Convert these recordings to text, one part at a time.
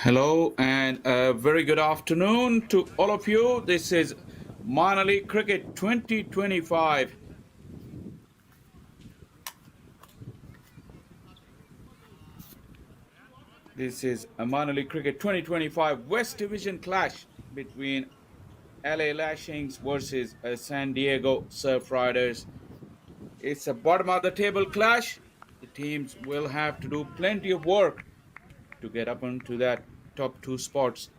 Hello and a very good afternoon to all of you. This is Minor League Cricket 2025. This is a Minor League Cricket 2025 West Division clash between LA Lashings versus San Diego Surf Riders. It's a bottom of the table clash. The teams will have to do plenty of work to get up into that top two spots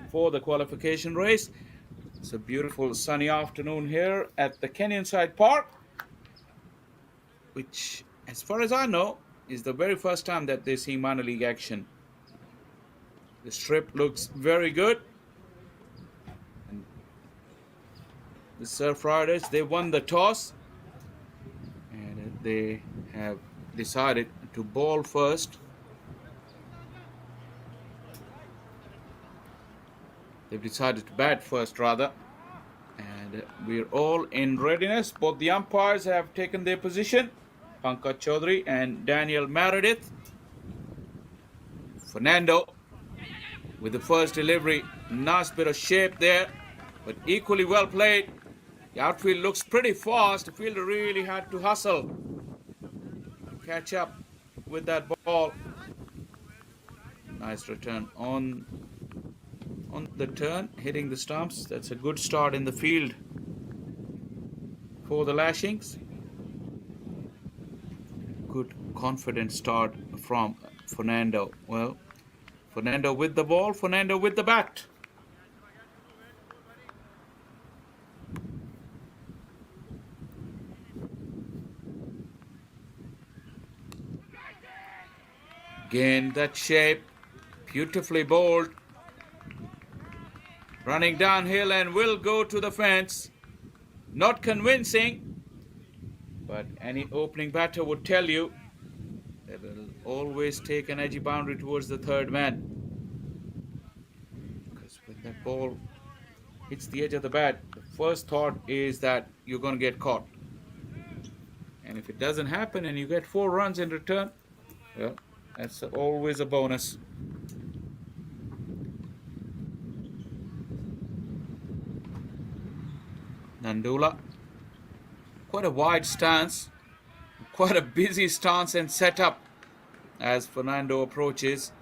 for the qualification race. It's a beautiful sunny afternoon here at the Canyonside Park, which, as far as I know, is the very first time that they see minor league action. The strip looks very good. And the Surf Riders, they won the toss and they have decided to bowl first. They've decided to bat first, rather. And we're all in readiness. Both the umpires have taken their position. Pankaj Chaudhary and Daniel Meredith. Fernando with the first delivery. Nice bit of shape there, but equally well played. The outfield looks pretty fast. The fielder really had to hustle to catch up with that ball. Nice return on the turn, hitting the stumps. That's a good start in the field for the Lashings. Good confident start from Fernando. Well, Fernando with the ball, Fernando with the bat. Again, that shape, beautifully bowled. Running downhill and will go to the fence. Not convincing, but any opening batter would tell you that it'll always take an edgy boundary towards the third man. Because when that ball hits the edge of the bat, the first thought is that you're going to get caught. And if it doesn't happen and you get 4 runs in return, Well, that's always a bonus. Nandula, quite a wide stance, quite a busy stance and setup as Fernando approaches.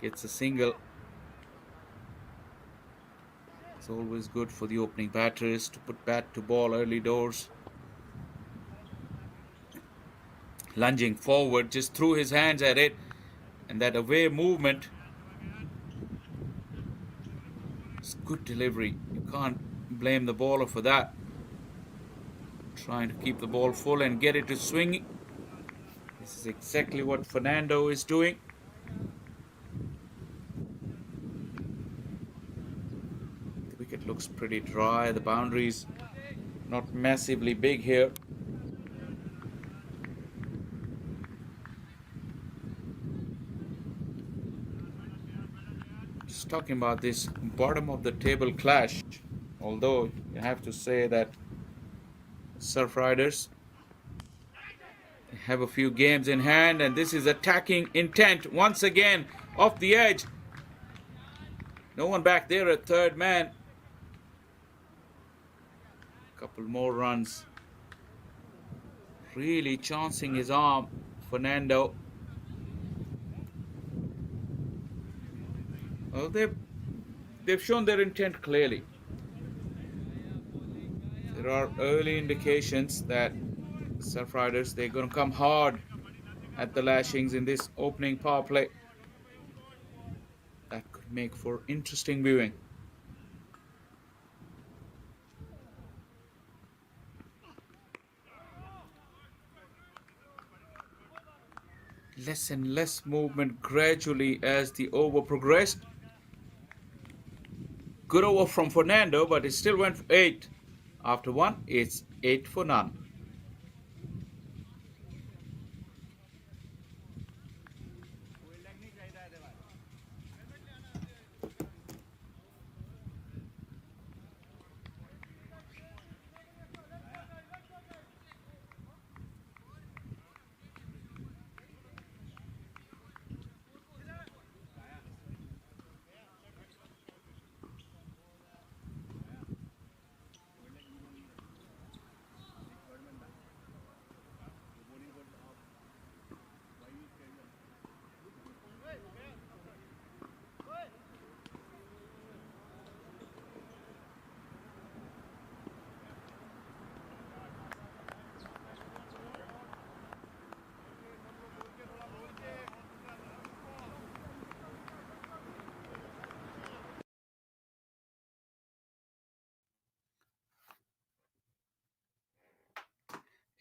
Gets a single. It's always good for the opening batters to put bat to ball early doors. Lunging forward, just threw his hands at it, and that away movement. It's good delivery. You can't blame the bowler for that. Trying to keep the ball full and get it to swing. This is exactly what Fernando is doing. The wicket looks pretty dry. The boundary's not massively big here. Just talking about this bottom of the table clash, although you have to say that Surf Riders have a few games in hand, and this is attacking intent once again off the edge. No one back there at third man. Couple more runs. Really chancing his arm, Fernando. Well, they've shown their intent clearly. There are early indications that Surf Riders, they're going to come hard at the Lashings in this opening power play. That could make for interesting viewing. Less and less movement gradually as the over progressed. Good over from Fernando, but it still went for 8. After 1, it's 8 for none.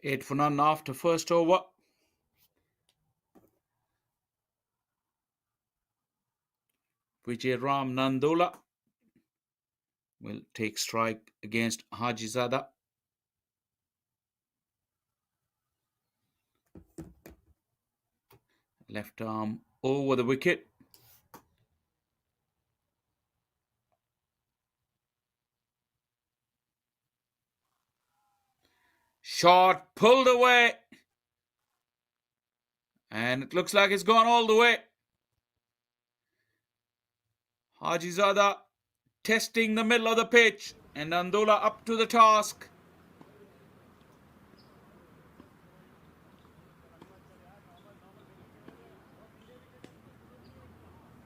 Eight for none after first over. Vijay Ram Nandula will take strike against Hajizada. Left arm over the wicket. Shot pulled away. And it looks like it's gone all the way. Hajizada testing the middle of the pitch. And Nandula up to the task.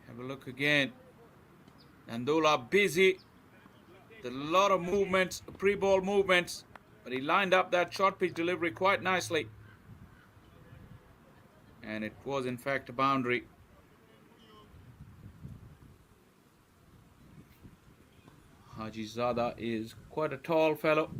Have a look again. Nandula busy. A lot of movements, pre-ball movements. But he lined up that short pitch delivery quite nicely. And it was in fact a boundary. Hajizada is quite a tall fellow.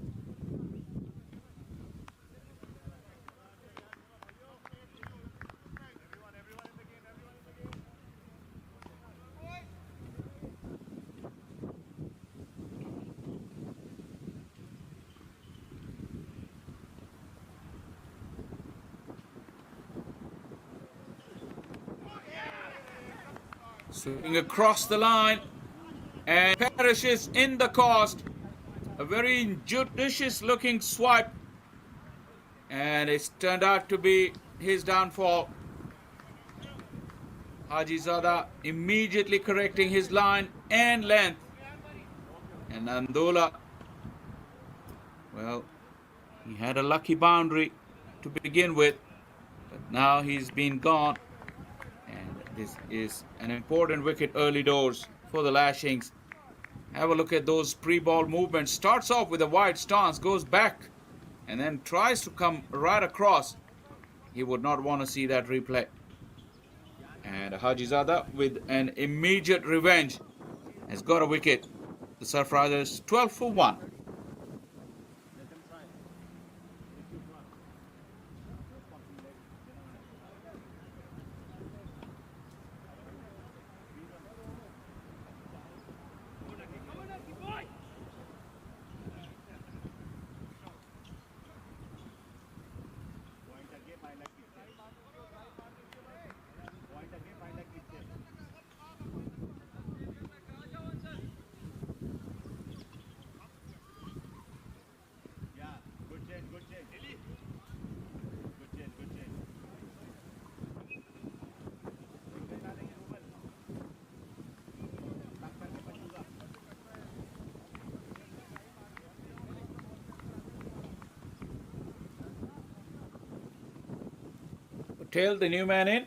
Swing across the line and perishes in the cost. A very judicious looking swipe, and it's turned out to be his downfall. Hajizada immediately correcting his line and length. And Andola, well, he had a lucky boundary to begin with, but now he's been gone. And this is an important wicket early doors for the Lashings. Have a look at those pre-ball movements. Starts off with a wide stance, goes back, and then tries to come right across. He would not want to see that replay. And Hajizada, with an immediate revenge, has got a wicket. The Surfriders 12 for 1. Patel, the new man in.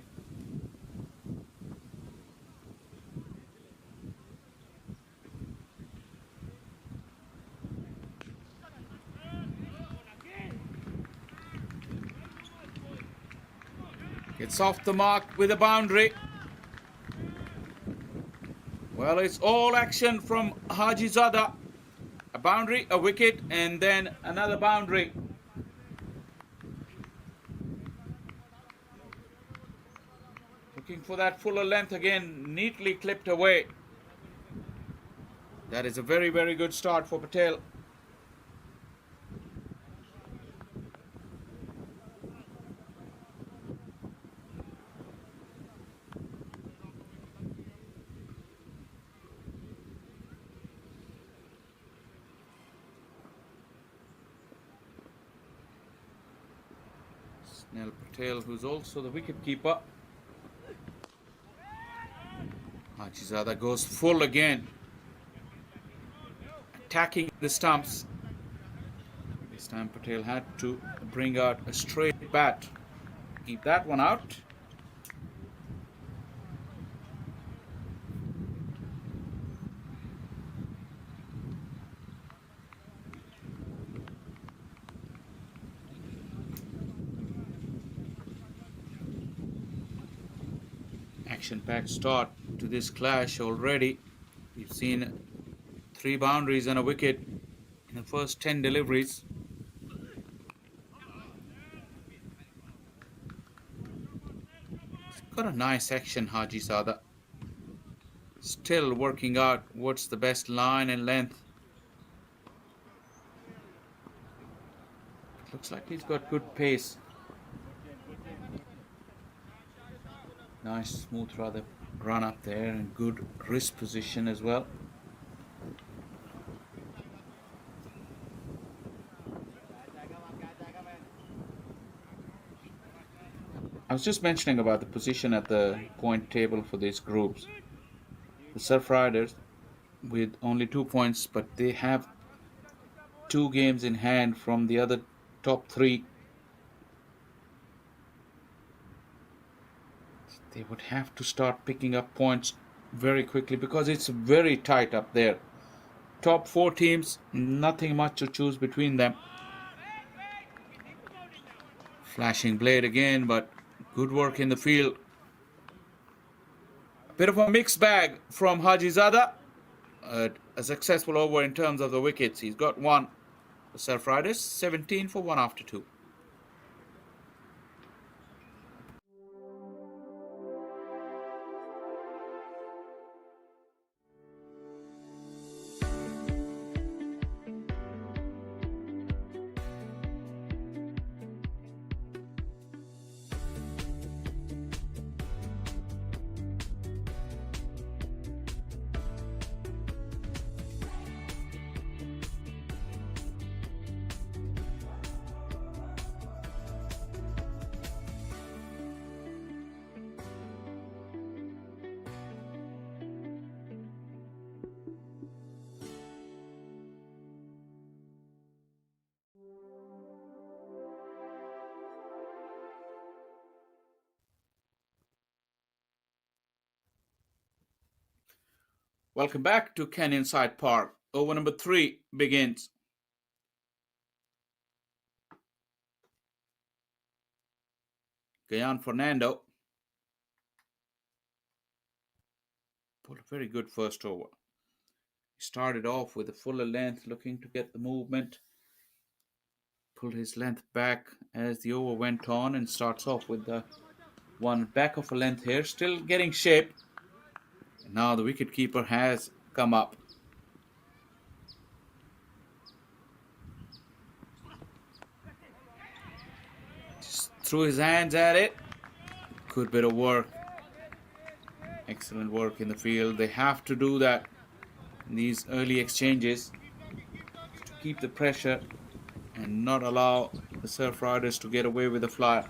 Gets off the mark with a boundary. Well, it's all action from Hajizada. A boundary, a wicket, and then another boundary. Looking for that fuller length again, neatly clipped away. That is a very, very good start for Patel. Snell Patel, who's also the wicket-keeper. Hajizada goes full again, attacking the stumps. This time Patel had to bring out a straight bat. Keep that one out. Action-packed start to this clash already. We've seen 3 boundaries and a wicket in the first 10 deliveries. He's got a nice action, Hajizada. Still working out what's the best line and length. Looks like he's got good pace. Nice smooth run up there and good wrist position as well. I was just mentioning about the position at the point table for these groups. The Surfriders with only 2 points, but they have 2 games in hand from the other top 3. They would have to start picking up points very quickly because it's very tight up there. Top 4 teams, nothing much to choose between them. Flashing blade again, but good work in the field. A bit of a mixed bag from Hajizada. A successful over in terms of the wickets. He's got 1. The Surfriders 17 for 1 after 2. Welcome back to Canyon Side Park. Over number 3 begins. Fernando pulled a very good first over. He started off with a fuller length, looking to get the movement. Pulled his length back as the over went on and starts off with the one back of a length here, still getting shape. And now the wicketkeeper has come up. Just threw his hands at it. Good bit of work. Excellent work in the field. They have to do that in these early exchanges to keep the pressure and not allow the Surf Riders to get away with the flyer.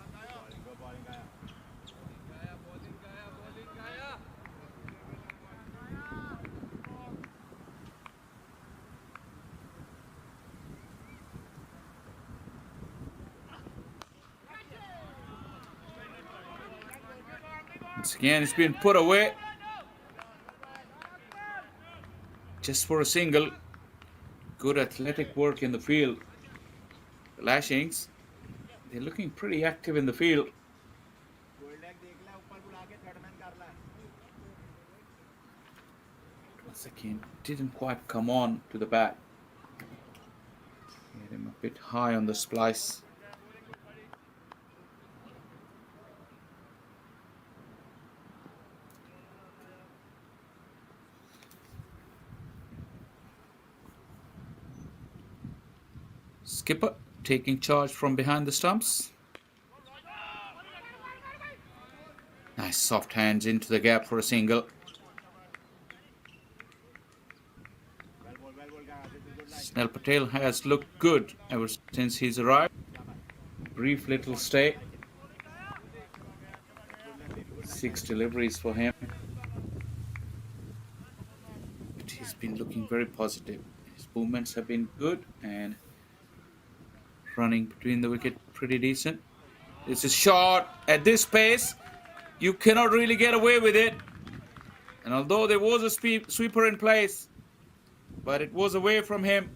Once again, it's been put away. Just for a single. Good athletic work in the field. The Lashings, they're looking pretty active in the field. Once again, didn't quite come on to the bat. Get him a bit high on the splice. Skipper taking charge from behind the stumps. Nice soft hands into the gap for a single. Snell Patel has looked good ever since he's arrived. Brief little stay. 6 deliveries for him. But he's been looking very positive. His movements have been good and running between the wicket pretty decent. It's a shot at this pace. You cannot really get away with it. And although there was a sweeper in place, but it was away from him.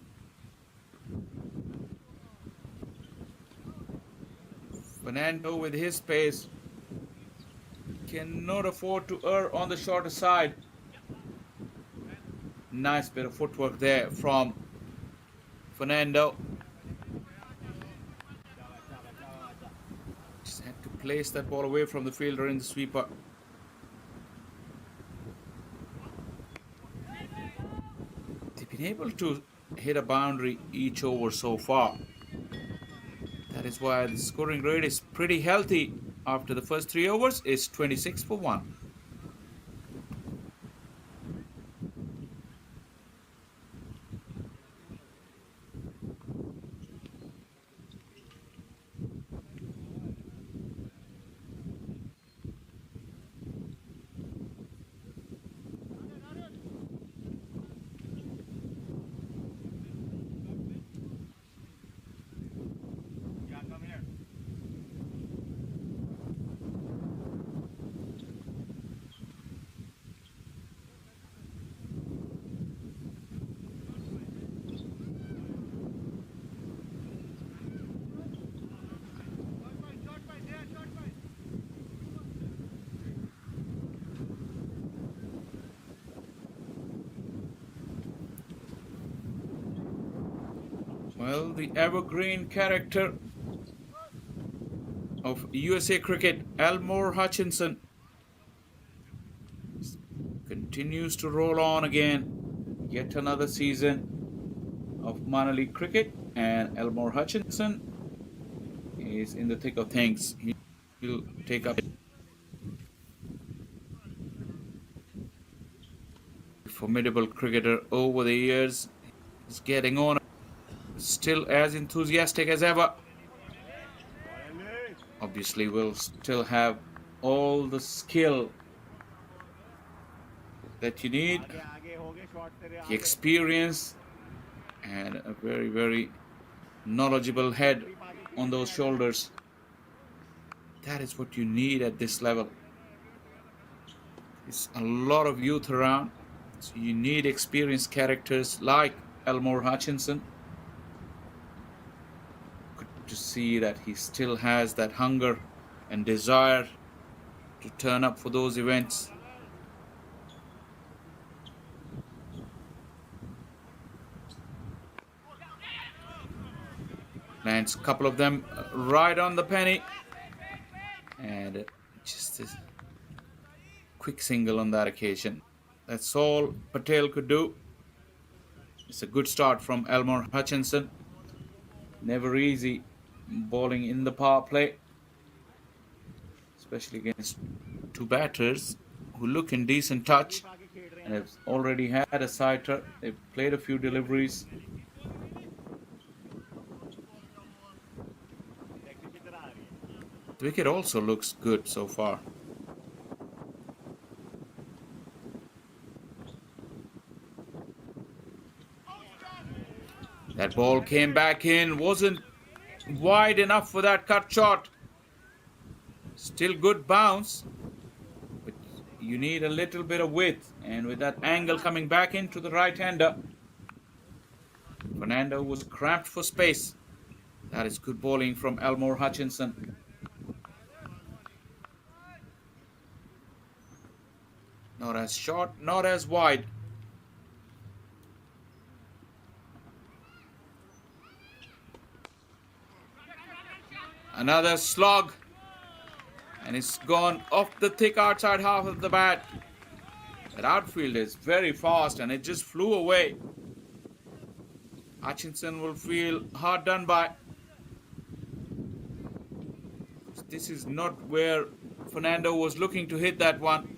Fernando with his pace cannot afford to err on the shorter side. Nice bit of footwork there from Fernando. Just had to place that ball away from the fielder in the sweeper. They've been able to hit a boundary each over so far. That is why the scoring rate is pretty healthy. After the first 3 overs, it's 26 for 1. Well, the evergreen character of USA cricket, Elmore Hutchinson, continues to roll on again. Yet another season of minor league cricket, and Elmore Hutchinson is in the thick of things. He'll take up a formidable cricketer over the years. He's getting on. Still as enthusiastic as ever. Obviously will still have all the skill that you need, the experience, and a very, very knowledgeable head on those shoulders. That is what you need at this level. There's a lot of youth around. So you need experienced characters like Elmore Hutchinson. Good to see that he still has that hunger and desire to turn up for those events. Lands a couple of them right on the penny. And just a quick single on that occasion. That's all Patel could do. It's a good start from Elmore Hutchinson. Never easy bowling in the power play, especially against two batters who look in decent touch and have already had a sighter. They've played a few deliveries. The wicket also looks good so far. That ball came back in, wasn't wide enough for that cut shot. Still good bounce, but you need a little bit of width. And with that angle coming back into the right-hander, Fernando was cramped for space. That is good bowling from Elmore Hutchinson. Not as short, not as wide. Another slog. And it's gone off the thick outside half of the bat. That outfield is very fast and it just flew away. Hutchinson will feel hard done by. This is not where Fernando was looking to hit that one.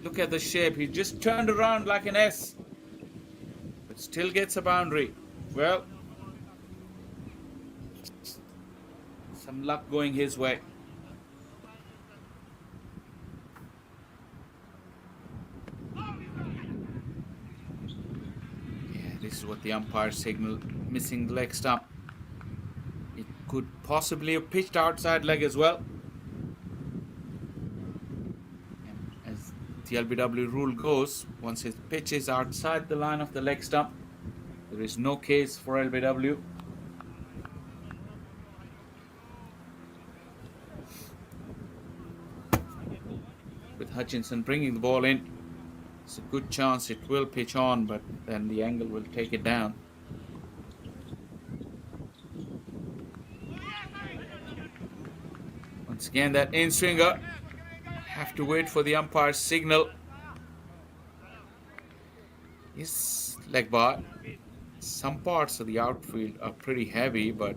Look at the shape. He just turned around like an S. But still gets a boundary. Well, some luck going his way. This is what the umpire signaled, missing the leg stump. It could possibly have pitched outside leg as well. And as the LBW rule goes, once it pitches outside the line of the leg stump, there is no case for LBW. With Hutchinson bringing the ball in, it's a good chance it will pitch on, but then the angle will take it down. Once again, that in-swinger. Have to wait for the umpire's signal. Yes, leg bar. Some parts of the outfield are pretty heavy, but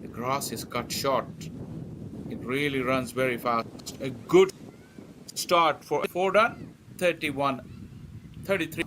the grass is cut short. It really runs very fast. A good start for 4 done, 31-33.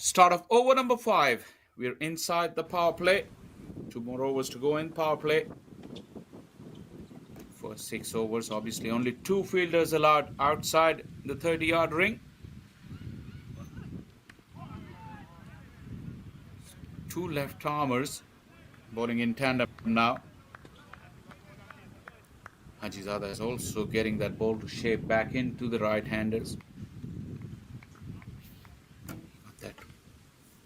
Start of over number 5. We're inside the power play. 2 more overs to go in power play. For 6 overs, obviously only 2 fielders allowed outside the 30-yard ring. 2 left-armers bowling in tandem now. Hajizada is also getting that ball to shape back into the right-handers. That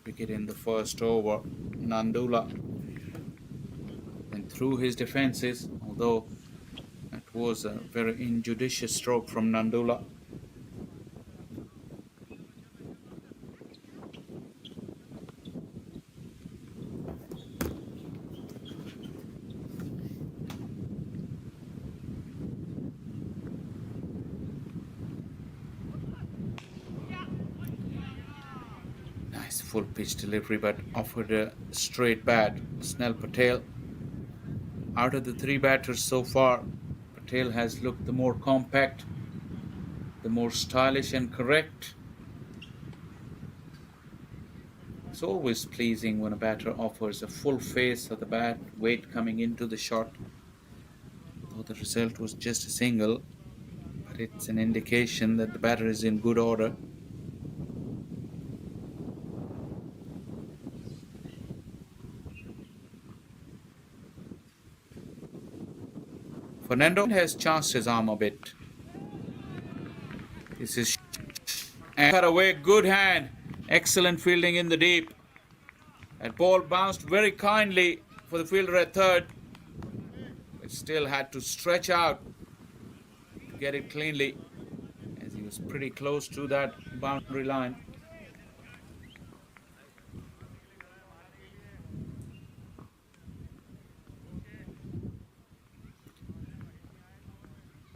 wicket in the first over. Nandula went through his defenses, although that was a very injudicious stroke from Nandula. full pitch delivery but offered a straight bat. Snell Patel, out of the three batters so far, Patel has looked the more compact, the more stylish and correct. It's always pleasing when a batter offers a full face of the bat, weight coming into the shot. Though the result was just a single, but it's an indication that the batter is in good order. Fernando has chanced his arm a bit. This is and cut away, good hand. Excellent fielding in the deep. That ball bounced very kindly for the fielder at third. But still had to stretch out to get it cleanly, as he was pretty close to that boundary line.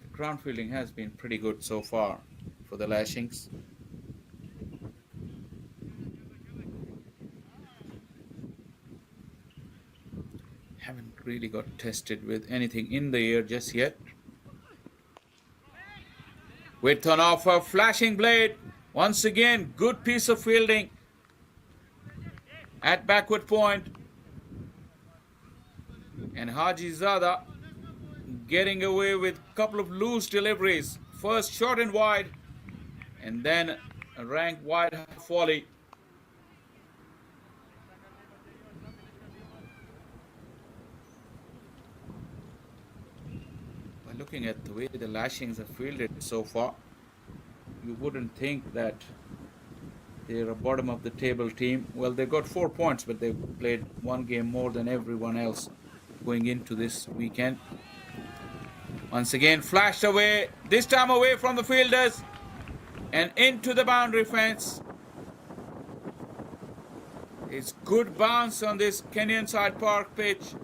The ground fielding has been pretty good so far for the Lashings. Haven't really got tested with anything in the air just yet. With an off a flashing blade. Once again, good piece of fielding at backward point. And Hutchinson getting away with a couple of loose deliveries. First short and wide, and then a rank wide volley. Looking at the way the Lashings have fielded so far, you wouldn't think that they're a bottom of the table team. Well, they've got 4 points, but they've played one game more than everyone else going into this weekend. Once again, flashed away, this time away from the fielders and into the boundary fence. It's good bounce on this Kenyan side park pitch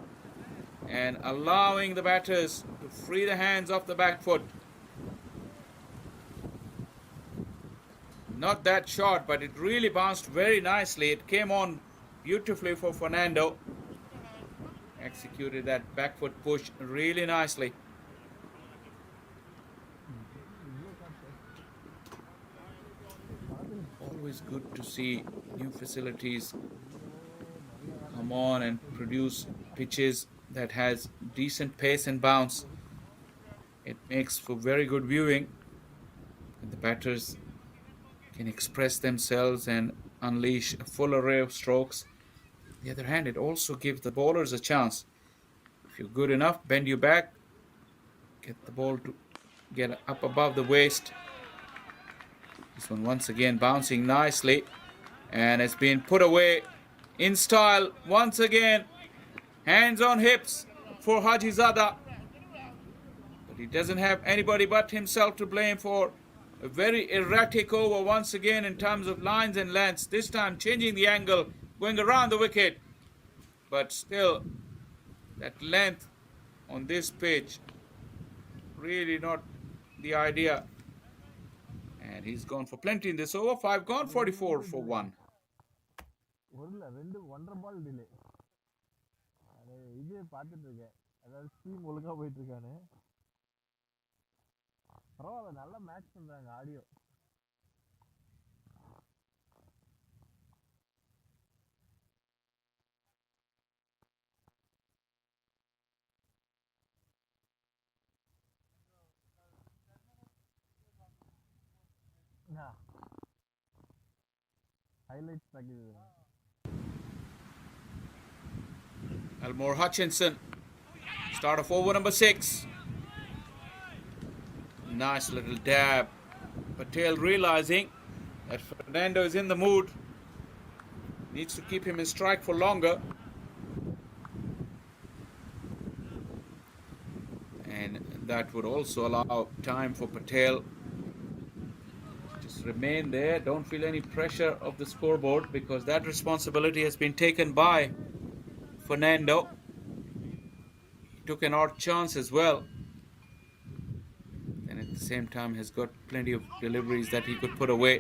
and allowing the batters to free the hands off the back foot. Not that short, but it really bounced very nicely. It came on beautifully for Fernando. Executed that back foot push really nicely. Always good to see new facilities come on and produce pitches that has decent pace and bounce. It makes for very good viewing, and the batters can express themselves and unleash a full array of strokes. On the other hand, it also gives the bowlers a chance. If you're good enough, bend your back, get the ball to get up above the waist. This one once again bouncing nicely, and it's been put away in style once again. Hands on hips for Hutchinson. But he doesn't have anybody but himself to blame for a very erratic over once again in terms of lines and lengths. This time changing the angle, going around the wicket. But still, that length on this pitch, really not the idea. And he's gone for plenty in this over. 5 gone, 44 for 1. இது பார்த்துட்டு இருக்கேன், அதாவது stream ஒழுங்காக போயிட்டு இருக்கானு. பரவாயில்ல, நல்லா match பண்றாங்க ஆடியோ. ஹைலைட்ஸ் பாக்குது. Elmore Hutchinson, start of over number 6. Nice little dab. Patel realizing that Fernando is in the mood. Needs to keep him in strike for longer. And that would also allow time for Patel. Just remain there. Don't feel any pressure of the scoreboard, because that responsibility has been taken by Fernando. He took an odd chance as well, and at the same time has got plenty of deliveries that he could put away.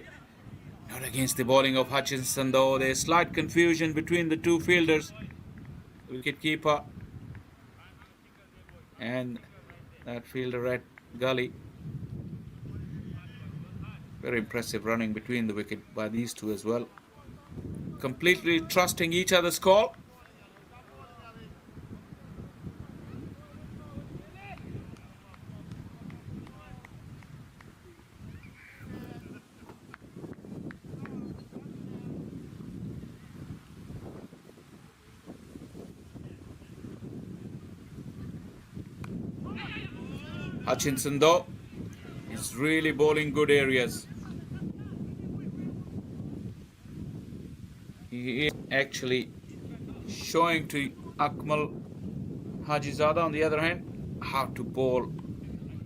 Not against the bowling of Hutchinson though. There's slight confusion between the two fielders, wicket keeper and that fielder at gully. Very impressive running between the wicket by these two as well. Completely trusting each other's call. Hutchinson though is really bowling good areas. He is actually showing to Akmal Hajizada on the other hand how to bowl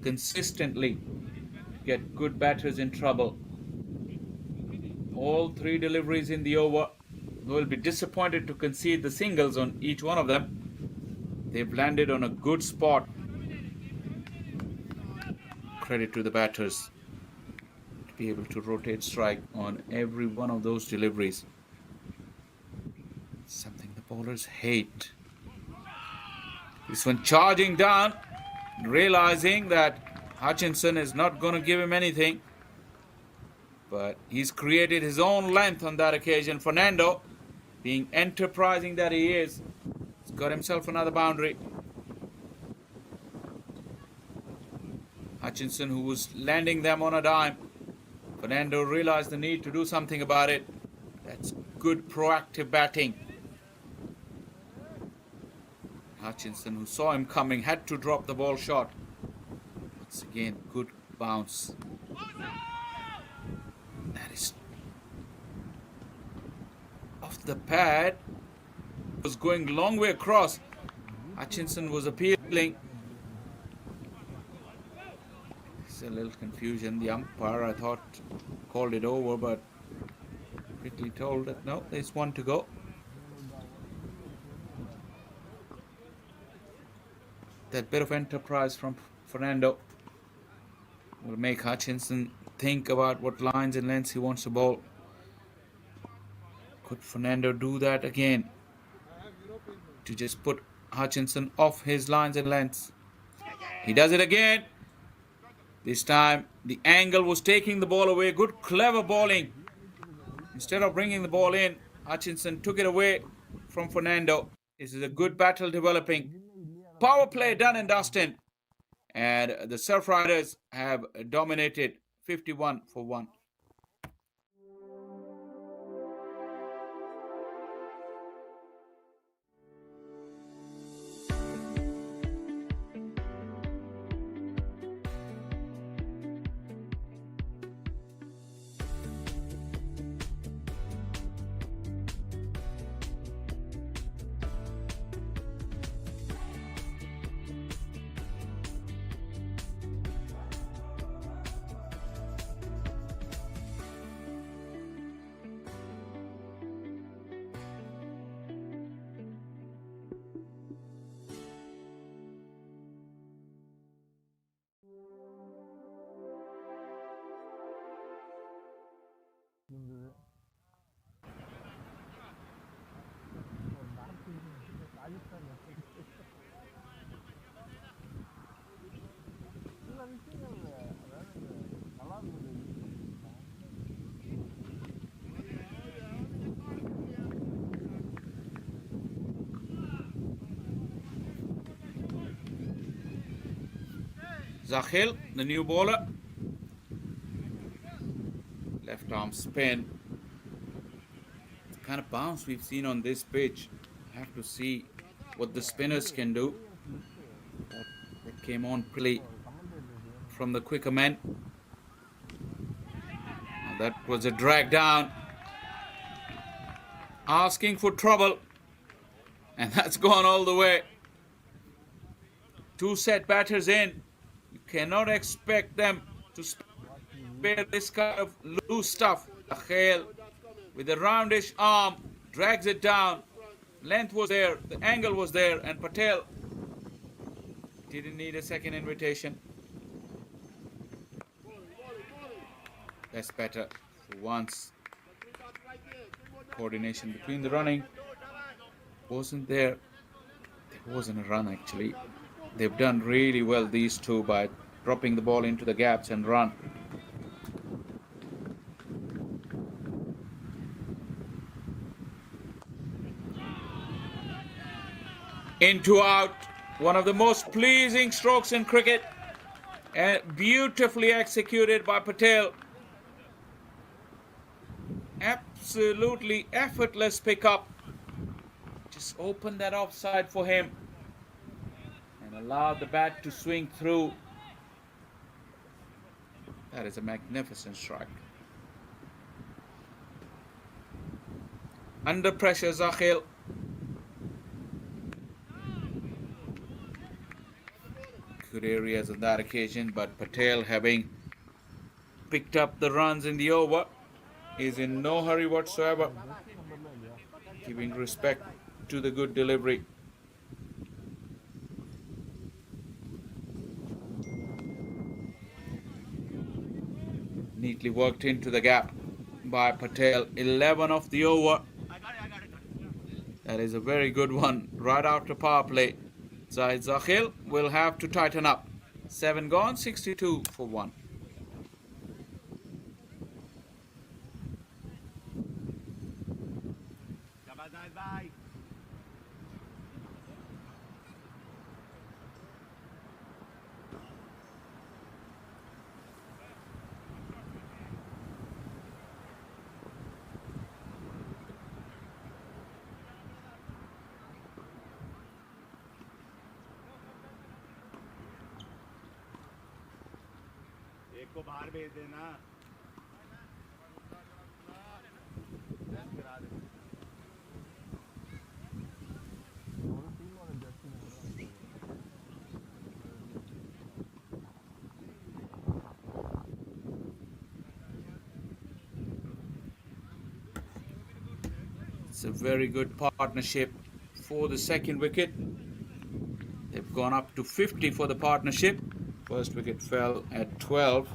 consistently, get good batters in trouble. All three deliveries in the over. They will be disappointed to concede the singles on each one of them. They've landed on a good spot. Credit to the batters to be able to rotate strike on every one of those deliveries. Something the bowlers hate. This one charging down, realizing that Hutchinson is not going to give him anything. But he's created his own length on that occasion. Fernando, being enterprising that he is, has got himself another boundary. Hutchinson, who was landing them on a dime. Fernando realized the need to do something about it. That's good proactive batting. Hutchinson, who saw him coming, had to drop the ball short. Once again, good bounce. That is off the pad. Was going long way across. Hutchinson was appealing. It's a little confusion. The umpire, I thought, called it over, but quickly told that no, there's one to go. That bit of enterprise from Fernando will make Hutchinson think about what lines and lengths he wants to bowl. Could Fernando do that again? To just put Hutchinson off his lines and lengths. He does it again. This time the angle was taking the ball away. Good clever bowling. Instead of bringing the ball in, Hutchinson took it away from Fernando. This is a good battle developing. Power play done and dusted. And the Surf Riders have dominated 51 for 1. Zakhil, the new bowler. Left arm spin. The kind of bounce we've seen on this pitch. Have to see what the spinners can do. That came on pretty from the quicker men. And that was a drag down. Asking for trouble. And that's gone all the way. 2 set batters in. You cannot expect them to spare this kind of loose stuff. Zakhil with a roundish arm drags it down. Length was there, the angle was there, and Patel didn't need a second invitation. That's better for once. coordination between the running wasn't there. There wasn't a run actually. They've done really well, these two, by dropping the ball into the gaps and run. Into out. One of the most pleasing strokes in cricket. And beautifully executed by Patel. Absolutely effortless pickup. Just opened that offside for him and allowed the bat to swing through. That is a magnificent strike. Under pressure, Zakhil. Good areas on that occasion, but Patel, having picked up the runs in the over, is in no hurry whatsoever, giving respect to the good delivery. Neatly worked into the gap by Patel. 11 of the over. That is a very good one right after power play. Zaid Zakhil will have to tighten up. 7 gone, 62 for 1. को बाहर भेज देना It's a very good partnership for the second wicket. They've gone up to 50 for the partnership. First wicket fell at 12.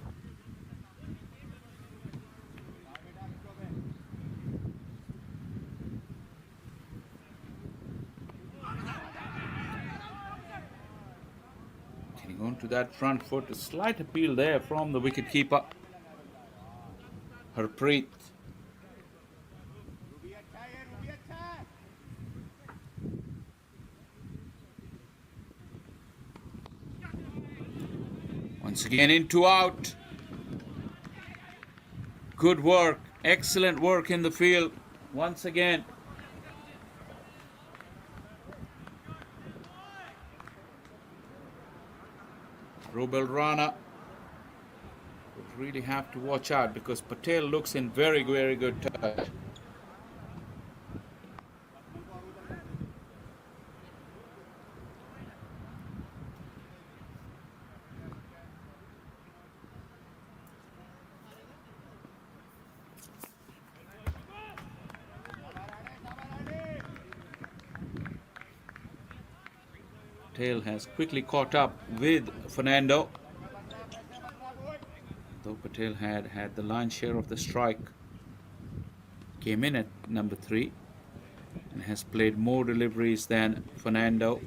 Getting onto that front foot, a slight appeal there from the wicketkeeper, Harpreet. Once again into out. Good work, excellent work in the field once again. Rubel Rana would really have to watch out because Patel looks in very, very good touch. Patel has quickly caught up with Fernando. Though Patel had the lion's share of the strike, came in at number 3 and has played more deliveries than Fernando.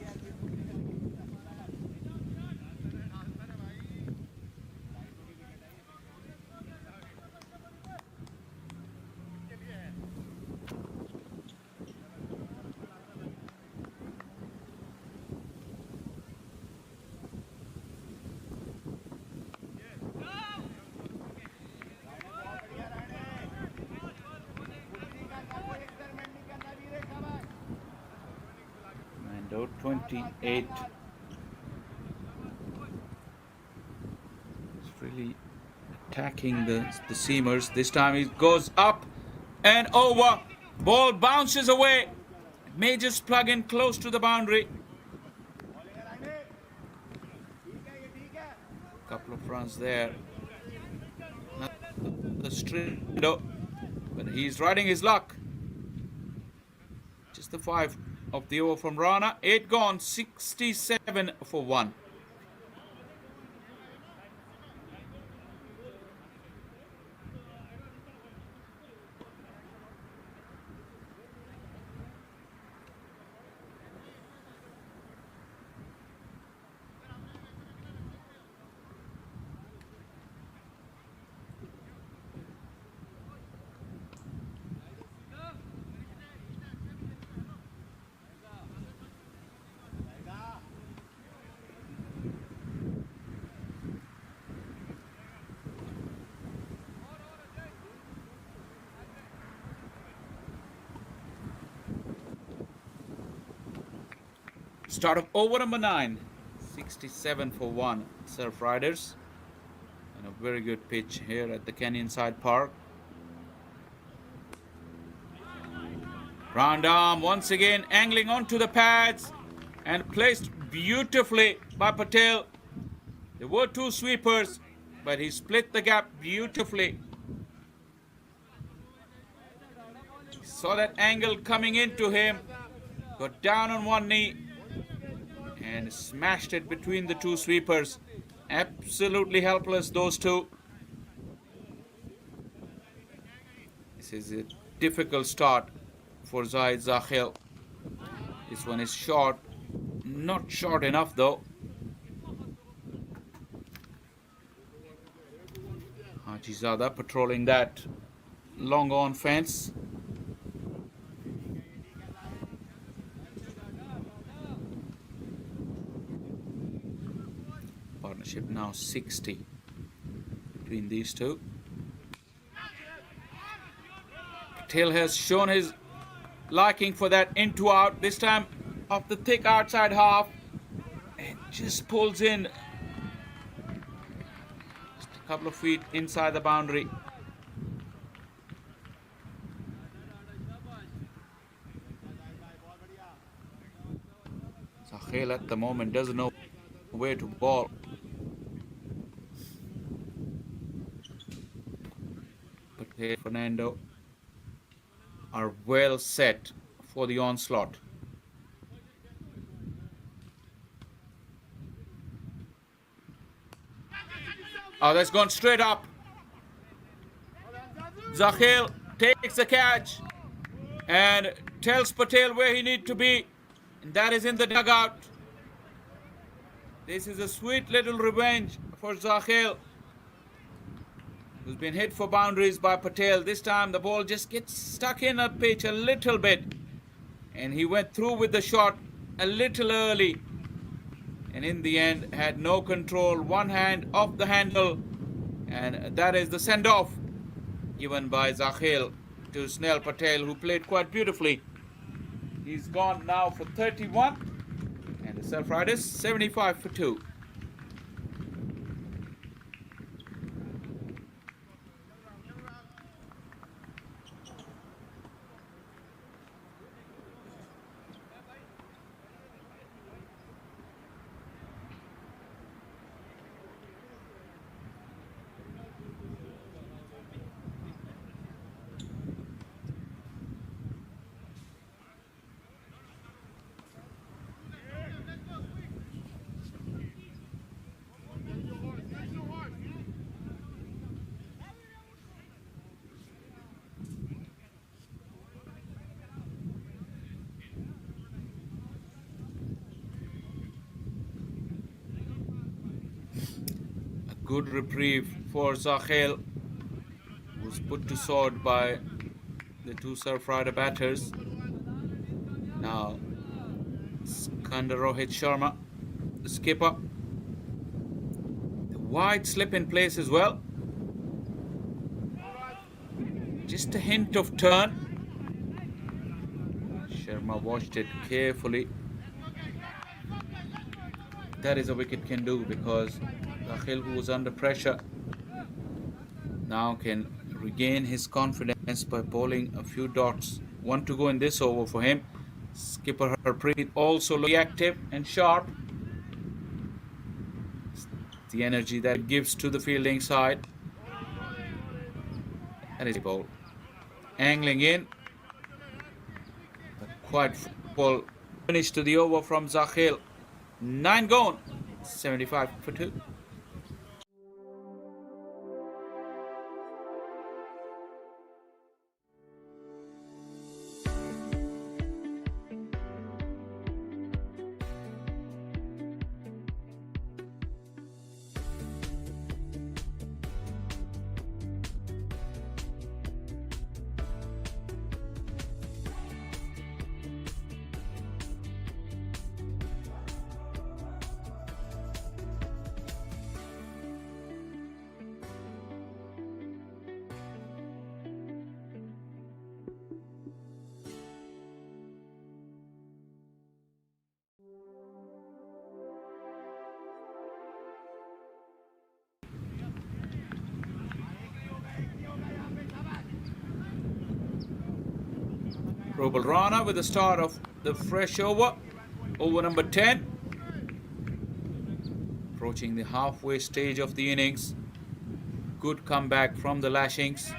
Fernando 28. He's really attacking the seamers. This time he goes up and over. Ball bounces away. May just plug in close to the boundary. Couple of runs there. Not the string, but he's riding his luck. Just the 5 of the over from Rana. 8 gone, 67 for 1. Start of over number 9. 67 for 1. Surf Riders. And a very good pitch here at the Canyon Side Park. Round arm once again angling onto the pads and placed beautifully by Patel. There were 2 sweepers, but he split the gap beautifully. Saw that angle coming into him, got down on one knee and smashed it between the 2 sweepers. Absolutely helpless, those 2. This is a difficult start for Zaid Zakhil. This one is short, not short enough though. Hajizada patrolling that long on fence. Partnership now 60 between these 2. Patel has shown his liking for that into out, this time off the thick outside half, and just pulls in just a couple of feet inside the boundary. Zakhil at the moment doesn't know where to ball. But here Fernando are well set for the onslaught. Oh, that's gone straight up. Zakhil takes the catch and tells Patel where he needs to be, and that is in the dugout. This is a sweet little revenge for Zakhil, who's been hit for boundaries by Patel. This time the ball just gets stuck in a pitch a little bit, and he went through with the shot a little early, and in the end had no control, one hand off the handle, and that is the send-off given by Zakhil to Snell Patel, who played quite beautifully. He's gone now for 31, and the Surf Riders 75 for 2. Good reprieve for Zakhil, who's put to sword by the 2 Surf Rider batters. Now Skandar Rohit Sharma, the skipper. The wide slip in place as well. Just a hint of turn. Sharma watched it carefully. That is a wicket can do, because Zakhil, who was under pressure, now can regain his confidence by bowling a few dots. One to go in this over for him. Skipper Harpreet also active and sharp. The energy that it gives to the fielding side. That is a bowl. Angling in, but quite full finish to the over from Zakhil. 9 gone, 75 for 2. Robel Rana with the start of the fresh over. Over number 10. Approaching the halfway stage of the innings. Good comeback from the Lashings.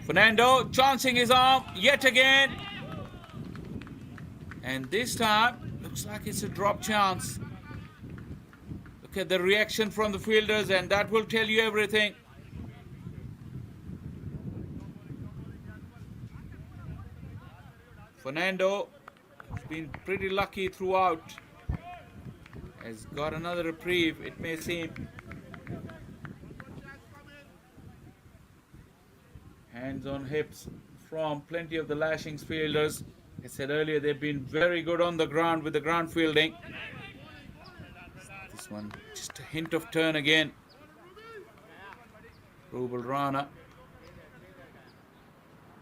Fernando chancing his arm yet again. And this time, looks like it's a drop chance. Look at the reaction from the fielders, and that will tell you everything. Fernando has been pretty lucky throughout. Has got another reprieve, it may seem. Hands on hips from plenty of the Lashings fielders. I said earlier, they've been very good on the ground with the ground fielding. This one, just a hint of turn again. Robel Rana.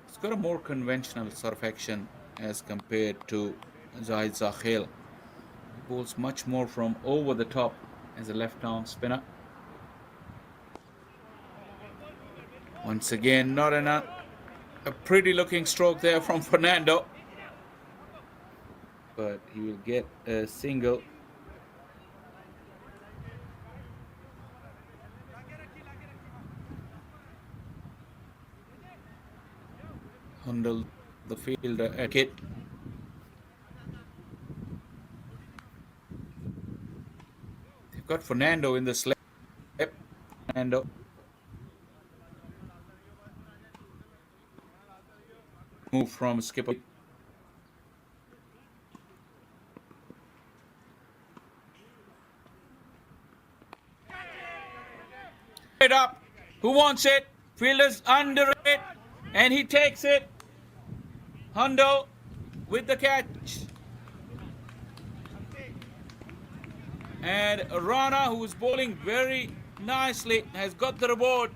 It's got a more conventional sort of action as compared to Zahid Zakhil. He bowls much more from over the top as a left-arm spinner. Once again, not enough. A pretty looking stroke there from Fernando. But he will get a single. Handle the fielder at it. They've got Fernando in the slip. Fernando. Move from skipper. It up. Who wants it? Fielders under it. And he takes it. Hundo with the catch. And Rana, who is bowling very nicely, has got the reward.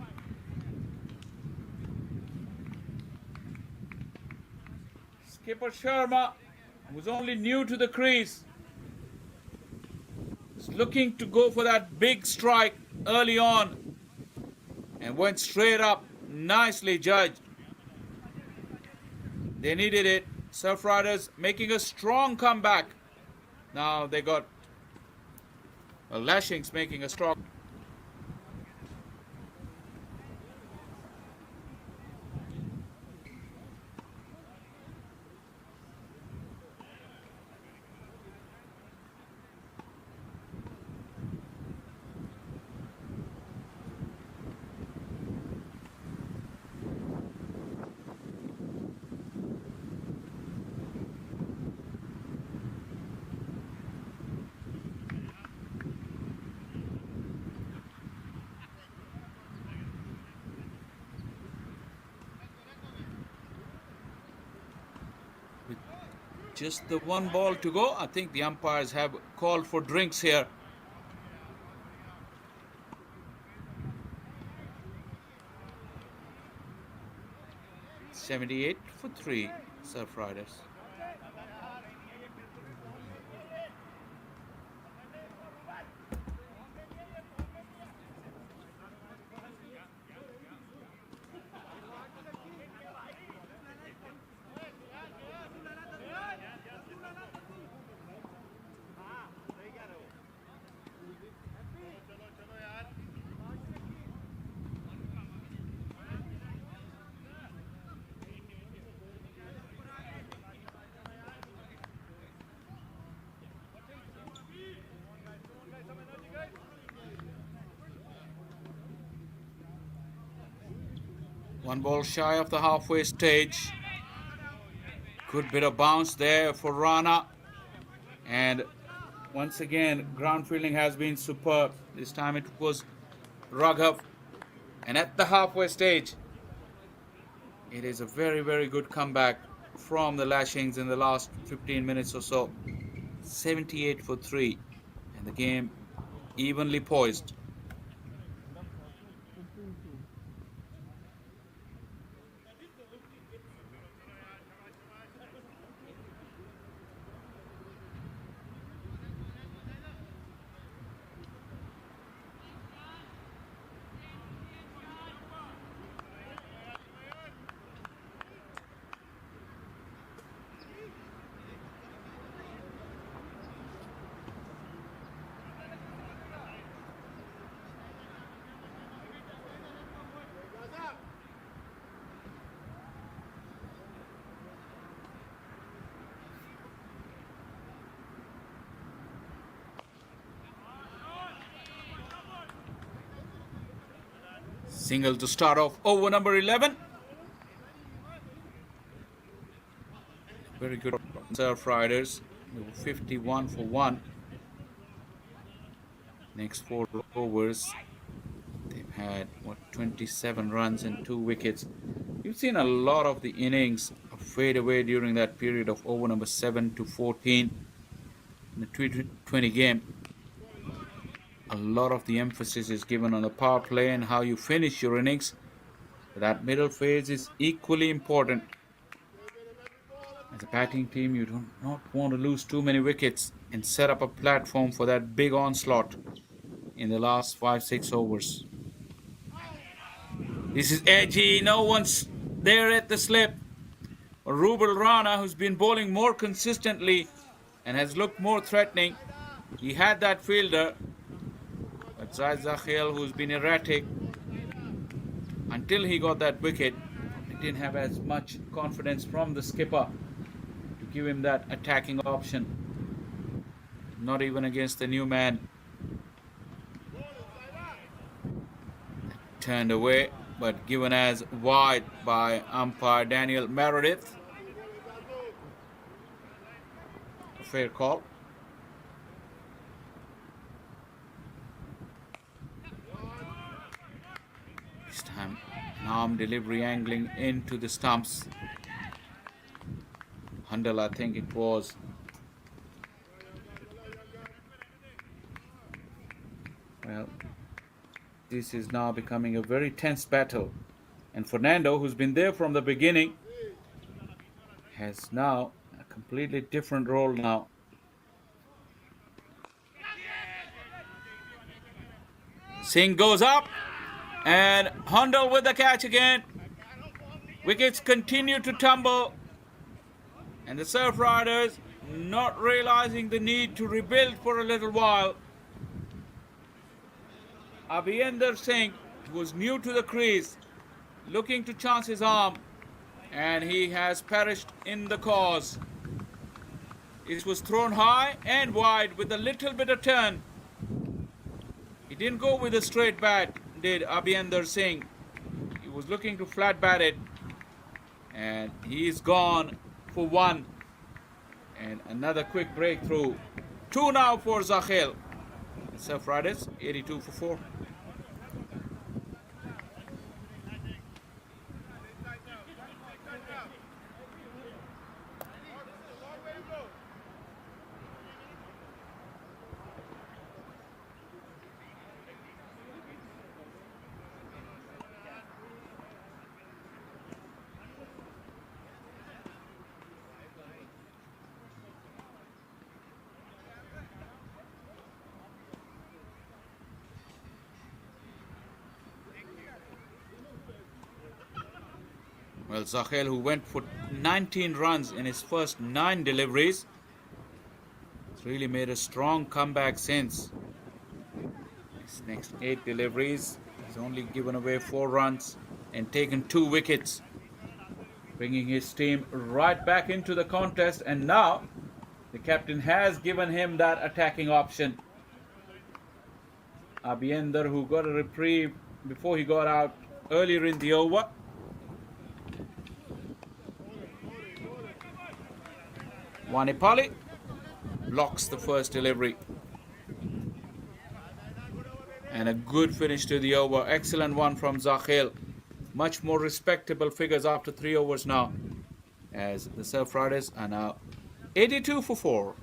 Skipper Sharma, who's only new to the crease, is looking to go for that big strike early on and went straight up. Nicely judged. They needed it. Surf Riders making a strong comeback. Now they got Lashings making a strong. Just the one ball to go. I think the umpires have called for drinks here. $78 for 3 Surf Riders. One ball shy of the halfway stage. Good bit of bounce there for Rana. And once again, ground fielding has been superb. This time it was Raghav. And at the halfway stage, it is a very, very good comeback from the Lashings in the last 15 minutes or so. 78 for 3. And the game evenly poised. Single to start off over number 11. Very good Surf Riders. They were 51 for 1. Next 4 overs, they've had 27 runs and 2 wickets. You've seen a lot of the innings fade away during that period of over number 7 to 14 in the T20 game. A lot of the emphasis is given on the power play and how you finish your innings. That middle phase is equally important. As a batting team, you do not want to lose too many wickets and set up a platform for that big onslaught in the last 5-6 overs. This is edgy. No one's there at the slip. Rubel Rana, who's been bowling more consistently and has looked more threatening. He had that fielder. But Zaid Zakhel, who's been erratic until he got that wicket, he didn't have as much confidence from the skipper to give him that attacking option. Not even against the new man. Turned away, but given as wide by umpire Daniel Meredith. A fair call. This time, an arm delivery angling into the stumps. Handel, I think it was. Well, this is now becoming a very tense battle. And Fernando, who's been there from the beginning, has now a completely different role now. Singh goes up. And Handel with the catch again. Wickets continue to tumble. And the Surf Riders not realizing the need to rebuild for a little while. Abhinder Singh was new to the crease, looking to chance his arm, and he has perished in the cause. It was thrown high and wide with a little bit of turn. He didn't go with a straight bat, did Abhinder Singh. He was looking to flat bat it, and he's gone for 1. And another quick breakthrough. 2 now for Zakhel. Surf Riders 82 for 4. Well, Zakhel, who went for 19 runs in his first 9 deliveries, has really made a strong comeback since. His next 8 deliveries, he's only given away 4 runs and taken 2 wickets, bringing his team right back into the contest. And now the captain has given him that attacking option. Abhinder, who got a reprieve before he got out earlier in the over. Wanipali blocks the first delivery. And a good finish to the over. Excellent one from Zakhel. Much more respectable figures after 3 overs now, as the Surf Riders are now 82 for 4.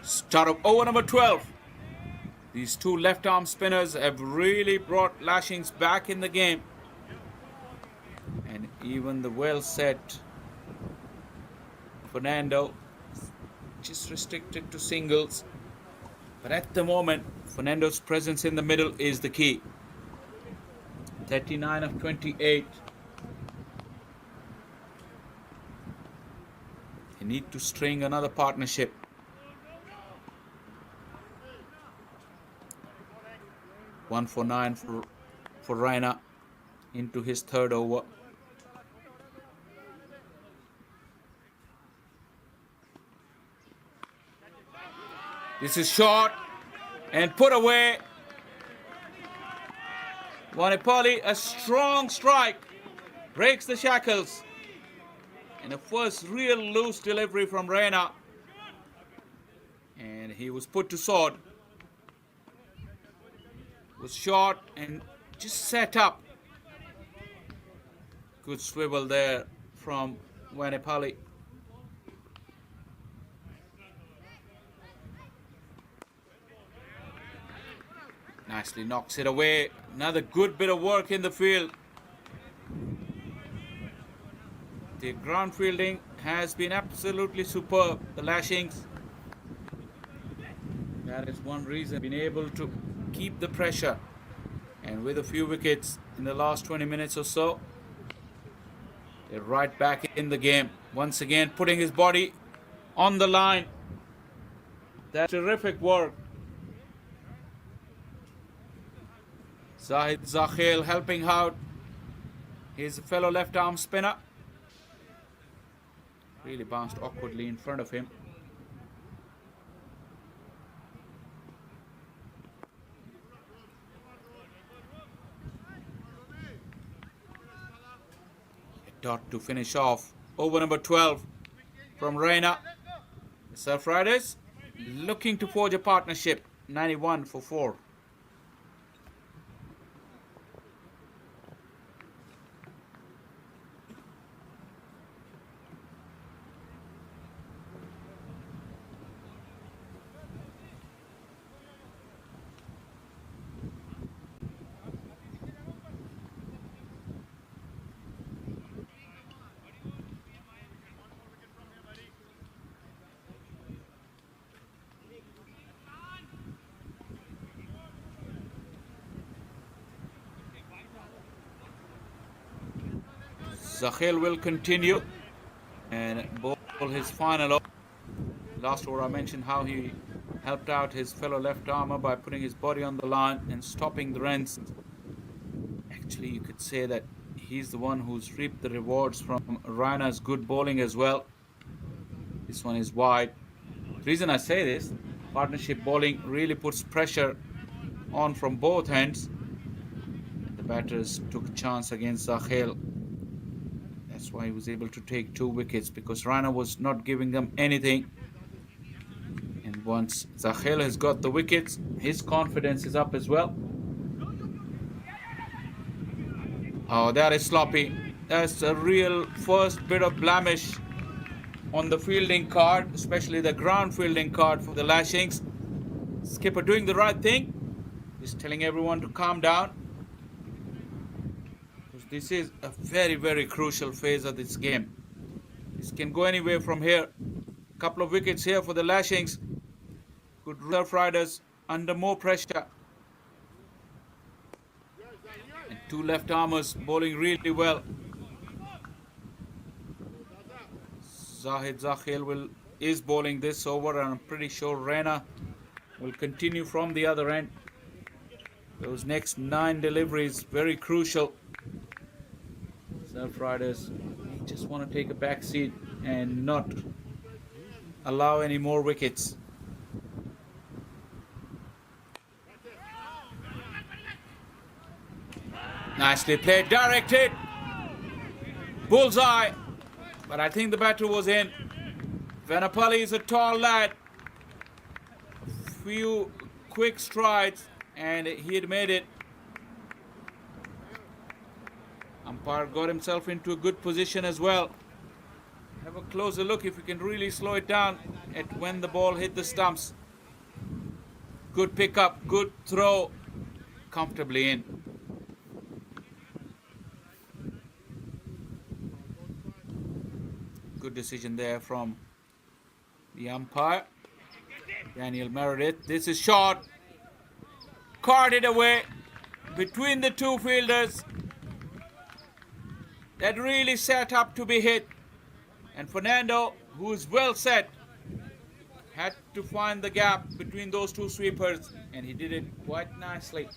Start of over number 12. These 2 left-arm spinners have really brought Lashings back in the game. And even the well-set Fernando just restricted to singles. But at the moment, Fernando's presence in the middle is the key. 39 of 28. They need to string another partnership. One for 9 for Raina into his third over. This is short and put away. Vanipalli, a strong strike, breaks the shackles. And the first real loose delivery from Raina. And he was put to sword. Was short and just set up. Good swivel there from Vanipalli. Nicely knocks it away. Another good bit of work in the field. The ground fielding has been absolutely superb. The Lashings. That is one reason been able to keep the pressure. And with a few wickets in the last 20 minutes or so, they're right back in the game. Once again, putting his body on the line. That's terrific work. Zahid Zakhel helping out his fellow left arm spinner. Really bounced awkwardly in front of him. A dot to finish off. Over number 12 from Raina. The Surf Riders looking to forge a partnership. 91 for 4. Zakhel will continue and bowl his final over. Last over I mentioned how he helped out his fellow left armer by putting his body on the line and stopping the runs. Actually, you could say that he's the one who's reaped the rewards from Raina's good bowling as well. This one is wide. The reason I say this, partnership bowling really puts pressure on from both ends. The batters took a chance against Zakhel. That's why he was able to take 2 wickets, because Raina was not giving them anything. And once Zakhel has got the wickets, his confidence is up as well. Oh, that is sloppy. That's a real first bit of blemish on the fielding card, especially the ground fielding card for the Lashings. Skipper doing the right thing. Just telling everyone to calm down. This is a very, very crucial phase of this game. This can go anywhere from here. A couple of wickets here for the Lashings. Good Surf Riders under more pressure. And 2 left armers bowling really well. Zahid Zakhel is bowling this over, and I'm pretty sure Raina will continue from the other end. Those next 9 deliveries, very crucial. Surf Riders just want to take a back seat and not allow any more wickets. Nicely played, directed. Bullseye. But I think the batter was in. Vanipalli is a tall lad. A few quick strides and he had made it. Umpire got himself into a good position as well. Have a closer look if you can really slow it down at when the ball hit the stumps. Good pickup, good throw, comfortably in. Good decision there from the umpire. Daniel Meredith. This is short. Carted away between the 2 fielders. that really set up to be hit. And Fernando, who is well set, had to find the gap between those two sweepers, and he did it quite nicely.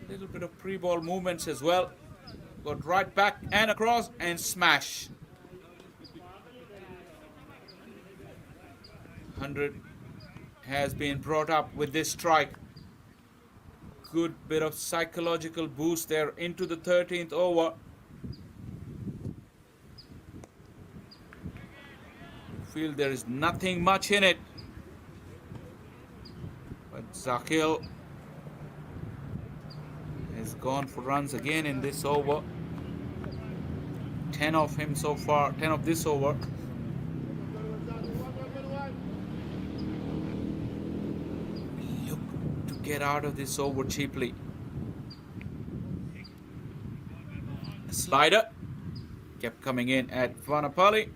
A little bit of pre-ball movements as well. Got right back and across and smash. 100 has been brought up with this strike. Good bit of psychological boost there into the 13th over. Feel there is nothing much in it, but Zakil has gone for runs again in this over. 10 of him so far, 10 of this over. Look to get out of this over cheaply. A slider kept coming in at Vanapali.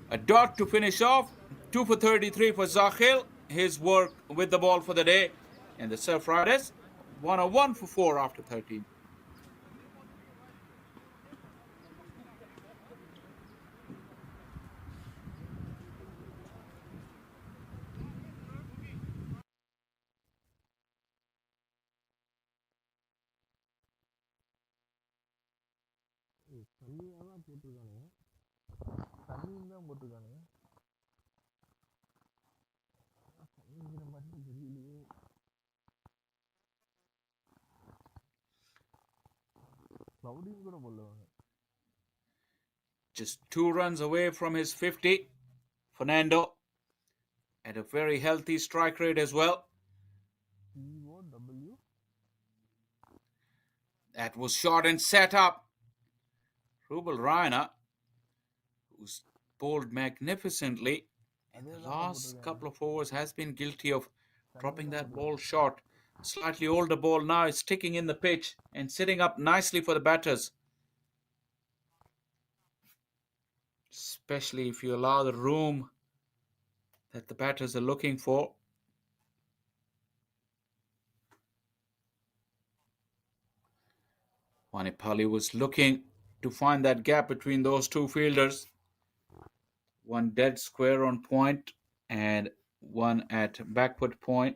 A dot to finish off. 2 for 33 for Zakhil. His work with the ball for the day. And the Surf Riders 1 for 4 after 13. தண்ணியெல்லாம் போட்டிருக்கானுங்க. தண்ணியும் தான் போட்டிருக்கானுங்க. தண்ணிங்கிற மாதிரி தெரியலையே. Clouding கூட போடலவாங்க. Just 2 runs away from his 50. Fernando at a very healthy strike rate as well. EOW. That was shot and set up. Rubel Raina, who's bowled magnificently in the last couple of overs, has been guilty of dropping that ball short. Slightly older ball now is sticking in the pitch and sitting up nicely for the batters. Especially if you allow the room that the batters are looking for. Vanipali was looking to find that gap between those two fielders. One dead square on point and one at backward point.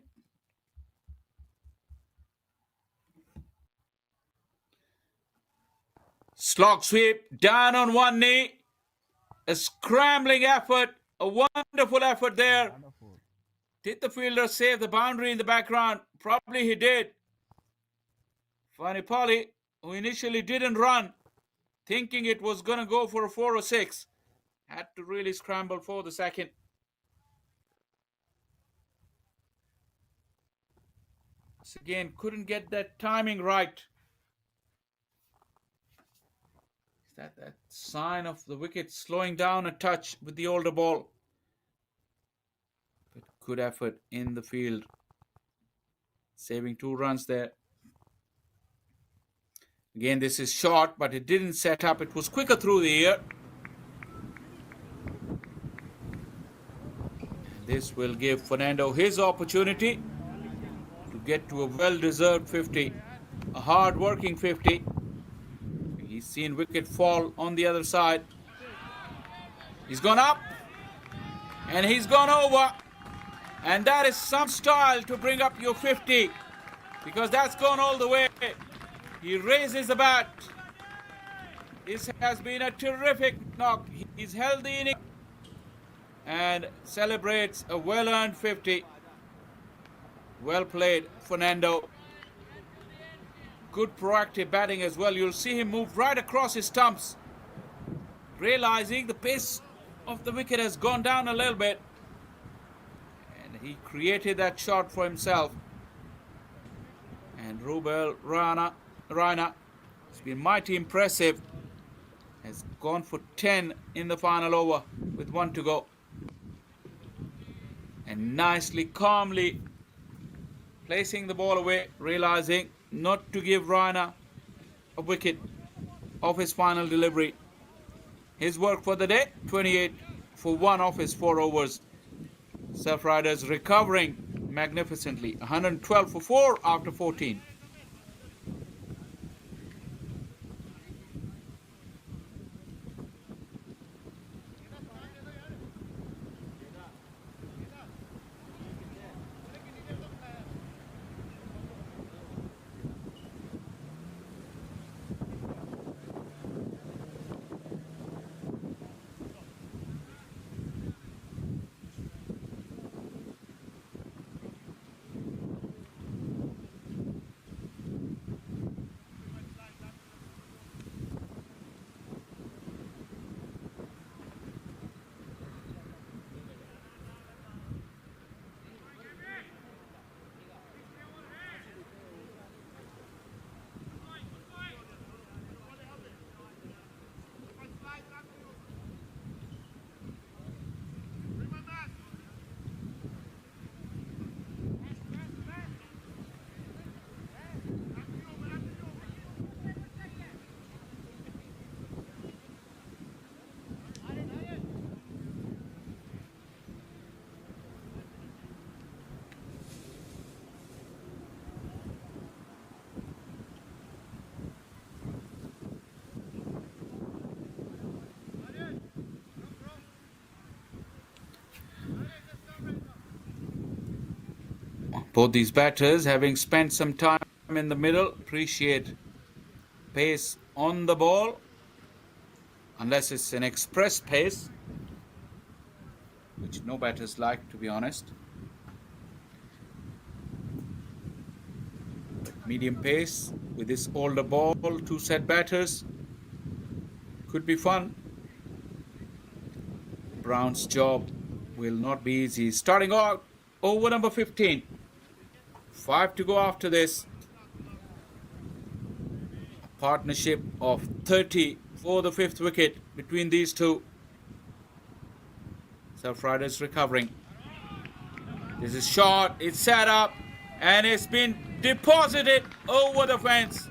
Slog sweep down on one knee. A scrambling effort. A wonderful effort there. Did the fielder save the boundary in the background? Probably he did. Vanipali, who initially didn't run, thinking it was going to go for a 4 or 6, had to really scramble for the second. Once again, couldn't get that timing right. Is that sign of the wicket slowing down a touch with the older ball? But good effort in the field. Saving 2 runs there. Again, this is short, but it didn't set up. It was quicker through the air. This will give Fernando his opportunity to get to a well-deserved 50. A hard-working 50. He's seen wicket fall on the other side. He's gone up. And he's gone over. And that is some style to bring up your 50. Because that's gone all the way. He raises the bat. This has been a terrific knock. He's held the inning and celebrates a well-earned 50. Well played, Fernando. Good proactive batting as well. You'll see him move right across his stumps, realizing the pace of the wicket has gone down a little bit. And he created that shot for himself. And Rubel Raina has been mighty impressive. Has gone for 10 in the final over with 1 to go. And nicely, calmly placing the ball away, realizing not to give Raina a wicket of his final delivery. His work for the day, 28 for 1 of his 4 overs. Surf Riders recovering magnificently. 112 for 4 after 14. Both these batters, having spent some time in the middle, appreciate pace on the ball, unless it's an express pace, which no batters like, to be honest. But medium pace with this older ball, two set batters, could be fun. Brown's job will not be easy. Starting out over number 15. 5 to go after this. A partnership of 30 for the 5th wicket between these two. Surf Riders recovering. This is shot, it's set up, and it's been deposited over the fence.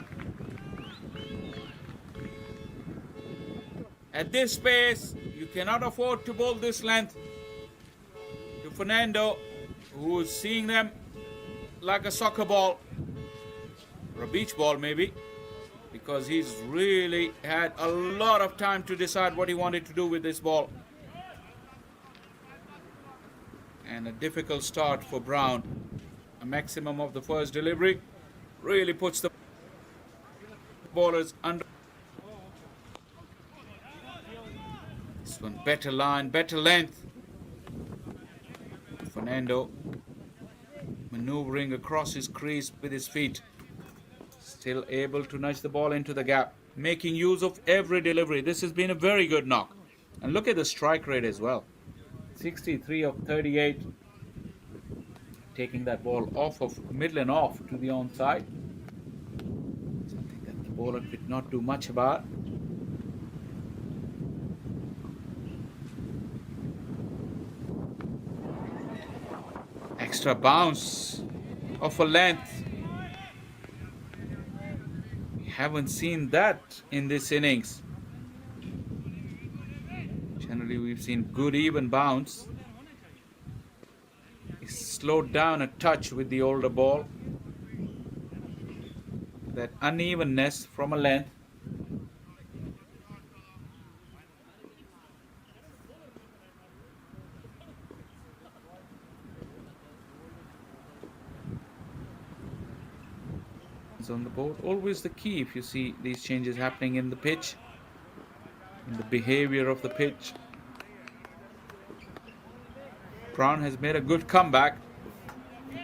At this pace, you cannot afford to bowl this length to Fernando, who is seeing them like a soccer ball or a beach ball maybe, because he's really had a lot of time to decide what he wanted to do with this ball. And a difficult start for Brown. A maximum of the first delivery really puts the bowlers under. This one better line, better length. Fernando maneuvering across his crease with his feet. Still able to nudge the ball into the gap, making use of every delivery. This has been a very good knock. And look at the strike rate as well. 63 of 38. Taking that ball off of middle and off to the onside. Something that the bowler could not do much about. Extra bounce of a length. We haven't seen that in this innings. Generally we've seen good even bounce. He's slowed down a touch with the older ball. That unevenness from a length. On the board, always the key if you see these changes happening in the pitch, in the behavior of the pitch. Brown has made a good comeback.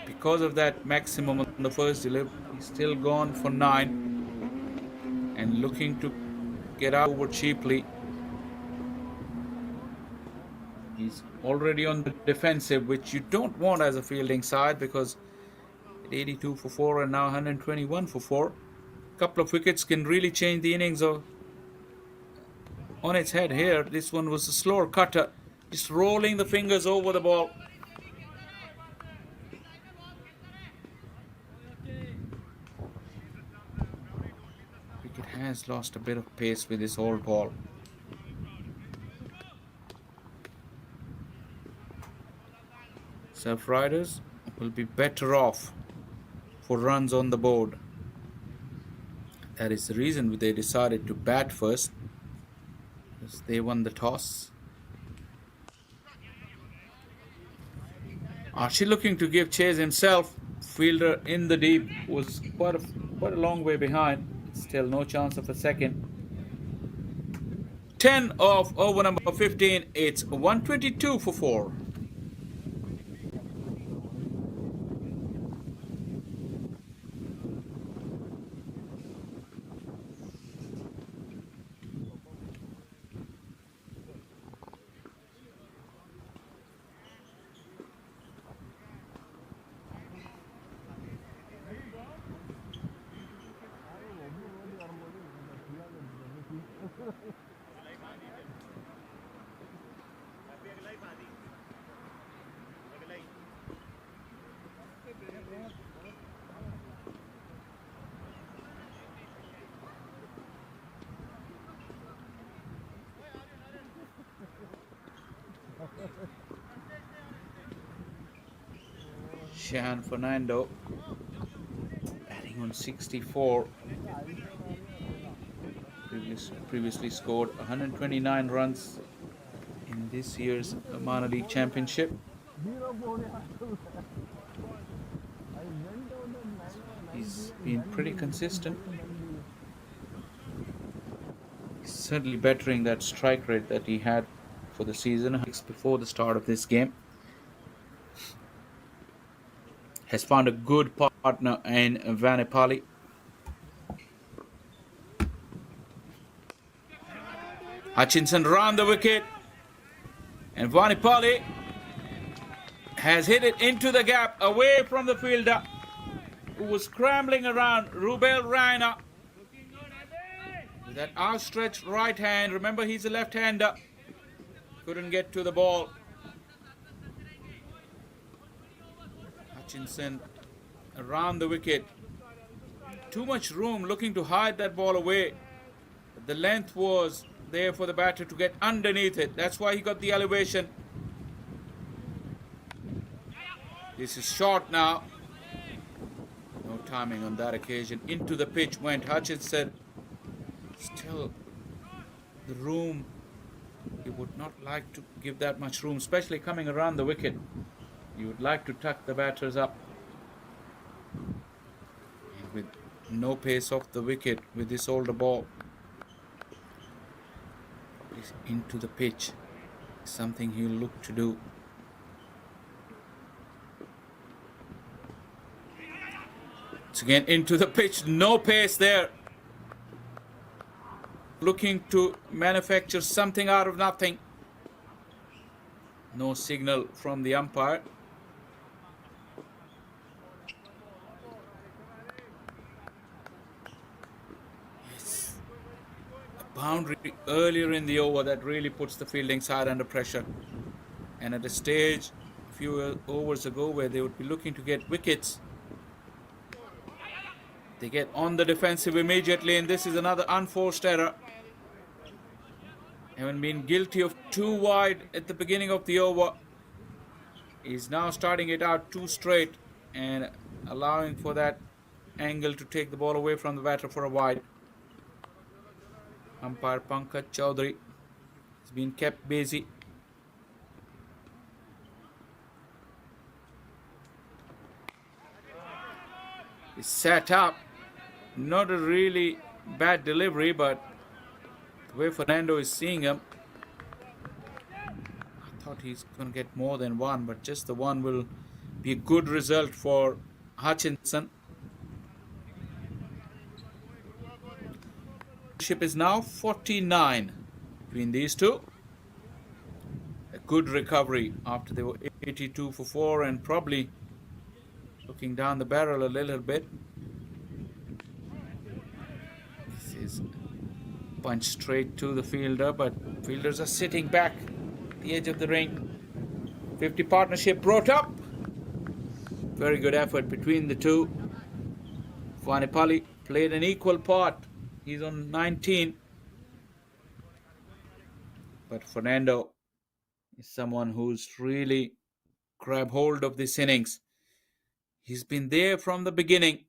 Because of that maximum on the first delivery, he's still gone for 9 and looking to get out over cheaply. He's already on the defensive, which you don't want as a fielding side, because 82 for 4 and now 121 for 4. A couple of wickets can really change the innings on its head here. This one was a slower cutter, just rolling the fingers over the ball. Wicket has lost a bit of pace with this old ball. Surf Riders will be better off for runs on the board. That is the reason they decided to bat first, because they won the toss. Archie looking to give chase himself. Fielder in the deep was quite a long way behind. Still no chance of a second. 10 of over number 15. It's 122 for 4. Fernando batting on 64. Previously scored 129 runs in this year's Mana League Championship. been pretty consistent. He's certainly bettering that strike rate that he had for the season before the start of this game. Has found a good partner in Vanipali. Hutchinson round the wicket, and Vanipali has hit it into the gap away from the fielder who was scrambling around. Rubel Raina with that outstretched right hand. Remember, he's a left-hander. Couldn't get to the ball. Hutchinson around the wicket. Too much room, looking to hide that ball away. The length was there for the batter to get underneath it. That's why he got the elevation. This is short now. No timing on that occasion. Into the pitch went Hutchinson. Still, the room, you would not like to give that much room, especially coming around the wicket. You would like to tuck the batters up. With no pace off the wicket with this older ball. Into the pitch. Something he'll look to do. Once again into the pitch. No pace there. Looking to manufacture something out of nothing. No signal from the umpire. Yes. A boundary earlier in the over that really puts the fielding side under pressure. And at a stage a few overs ago where they would be looking to get wickets, they get on the defensive immediately, and this is another unforced error. Having been guilty of too wide at the beginning of the over, is now starting it out too straight and allowing for that angle to take the ball away from the batter for a wide. Umpire Pankaj Chaudhary has been kept busy. He's set up. Not a really bad delivery, but the way Fernando is seeing him, I thought he's going to get more than one, but just the one will be a good result for Hutchinson. Ship is now 49 between these two. A good recovery after they were 82 for 4 and probably looking down the barrel a little bit. This is punch straight to the fielder, but fielders are sitting back at the edge of the ring. 50 partnership brought up. Very good effort between the two. Vanipali played an equal part. He's on 19. But Fernando is someone who's really grabbed hold of this innings. He's been there from the beginning.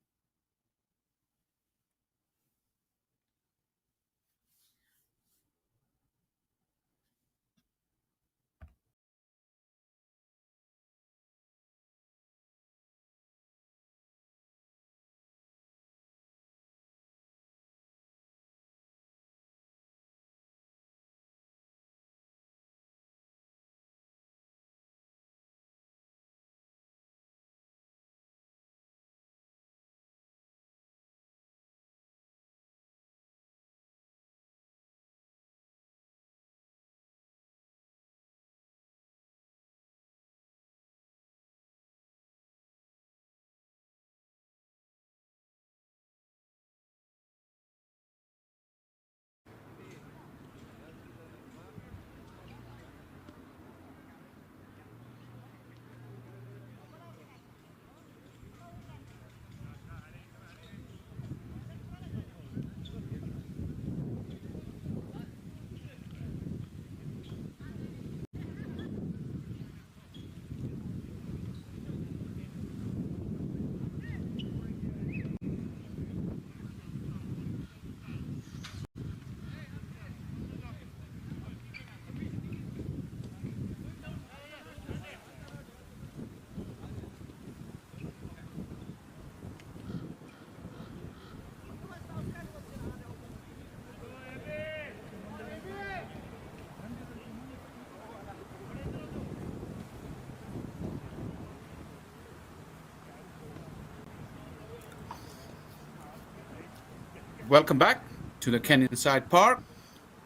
Welcome back to the Kenyan Side Park.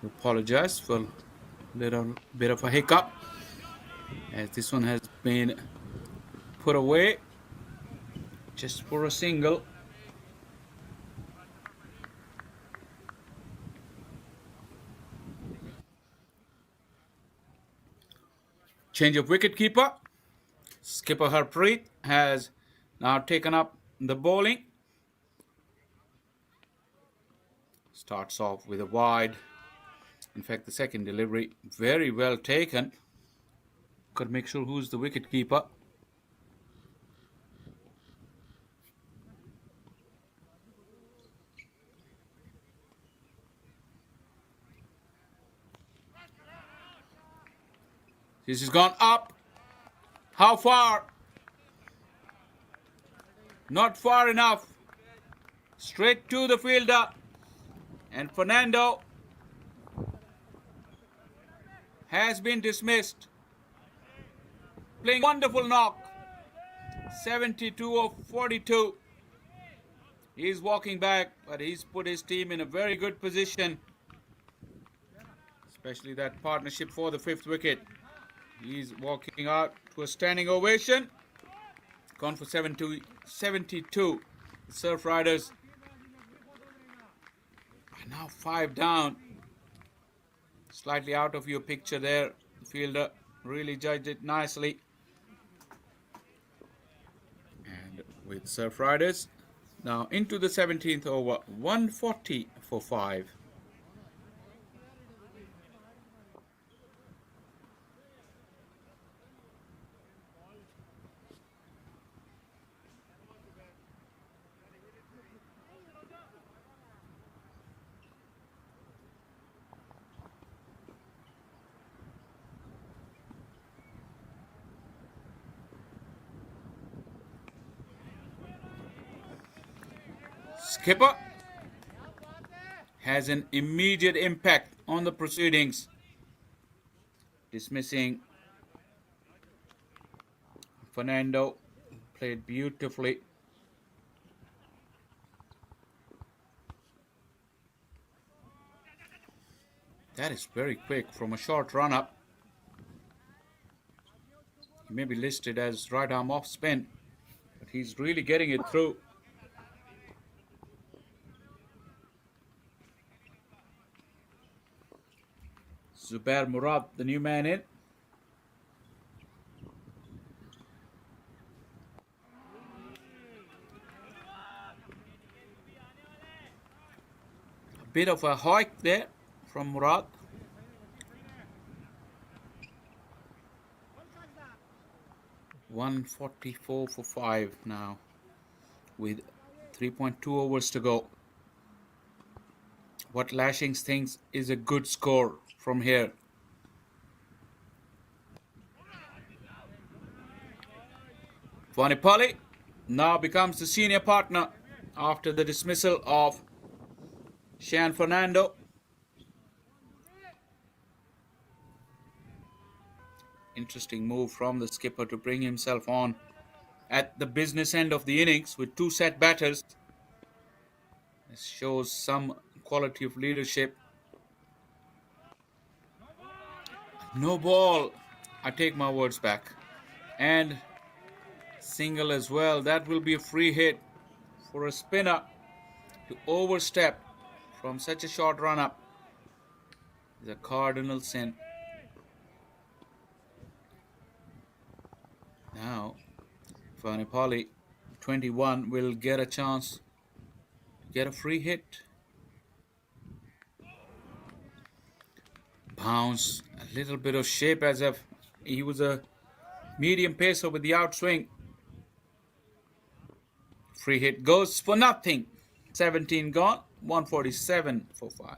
We apologize for a little bit of a hiccup as this one has been put away just for a single. Change of wicketkeeper. Skipper Harpreet has now taken up the bowling. Starts off with a wide. In fact, the second delivery very well taken. Got to make sure who's the wicketkeeper. This has gone up. How far? Not far enough. Straight to the fielder. And Fernando has been dismissed. Playing wonderful knock. 72 of 42. He's walking back, but he's put his team in a very good position. Especially that partnership for the 5th wicket. He's walking out to a standing ovation. Gone for 72. The Surf Riders are now 5 down. Slightly out of your picture there. The fielder really judged it nicely. And with Surf Riders now into the 17th over, 140 for 5. Skipper has an immediate impact on the proceedings, dismissing Fernando. Played beautifully. That is very quick from a short run-up. He may be listed as right arm off spin, but he's really getting it through. Zubair Murad, the new man in. A bit of a hike there from Murad. $144 for 5 now, with 3.2 overs to go. What Lashings thinks is a good score from here. Vanipalli now becomes the senior partner after the dismissal of Sean Fernando. Interesting move from the skipper to bring himself on at the business end of the innings with 2 set batters. This shows some quality of leadership. No ball. I take my words back. And single as well. That will be a free hit for a spinner to overstep from such a short run-up. Is a cardinal sin. Now, Vanipalli, 21, will get a chance to get a free hit. Bounce, a little bit of shape as if he was a medium pacer with the outswing. Free hit goes for nothing. 17 gone, 147 for 5.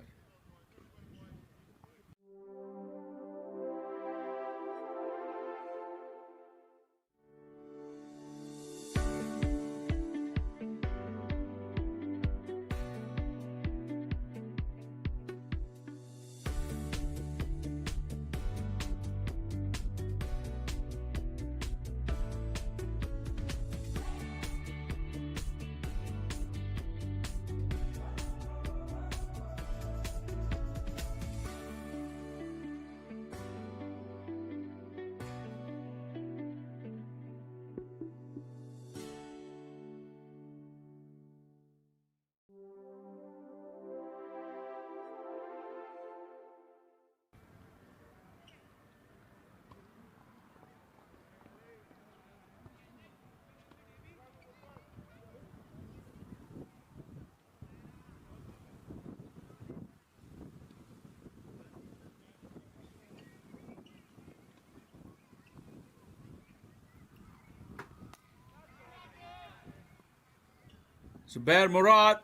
Zubair Murad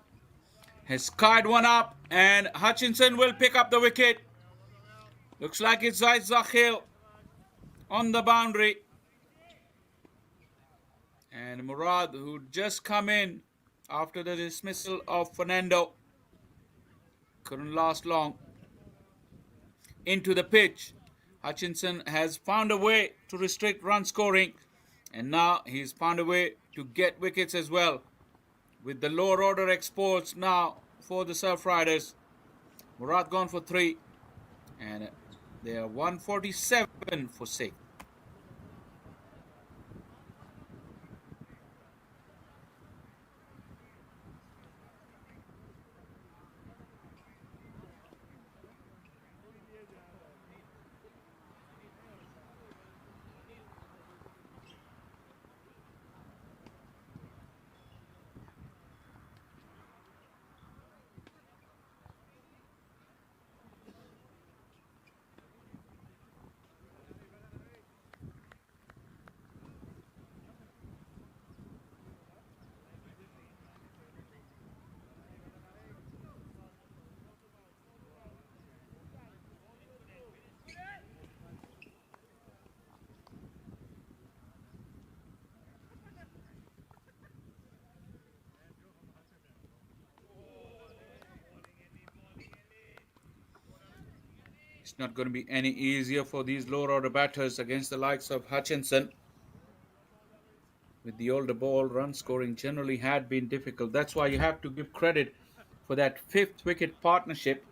has skied one up, and Hutchinson will pick up the wicket. Looks like it's Zaid Zakhil on the boundary. And Murad, who just come in after the dismissal of Fernando, couldn't last long. Into the pitch. Hutchinson has found a way to restrict run scoring, and now he's found a way to get wickets as well. With the lower order exports now for the Surf Riders. Murad gone for 3, and they are 147 for 6. It's not going to be any easier for these lower order batters against the likes of Hutchinson. With the older ball, run scoring generally had been difficult. That's why you have to give credit for that 5th wicket partnership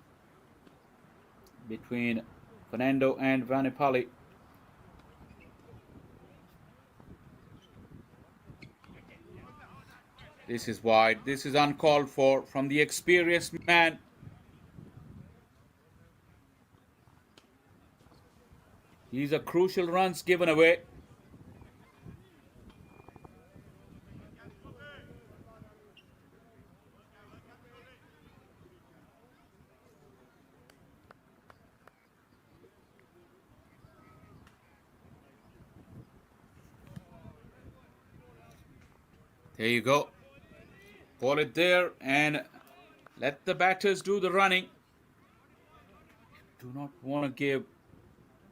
between Fernando and Vanipali. This is wide. This is uncalled for from the experienced man. These are crucial runs given away. There you go. Ball it there and let the batters do the running. Do not want to give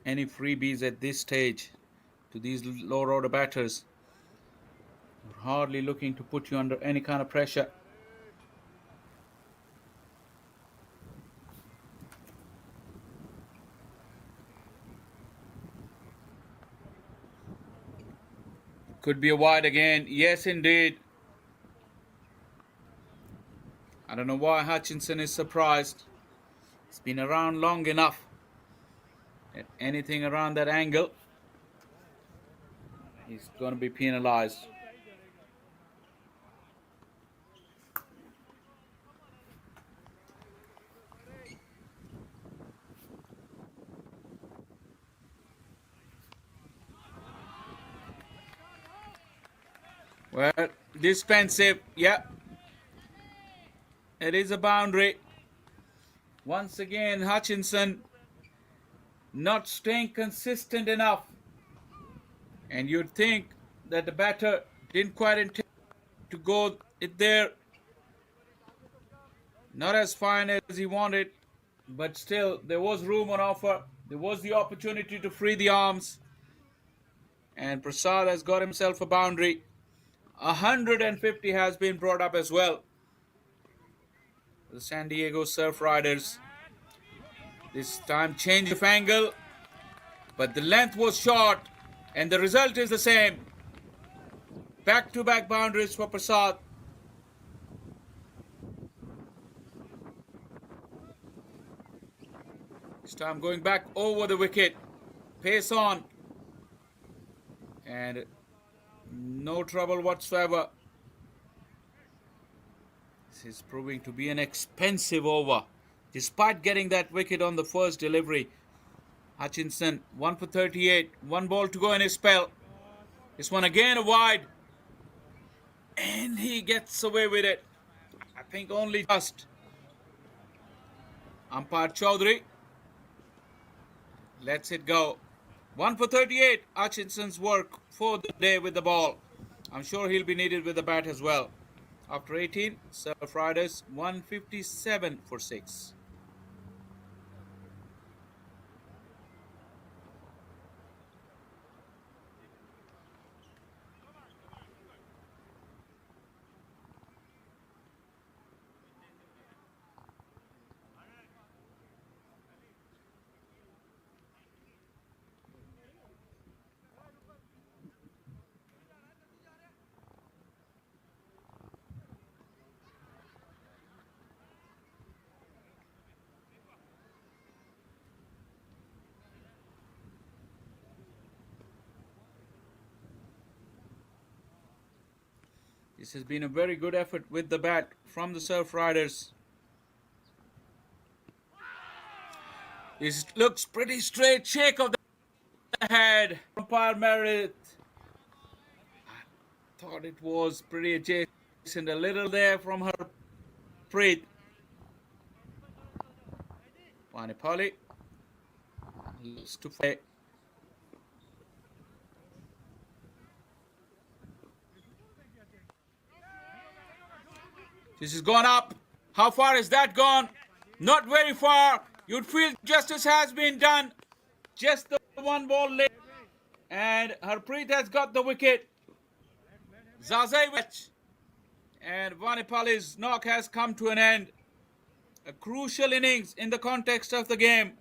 any freebies at this stage to these lower order batters. They're hardly looking to put you under any kind of pressure. Could be a wide again. Yes, indeed. I don't know why Hutchinson is surprised. It's been around long enough. At anything around that angle, he's going to be penalized. Well, defensive, yeah. It is a boundary. Once again, Hutchinson not staying consistent enough. And you'd think that the batter didn't quite intend to go it there. Not as fine as he wanted, but still there was room on offer. There was the opportunity to free the arms. And Prasad has got himself a boundary. 150 has been brought up as well. The San Diego Surf Riders. This time change of angle, but the length was short, and the result is the same. Back-to-back boundaries for Prasad. This time going back over the wicket. Pace on. And no trouble whatsoever. This is proving to be an expensive over. Despite getting that wicket on the first delivery, Hutchinson 1 for 38, 1 ball to go in his spell. This one again a wide, and he gets away with it. I think only just. Umpire Chaudhary lets it go. 1 for 38, Hutchinson's work for the day with the ball. I'm sure he'll be needed with the bat as well. After 18, Surf Riders 157 for 6. This has been a very good effort with the bat from the Surf Riders. This looks pretty straight. Shake of the head. Umpire Meredith. Thought it was pretty adjacent. A little there from her Preet. Vanipali looks to play. This has gone up. How far is that gone? Not very far. You'd feel justice has been done. Just the one ball late. And Harpreet has got the wicket. Zazai and Vanipali's knock has come to an end. A crucial innings in the context of the game.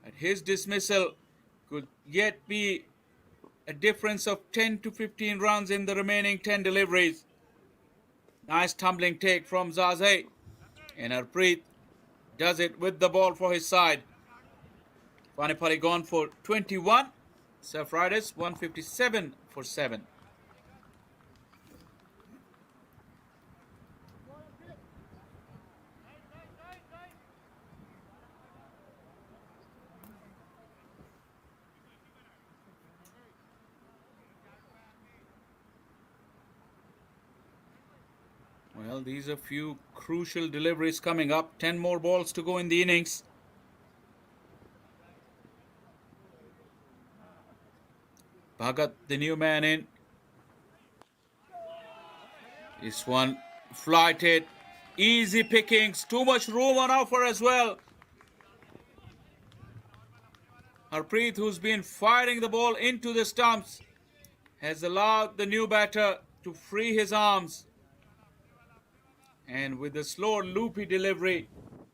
And his dismissal could yet be a difference of 10 to 15 runs in the remaining 10 deliveries. Nice tumbling take from Zazai. And Harpreet does it with the ball for his side. Vanipali gone for 21. Surf Riders 157 for 7. Well, these are few crucial deliveries coming up. 10 more balls to go in the innings. Bhagat, the new man in. This one flighted. Easy pickings. Too much room on offer as well. Harpreet, who's been firing the ball into the stumps, has allowed the new batter to free his arms. And with the slow loopy delivery,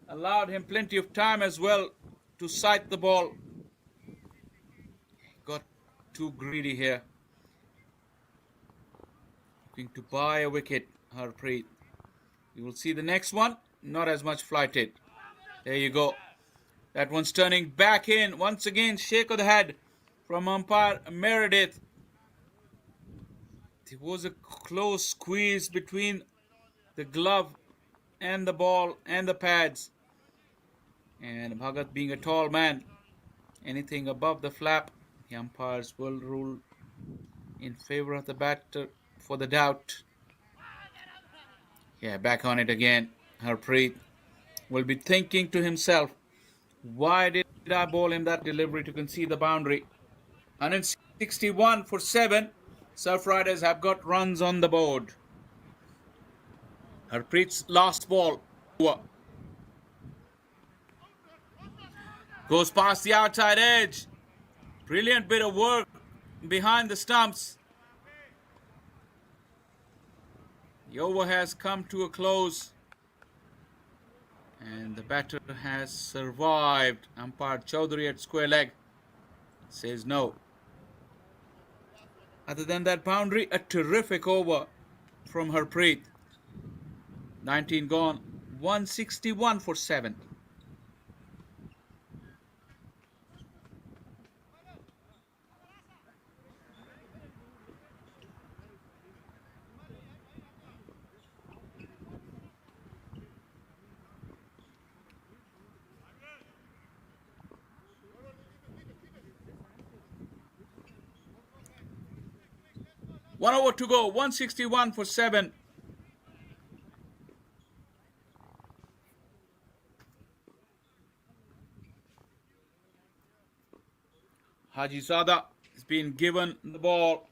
allowed him plenty of time as well to sight the ball. Got too greedy here. Looking to buy a wicket, Harpreet. You will see the next one, not as much flighted. There you go. That one's turning back in. Once again, shake of the head from umpire Meredith. There was a close squeeze between the glove and the ball and the pads. And Bhagat, being a tall man, anything above the flap, the umpires will rule in favor of the batter for the doubt. Yeah, back on it again. Harpreet will be thinking to himself, why did I bowl him that delivery to concede the boundary? 161 for 7. Surf Riders have got runs on the board. Harpreet's last ball goes past the outside edge. Brilliant bit of work behind the stumps. The over has come to a close. And the batter has survived. Umpire Chaudhary at square leg says no. Other than that boundary, a terrific over from Harpreet. 19 gone, 161 for 7. One over to go, 161 for 7. Haji Sada has been given the ball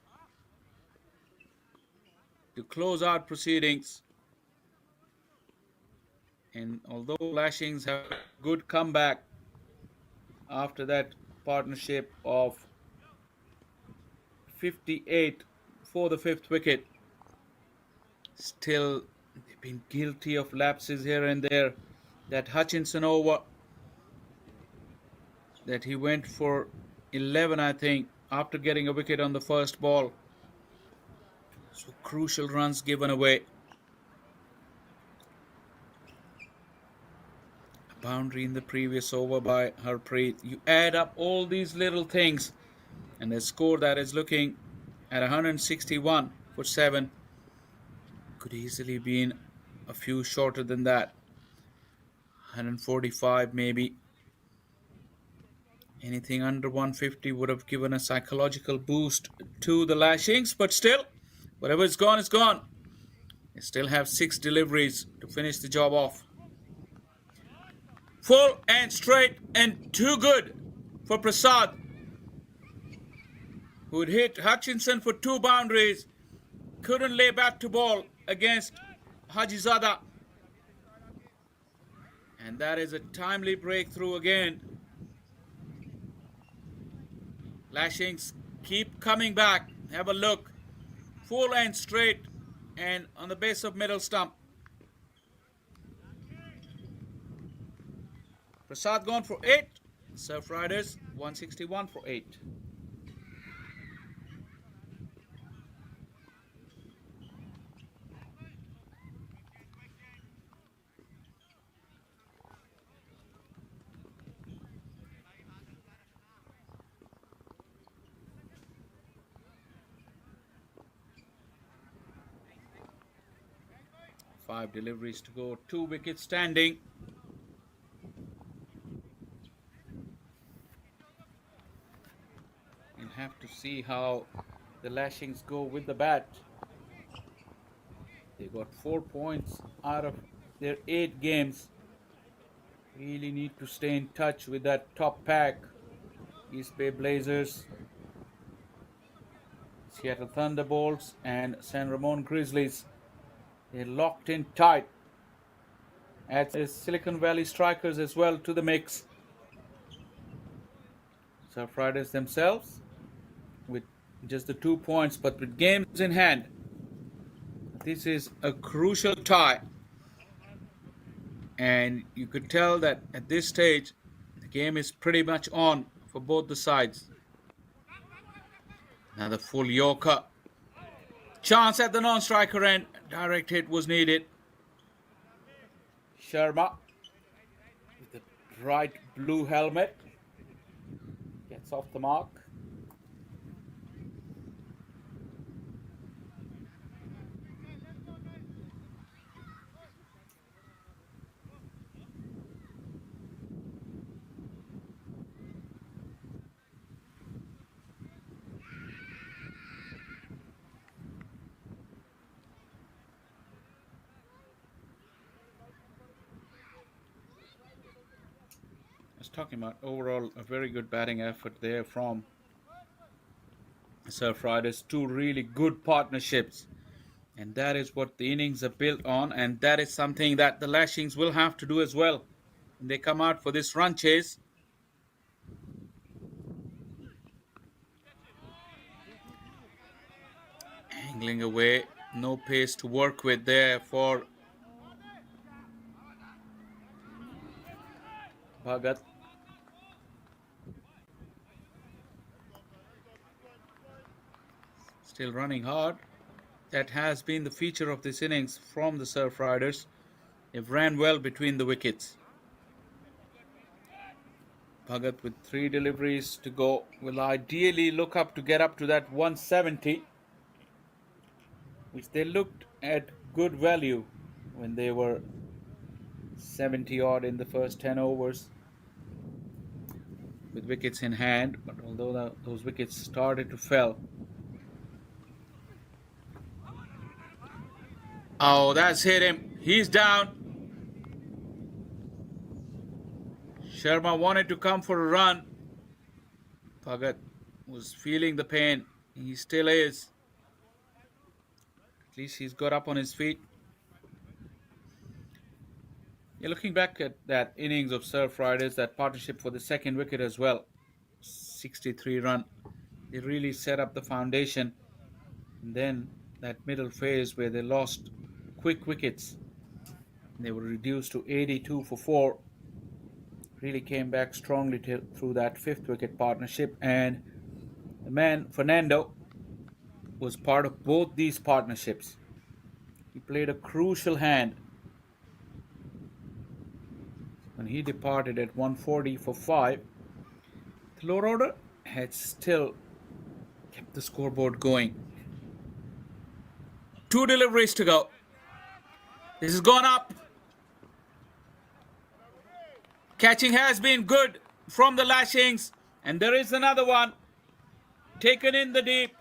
to close out proceedings. And although Lashings have a good comeback after that partnership of 58 for the fifth wicket, still they've been guilty of lapses here and there. That Hutchinson over that he went for 11, I think, after getting a wicket on the first ball. So crucial runs given away. A boundary in the previous over by Harpreet. You add up all these little things and the score that is looking at 161 for 7 could easily been a few shorter than that. 145 maybe. Anything under 150 would have given a psychological boost to the Lashings, but still, whatever is gone is gone. They still have 6 deliveries to finish the job off. Full and straight and too good for Prasad, who would hit Hutchinson for 2 boundaries. Couldn't lay bat to ball against Hajizada. And that is a timely breakthrough again. Lashings keep coming back. Have a look. Full and straight and on the base of middle stump. Prasad gone for 8. Surf Riders 161 for 8. Five deliveries to go, 2 wickets standing. We'll have to see how the Lashings go with the bat. They got 4 points out of their 8 games. Really need to stay in touch with that top pack. East Bay Blazers, Seattle Thunderbolts and San Ramon Grizzlies. They're locked in tight. Adds Silicon Valley Strikers as well to the mix. Surf Riders themselves with just the 2 points, but with games in hand. This is a crucial tie. And you could tell that at this stage, the game is pretty much on for both the sides. Another full Yorker. Chance at the non-striker end. Direct hit was needed. Sharma with the bright blue helmet gets off the mark. Talking about overall a very good batting effort there from Surf Riders. 2 really good partnerships, and that is what the innings are built on, and that is something that the Lashings will have to do as well when they come out for this run chase. Angling away, no pace to work with there for Bhagat. Still running hard. That has been the feature of this innings from the Surf Riders. They've ran well between the wickets. Bhagat with 3 deliveries to go will ideally look up to get up to that 170, which they looked at good value when they were 70 odd in the first 10 overs with wickets in hand. But although those wickets started to fall. Oh, that's hit him. He's down. Sharma wanted to come for a run. Bhagat was feeling the pain. He still is. At least he's got up on his feet. Yeah, looking back at that innings of Surf Riders, that partnership for the second wicket as well, 63 run. They really set up the foundation. And then that middle phase where they lost quick wickets, they were reduced to 82 for 4. Really came back strongly through that fifth wicket partnership. And the man, Fernando, was part of both these partnerships. He played a crucial hand when he departed at 140 for 5. The lower order had still kept the scoreboard going. 2 deliveries to go. This has gone up. Catching has been good from the Lashings. And there is another one. Taken in the deep.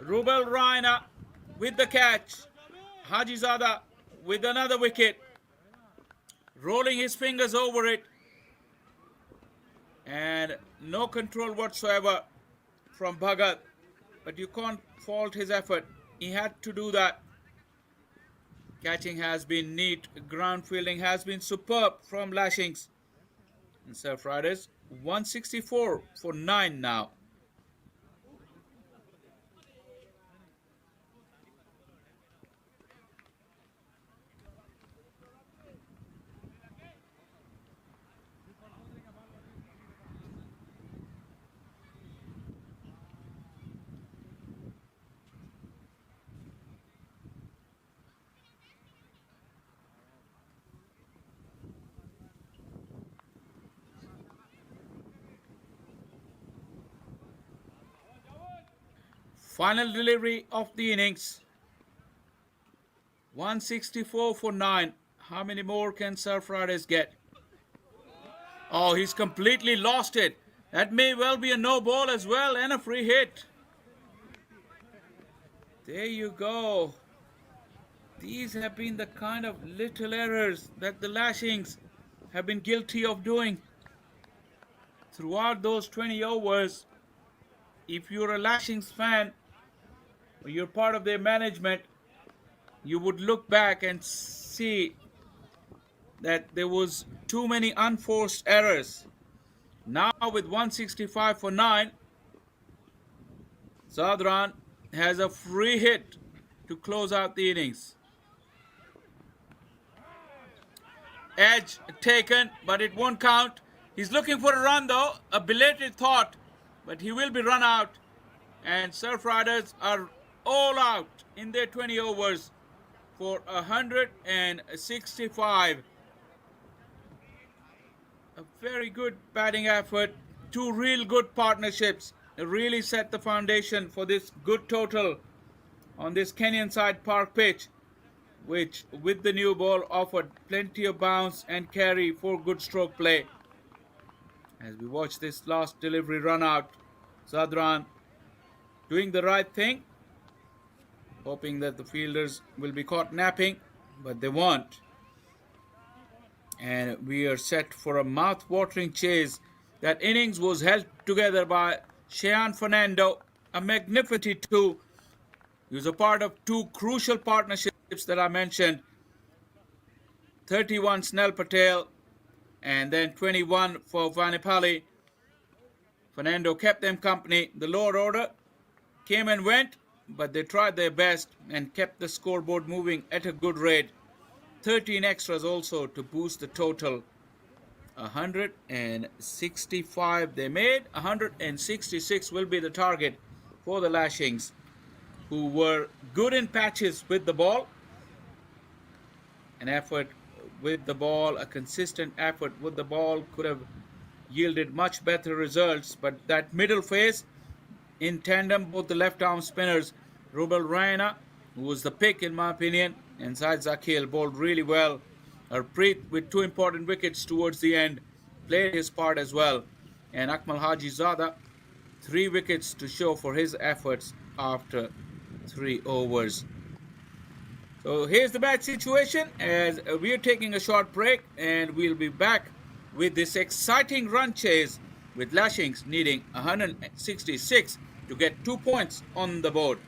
Rubel Raina with the catch. Hajizada with another wicket. Rolling his fingers over it. And no control whatsoever from Bhagat. But you can't fault his effort. He had to do that. Catching has been neat. Ground fielding has been superb from Lashings. And Surf Riders 164 for 9 now. Final delivery of the innings. 164 for 9. How many more can Surf Riders get? Oh, he's completely lost it. That may well be a no ball as well and a free hit. There you go. These have been the kind of little errors that the Lashings have been guilty of doing throughout those 20 overs. If you're a Lashings fan, or you're part of their management, you would look back and see that there was too many unforced errors. Now with 165 for 9, Sadran has a free hit to close out the innings. Edge taken, but it won't count. He's looking for a run though, a belated thought, but he will be run out. And Surf Riders are all out in their 20 overs for 165. A very good batting effort. 2 real good partnerships really set the foundation for this good total on this Kenyan side park pitch, which with the new ball offered plenty of bounce and carry for good stroke play. As we watch this last delivery run out, Sadran doing the right thing, hoping that the fielders will be caught napping, but they won't. And we are set for a mouth-watering chase. That innings was held together by Fernando, a magnificent 2. He was a part of 2 crucial partnerships that I mentioned. 31 Snell Patel and then 21 for Vanipali. Fernando kept them company. The lower order came and went, but they tried their best and kept the scoreboard moving at a good rate. 13 extras also to boost the total. 165 they made. 166 will be the target for the Lashings, who were good in patches with the ball. An effort with the ball, a consistent effort with the ball could have yielded much better results, but that middle phase in tandem, both the left arm spinners, Rubel Raina, who was the pick in my opinion, and Said Zakil bowled really well. Harpreet with 2 important wickets towards the end played his part as well, and Akmal Hajizada 3 wickets to show for his efforts after 3 overs. So here's the match situation as we are taking a short break, and we'll be back with this exciting run chase with Lashings needing 166 to get 2 points on the board.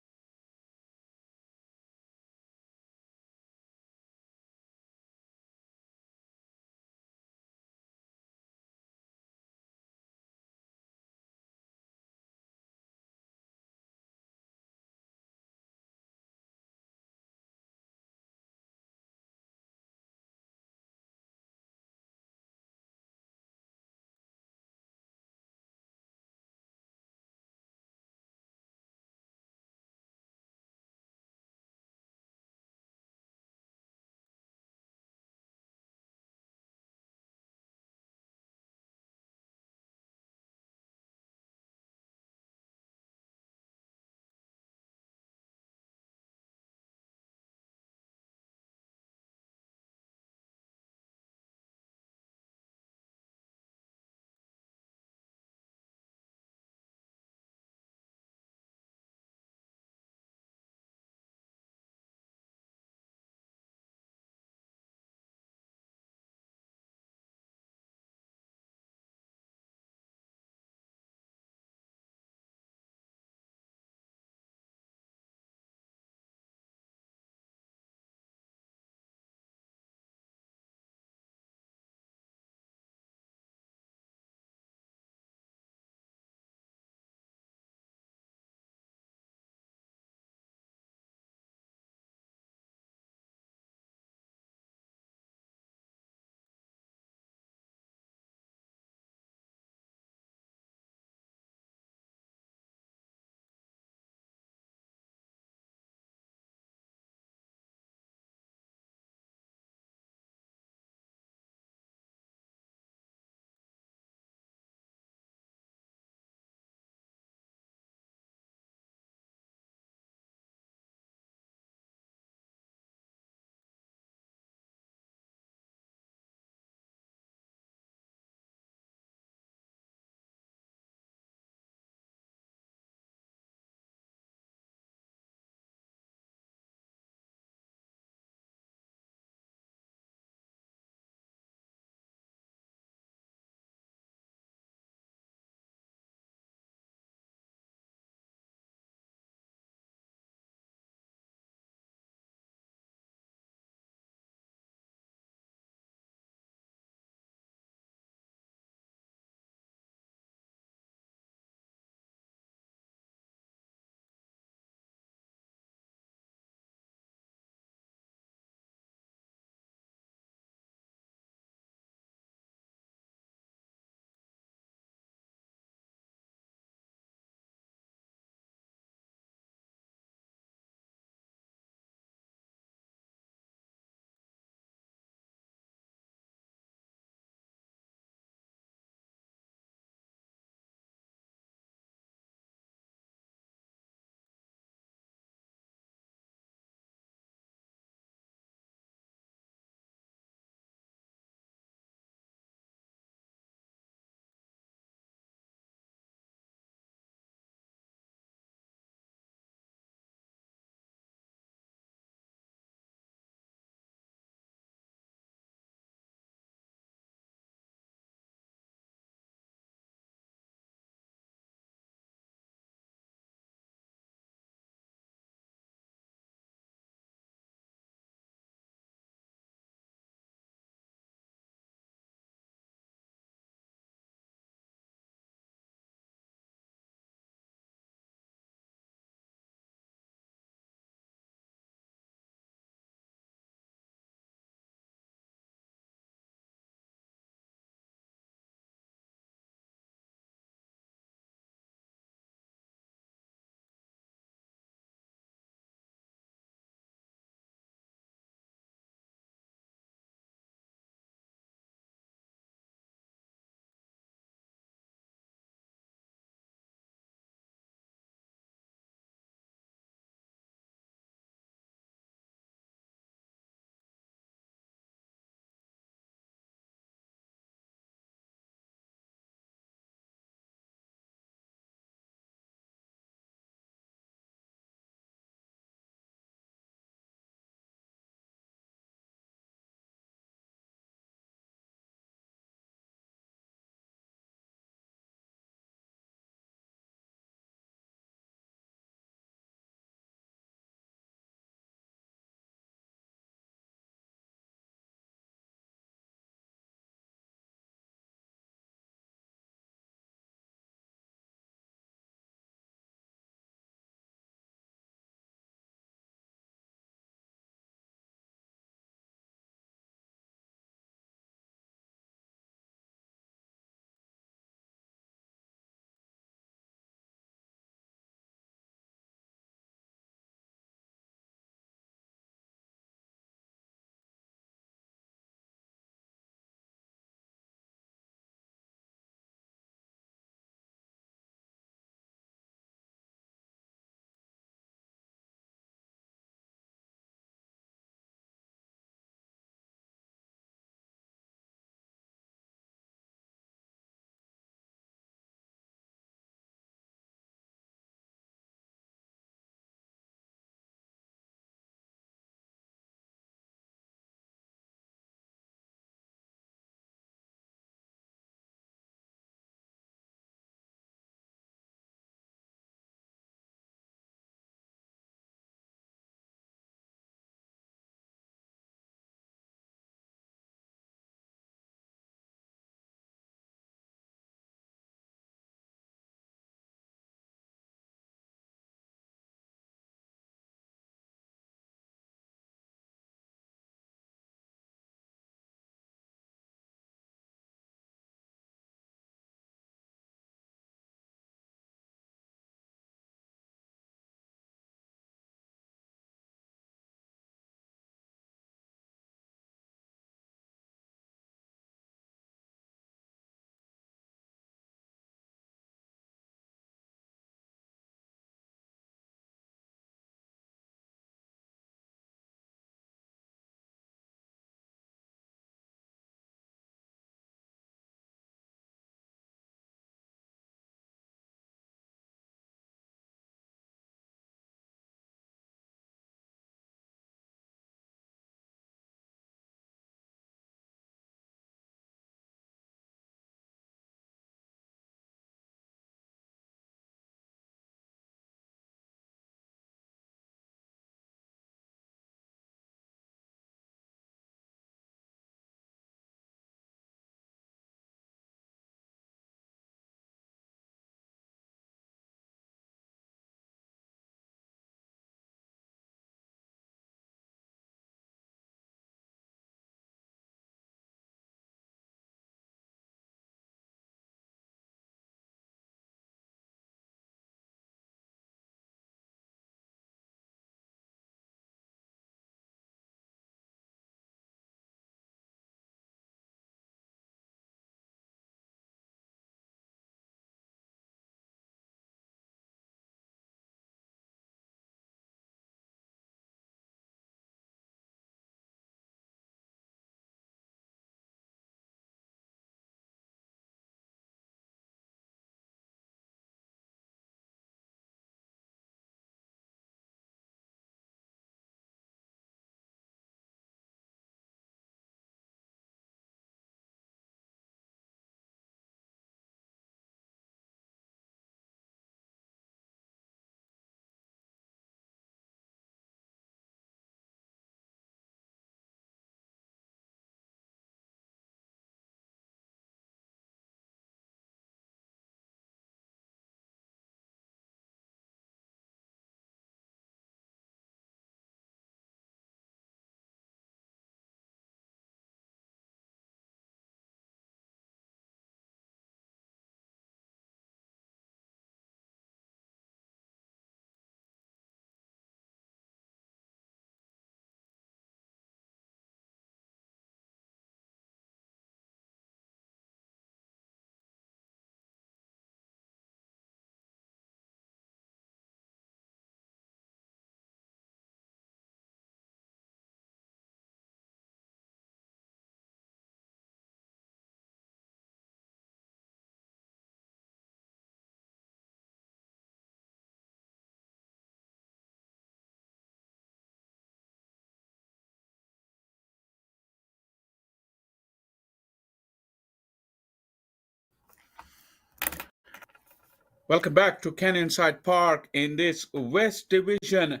Welcome back to Canyonside Park in this West Division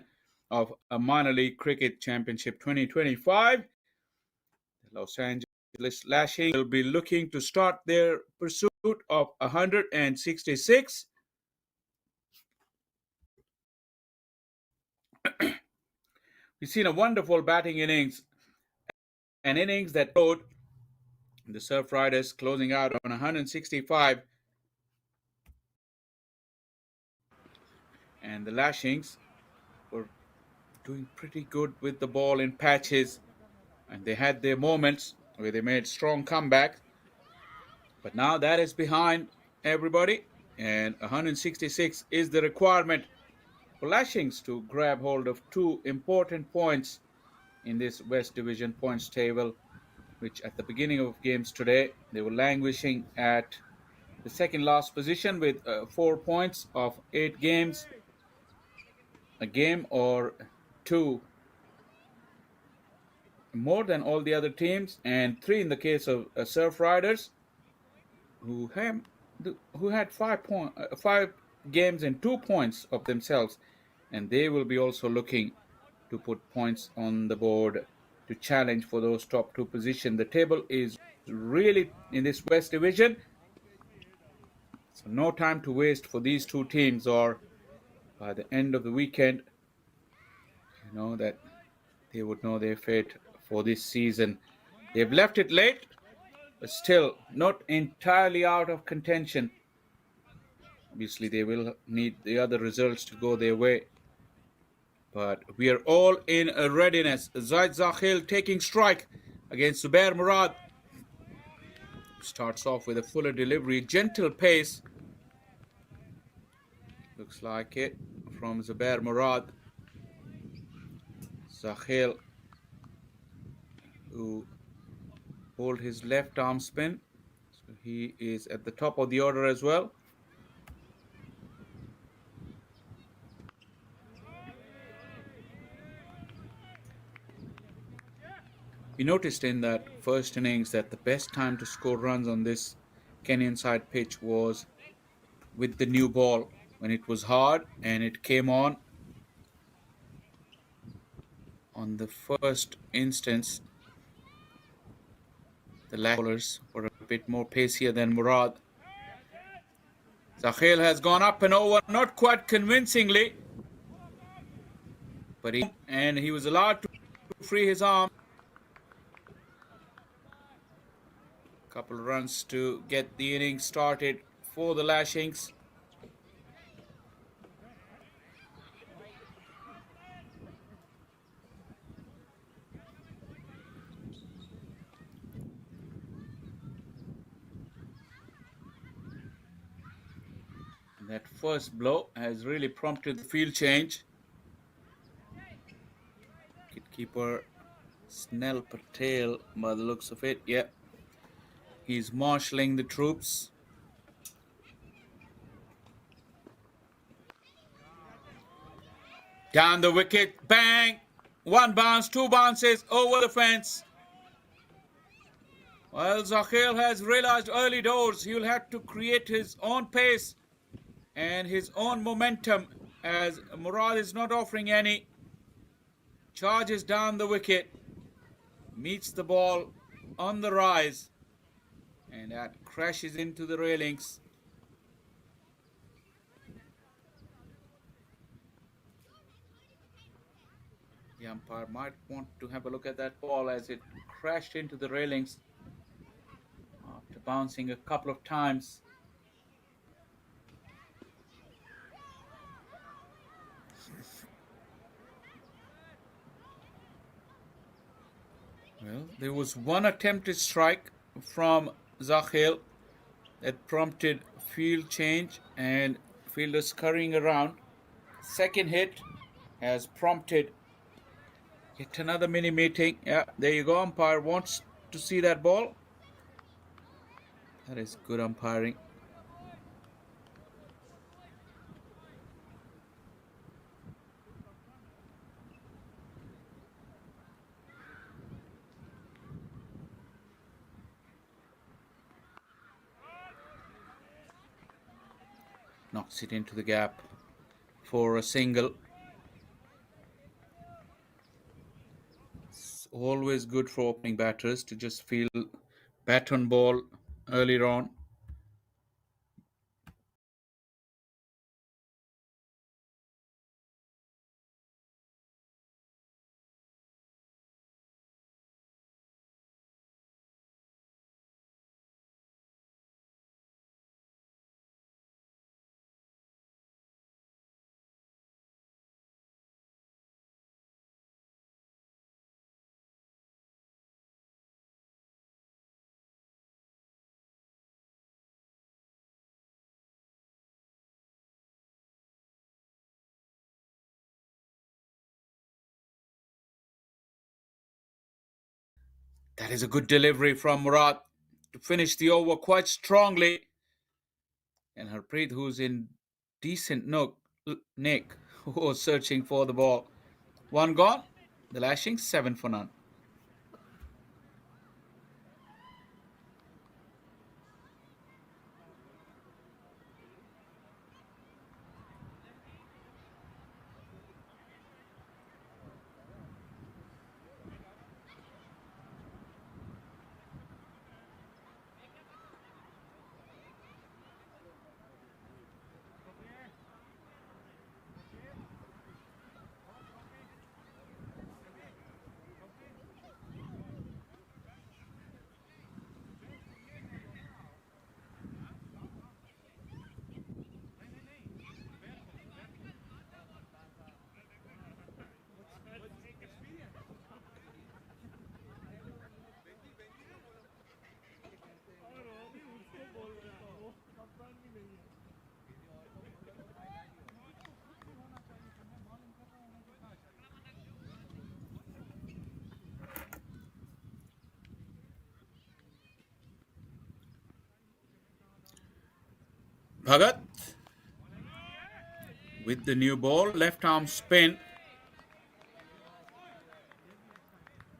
of a minor league cricket championship 2025. The Los Angeles Lashings will be looking to start their pursuit of 166. We've seen a wonderful batting innings, an innings that showed the Surf Riders closing out on 165, and the Lashings were doing pretty good with the ball in patches, and they had their moments where they made strong comebacks. But now that is behind everybody, and 166 is the requirement for Lashings to grab hold of two important points in this West Division points table, which at the beginning of games today, they were languishing at the second last position with 4 points of 8 games, a game or two more than all the other teams, and 3 in the case of Surf Riders, who have who had 5 games and 2 points of themselves, and they will be also looking to put points on the board to challenge for those top 2 positions. The table is really in this West Division, so no time to waste for these two teams, or by the end of the weekend, that they would know their fate for this season. They've left it late, but still not entirely out of contention. Obviously, they will need the other results to go their way. But we are all in a readiness. Zaid Zakhil taking strike against Zubair Murad. Starts off with a fuller delivery, gentle pace. Looks like it from Zubair Murad. Zakhil, who bowled his left arm spin. So he is at the top of the order as well. We noticed in that first innings that the best time to score runs on this Canyonside pitch was with the new ball, when it was hard and it came on the first instance. The Lash bowlers were a bit more pacier than Murad. Zakhil has gone up and over, not quite convincingly, but he was allowed to free his arm. Couple of runs to get the innings started for the Lashings. And that first blow has really prompted the field change. Wicketkeeper Snell Patel, by the looks of it, yeah, he's marshalling the troops. Down the wicket, bang! 1 bounce, 2 bounces over the fence. Well, Zakhil has realized early doors he'll have to create his own pace and his own momentum, as Murad is not offering any. Charges down the wicket, meets the ball on the rise, and that crashes into the railings. The umpire might want to have a look at that ball as it crashed into the railings after bouncing a couple of times. Well, there was one attempted strike from Zakhil that prompted field change and fielders scurrying around. Second hit has prompted yet another mini meeting. Yeah, there you go. Umpire wants to see that ball. That is good umpiring. Knocks it into the gap for a single. It's always good for opening batters to just feel bat on ball earlier on. That is a good delivery from Murad to finish the over quite strongly. And Harpreet, who's in decent nick, was searching for the ball. One gone. The Lashings 7 for none. Bhagat with the new ball, left arm spin.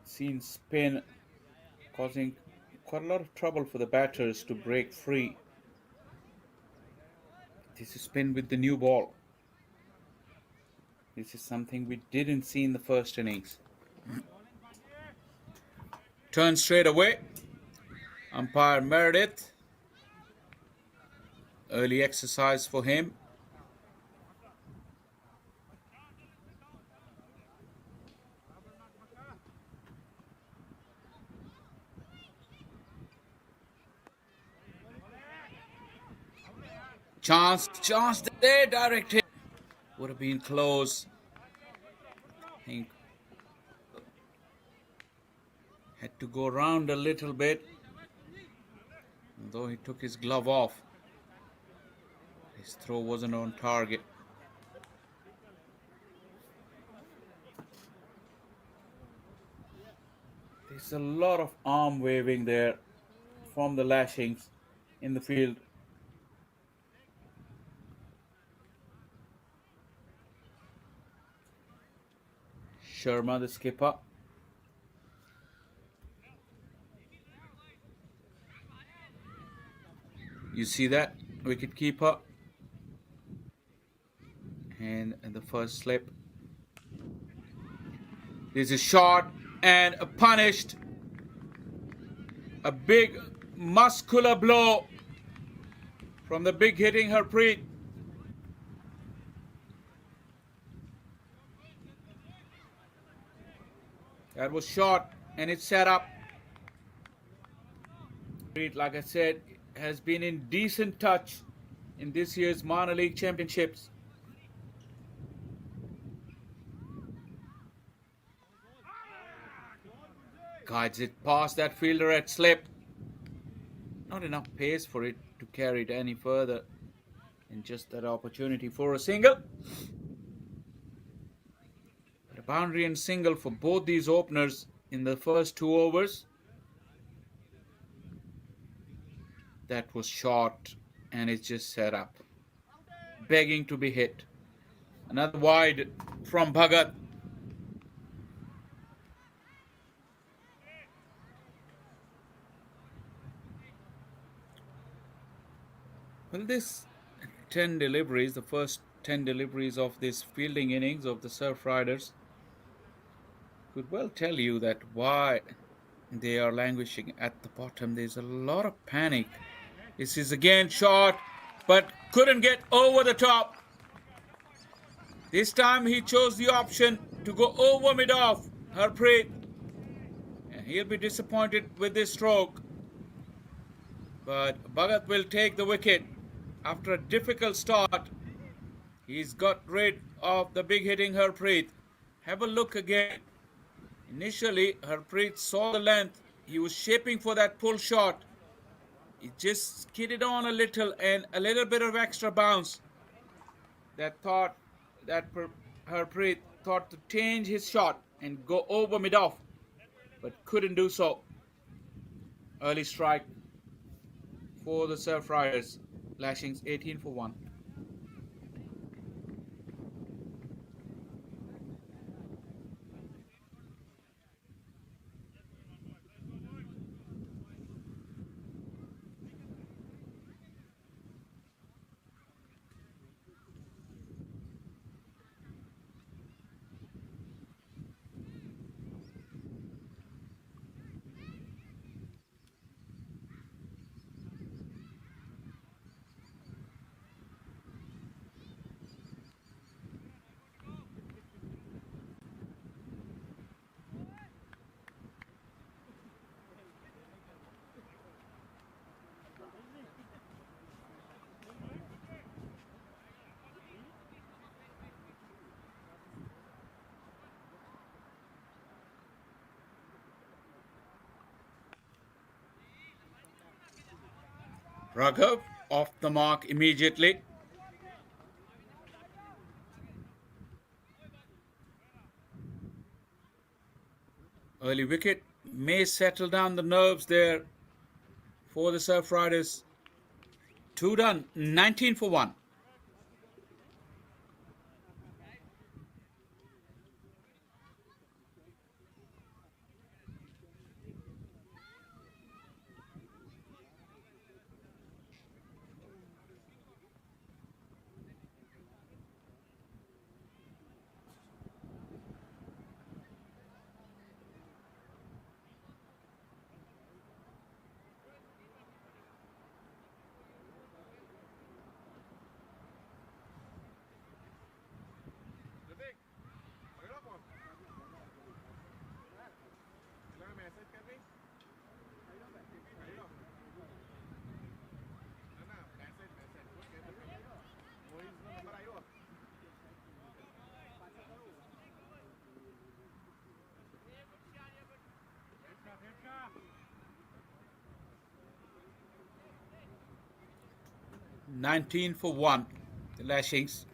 Seen spin causing quite a lot of trouble for the batters to break free. This is spin with the new ball. This is something we didn't see in the first innings. Turn straight away. Umpire Meredith. Early exercise for him. Chance there, directed. Would have been close. I think had to go around a little bit. Though he took his glove off, his throw wasn't on target. There's a lot of arm waving there from the Lashings in the field. Sharma, the skipper. You see that? Wicket keeper. And the first slip. There's a shot and a punished. A big muscular blow from the big hitting Harpreet. That was shot and it's set up. Like I said, has been in decent touch in this year's minor league championships. Guides it past that fielder at slip. Not enough pace for it to carry it any further. And just that opportunity for a single. But a boundary and single for both these openers in the first 2 overs. That was short and it's just set up. Begging to be hit. Another wide from Bhagat. Well, this 10 deliveries, the first 10 deliveries of this fielding innings of the Surf Riders, could well tell you that why they are languishing at the bottom. There's a lot of panic. This is again shot, but couldn't get over the top. This time he chose the option to go over mid-off, Harpreet. And he'll be disappointed with this stroke. But Bhagat will take the wicket. After a difficult start, he's got rid of the big hitting Harpreet. Have a look again. Initially, Harpreet saw the length. He was shaping for that pull shot. He just skidded on a little and a little bit of extra bounce. That Harpreet thought to change his shot and go over mid-off, but couldn't do so. Early strike for the Surf Riders. Lashings 18 for 1. Raghav off the mark immediately. Early wicket may settle down the nerves there for the Surf Riders. 2 done, 19 for 1. $19 for 1. The Lashings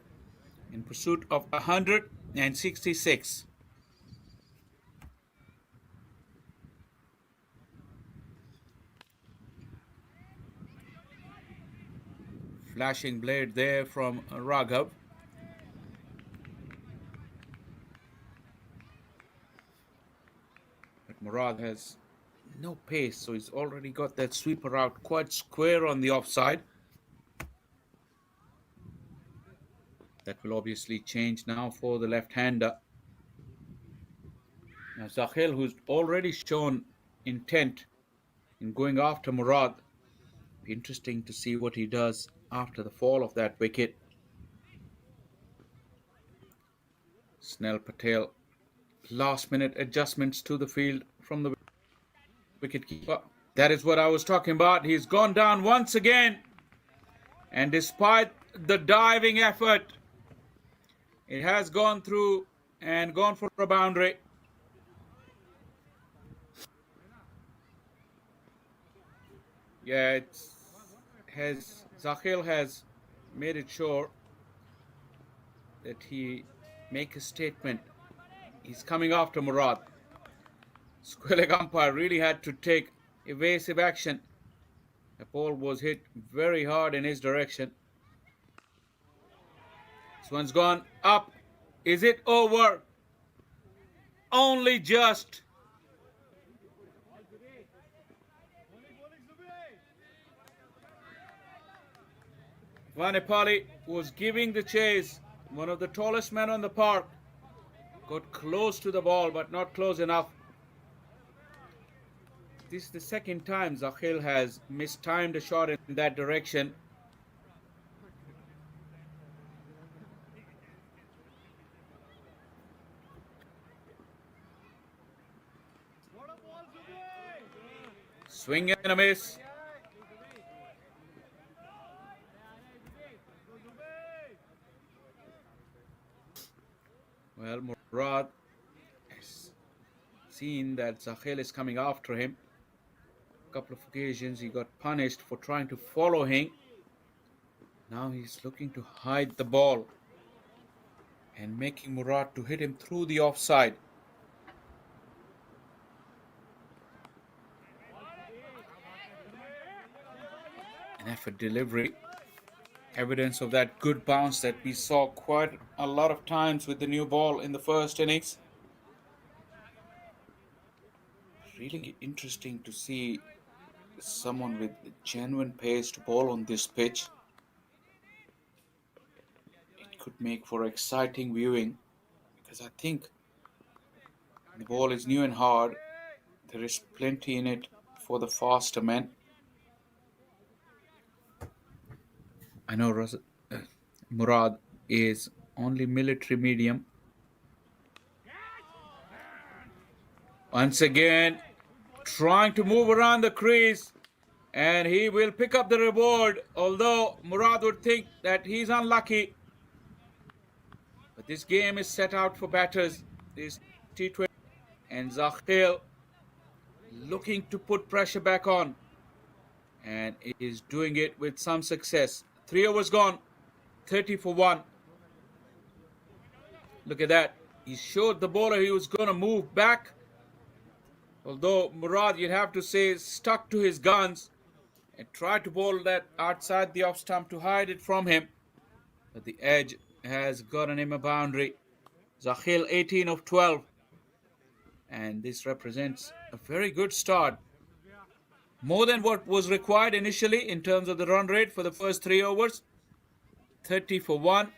in pursuit of 166. Flashing blade there from Raghav. But Murad has no pace, so he's already got that sweeper out quite square on the offside. That will obviously change now for the left-hander. Now Zakhil, who's already shown intent in going after Murad. Be interesting to see what he does after the fall of that wicket. Snell Patel, last-minute adjustments to the field from the wicketkeeper. That is what I was talking about. He's gone down once again. And despite the diving effort, it has gone through and gone for a boundary. Yeah, Zakhil has made it sure that he make a statement. He's coming after Murad. Square leg umpire really had to take evasive action. The ball was hit very hard in his direction. This one's gone up. Is it over? Only just. Vanepali was giving the chase. One of the tallest men on the park. Got close to the ball, but not close enough. This is the second time Zakhil has mistimed a shot in that direction. Swing and a miss. Well, Murad has seen that Zakhil is coming after him. A couple of occasions he got punished for trying to follow him. Now he's looking to hide the ball and making Murad to hit him through the offside. An effort delivery. Evidence of that good bounce that we saw quite a lot of times with the new ball in the first innings. Really interesting to see someone with genuine pace to bowl on this pitch. It could make for exciting viewing because I think the ball is new and hard. There is plenty in it for the faster men. I know Murad is only military medium. Once again, trying to move around the crease, and he will pick up the reward, although Murad would think that he's unlucky. But this game is set out for batters. This T20, and Zakhil looking to put pressure back on, and is doing it with some success. 3 overs gone, 30 for 1. Look at that. He showed the bowler he was going to move back. Although Murad, you'd have to say, stuck to his guns and tried to bowl that outside the off stump to hide it from him. But the edge has gotten him a boundary. Zakhil 18 of 12. And this represents a very good start. More than what was required initially in terms of the run rate for the first 3 overs. 30 for 1.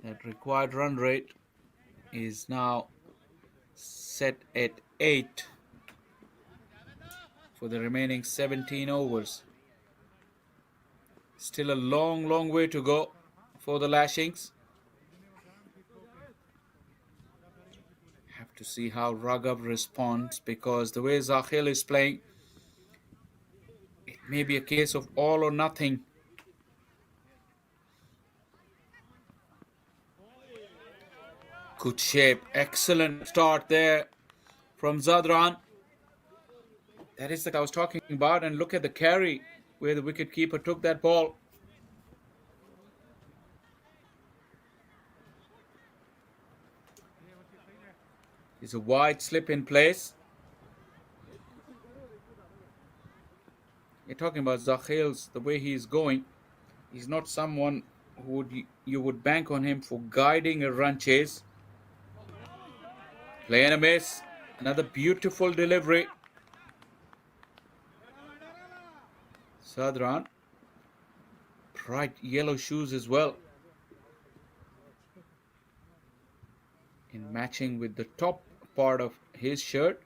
That required run rate is now set at 8 for the remaining 17 overs. Still a long way to go for the Lashings. Have to see how Raghav responds, because the way Zakhil is playing, it may be a case of all or nothing. Good shape, excellent start there from Zadran. That is the I was talking about, and look at the carry where the wicketkeeper took that ball. It's a wide slip in place. You're talking about Zakhil's, the way he's going. He's not someone who you would bank on him for guiding a run chase. Play and a miss. Another beautiful delivery. Sadran. Bright yellow shoes as well. In matching with the top part of his shirt.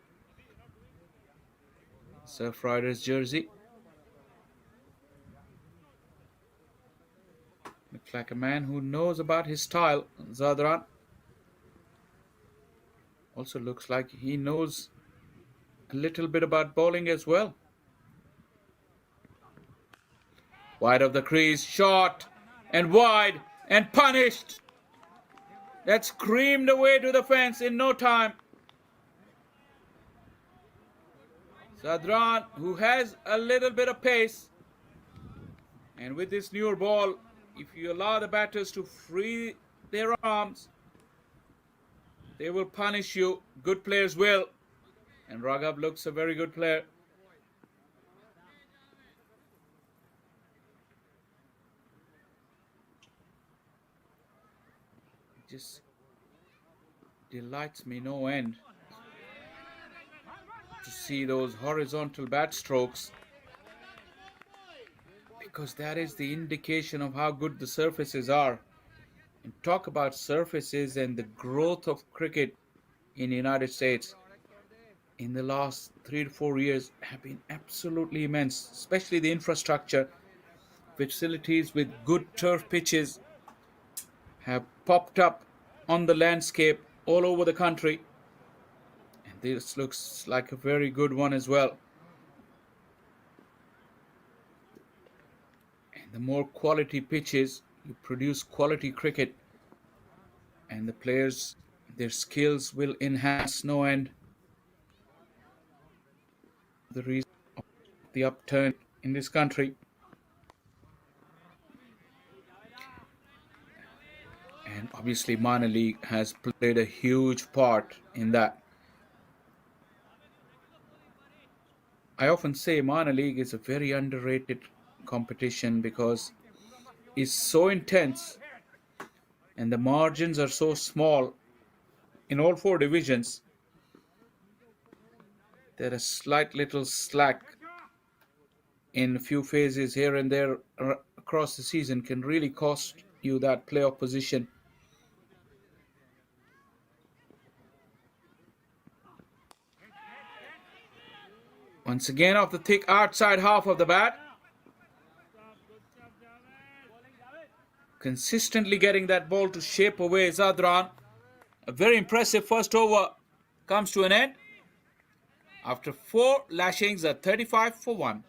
Surf Riders jersey. Looks like a man who knows about his style, Zadran. Also looks like he knows a little bit about bowling as well. Wide of the crease, shot, and wide, and punished. That screamed away to the fence in no time. Zadran, who has a little bit of pace, and with this newer ball, if you allow the batters to free their arms, they will punish you. Good players will. And Raghav looks a very good player. It just delights me no end to see those horizontal bat strokes, because that is the indication of how good the surfaces are. And talk about surfaces and the growth of cricket in the United States in the last 3 to 4 years have been absolutely immense, especially the infrastructure. Facilities with good turf pitches have popped up on the landscape all over the country, and this looks like a very good one as well. And the more quality pitches, you produce quality cricket, and the players, their skills will enhance no end. The reason of the upturn in this country. And obviously, minor league has played a huge part in that. I often say minor league is a very underrated competition because it's so intense and the margins are so small in all four divisions that a slight little slack in a few phases here and there across the season can really cost you that playoff position. Once again, off the thick outside half of the bat. Consistently getting that ball to shape away Zadran. A very impressive first over comes to an end. After 4, Lashings are 35 for 1.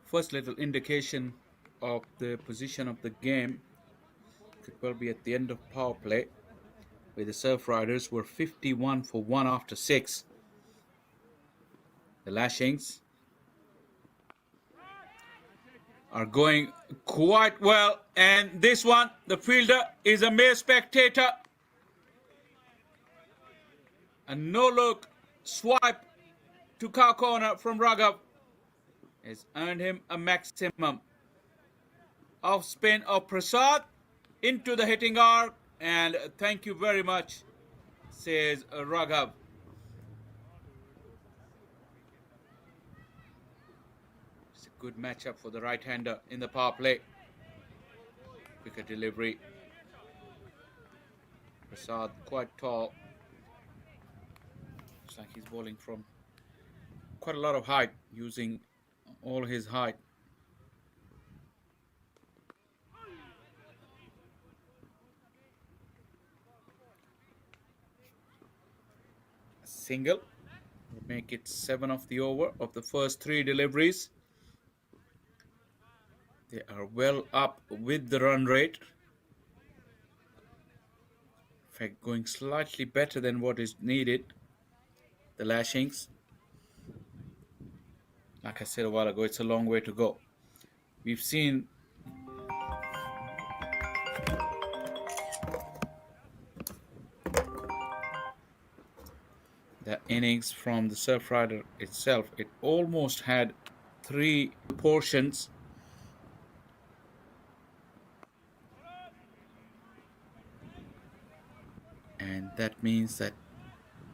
First little indication of the position of the game could well be at the end of power play, where the Surf Riders were 51 for 1 after 6. The Lashings are going quite well, and this one, the fielder is a mere spectator. A no-look swipe to cow corner from Raghav has earned him a maximum. Off spin of Prasad into the hitting arc, and thank you very much, says Raghav. It's a good matchup for the right-hander in the power play. Wicket delivery. Prasad quite tall. Looks like he's bowling from quite a lot of height, using all his height. Single would make it 7 of the over of the first 3 deliveries. They are well up with the run rate. In fact, going slightly better than what is needed. The Lashings, like I said a while ago, it's a long way to go. We've seen the innings from the Surf Rider itself. It almost had 3 portions. And that means that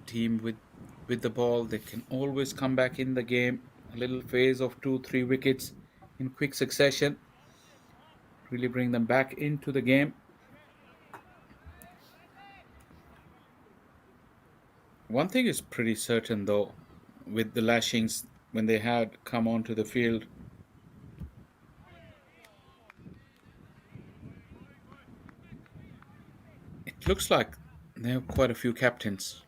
team with the ball, they can always come back in the game. A little phase of 2-3 wickets in quick succession, really bring them back into the game. One thing is pretty certain though, with the Lashings, when they had come onto the field, looks like they have quite a few captains.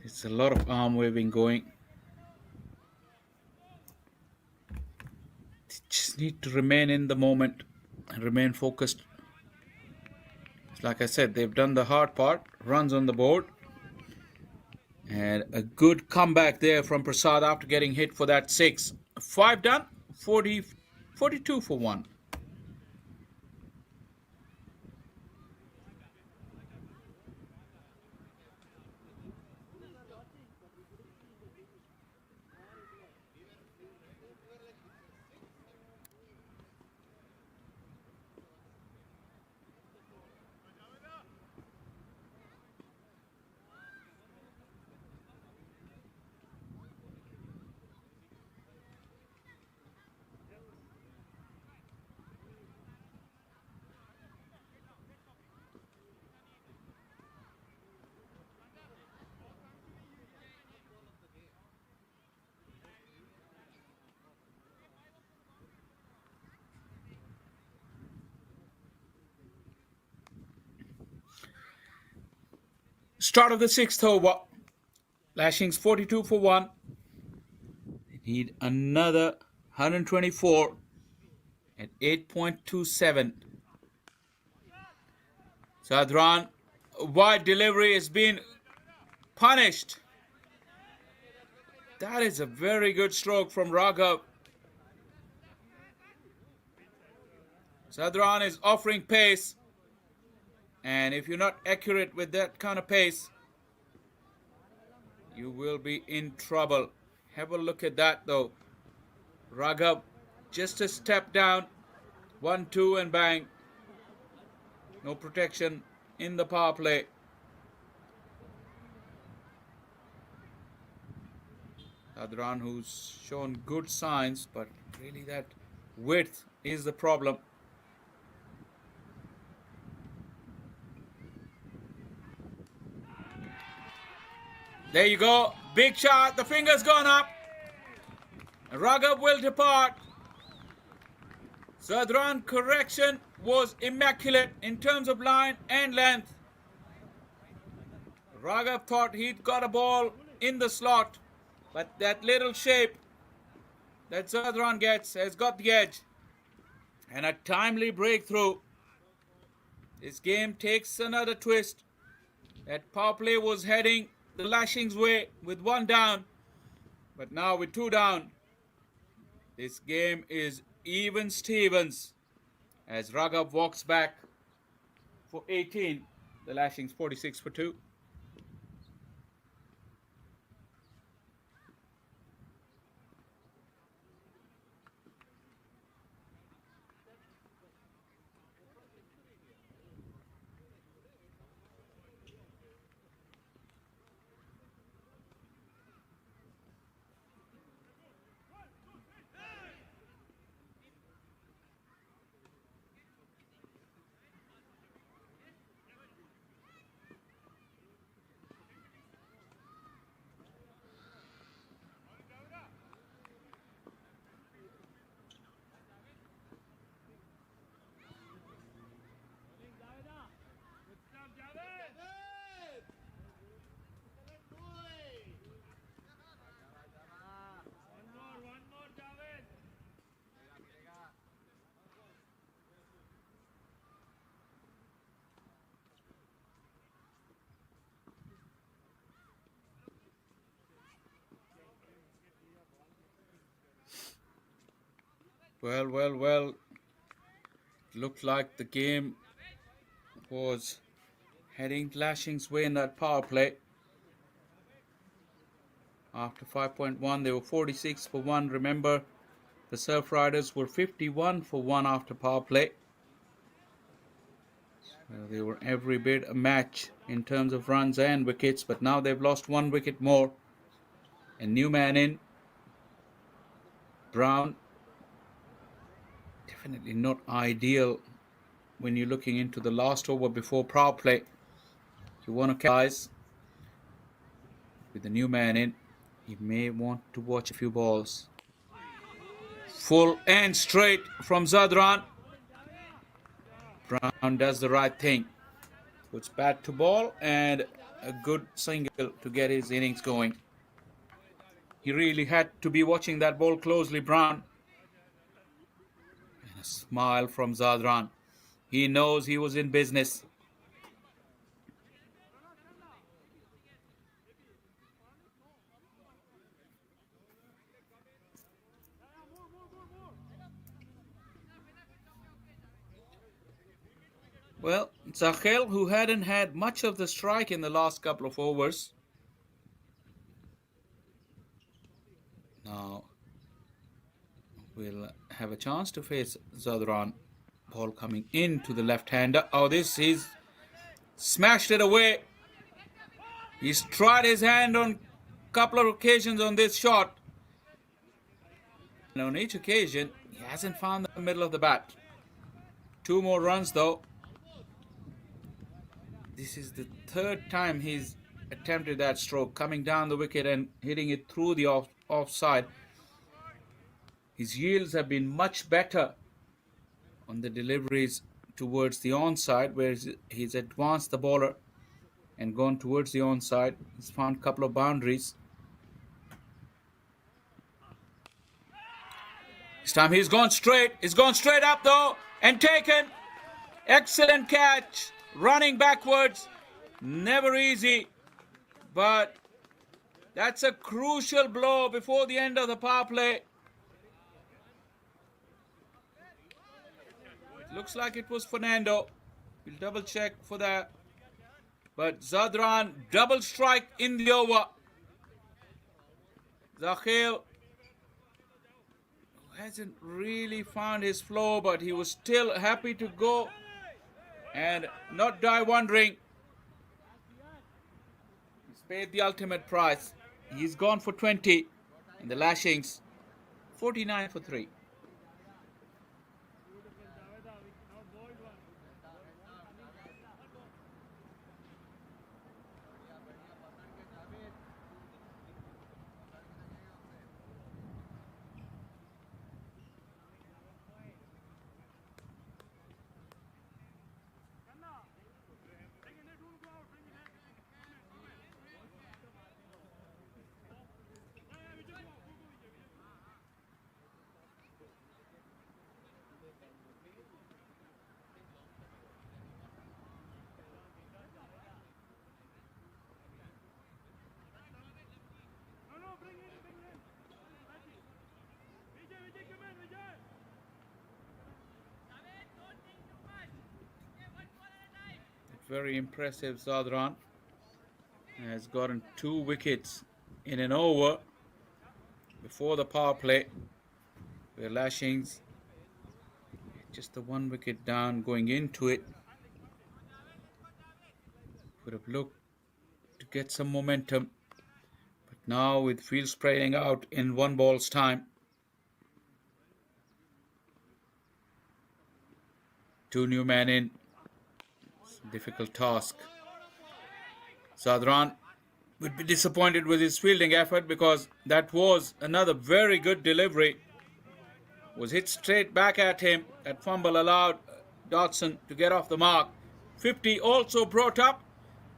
It's a lot of arm waving going. They just need to remain in the moment and remain focused. Like I said, they've done the hard part. Runs on the board. And a good comeback there from Prasad after getting hit for that 6. 5 done, 42 for 1. Start of the 6th over. Lashings 42 for 1. They need another 124 at 8.27. Sadran, wide delivery has been punished. That is a very good stroke from Raghav. Sadran is offering pace. And if you're not accurate with that kind of pace, you will be in trouble. Have a look at that though. Raghav just a step down. 1-2 and bang. No protection in the power play. Sadran, who's shown good signs, but really that width is the problem. There you go. Big shot. The finger's gone up. Raghav will depart. Sadran correction was immaculate in terms of line and length. Raghav thought he'd got a ball in the slot, but that little shape that Sadran gets has got the edge. And a timely breakthrough. This game takes another twist. That power play was heading the Lashings way with 1 down, but now with 2 down, this game is even Stevens as Raghav walks back for 18. The Lashings 46 for 2. Well. Looked like the game was heading Lashings' way in that power play. After 5.1, they were 46 for 1. Remember, the Surf Riders were 51 for 1 after power play. Well, they were every bit a match in terms of runs and wickets, but now they've lost 1 wicket more. A new man in. Brown. Definitely not ideal when you're looking into the last over before power play. You want to capitalize with the new man in. You may want to watch a few balls. Full and straight from Zadran. Brown does the right thing. Puts bat to ball and a good single to get his innings going. He really had to be watching that ball closely, Brown. And a smile from Zadran. He knows he was in business. Well, Zahel, who hadn't had much of the strike in the last couple of overs, now will have a chance to face Zadran. Ball coming into the left-hander. Oh, he's smashed it away. He's tried his hand on a couple of occasions on this shot. And on each occasion, he hasn't found the middle of the bat. 2 more runs though. This is the 3rd time he's attempted that stroke, coming down the wicket and hitting it through the offside. His yields have been much better on the deliveries towards the onside, where he's advanced the bowler and gone towards the onside. He's found a couple of boundaries. This time he's gone straight. He's gone straight up though and taken. Excellent catch. Running backwards. Never easy. But that's a crucial blow before the end of the power play. It looks like it was Fernando. We'll double check for that. But Zadran, double strike in the over. Zahel hasn't really found his flow, but he was still happy to go and not die wondering. He's paid the ultimate price. He's gone for 20 in the Lashings. 49 for 3. Very impressive. Zadran has gotten 2 wickets in an over before the power play, where Lashings just the 1 wicket down going into it. Would have looked to get some momentum, but now with field spraying out in 1 ball's time, 2 new men in. Difficult task. Zadran would be disappointed with his fielding effort, because that was another very good delivery. Was hit straight back at him. That fumble allowed Dodson to get off the mark. 50 also brought up.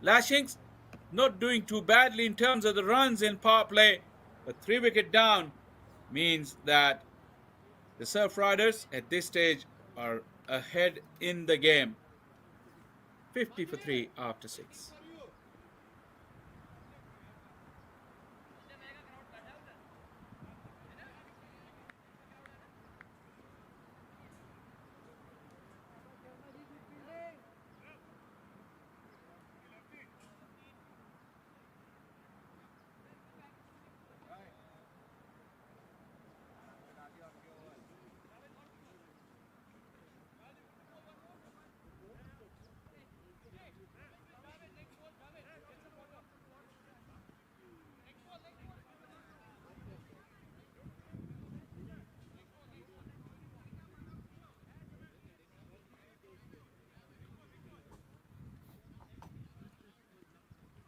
Lashings not doing too badly in terms of the runs in power play, but 3 wicket down means that the Surf Riders at this stage are ahead in the game. 50 for 3 after 6.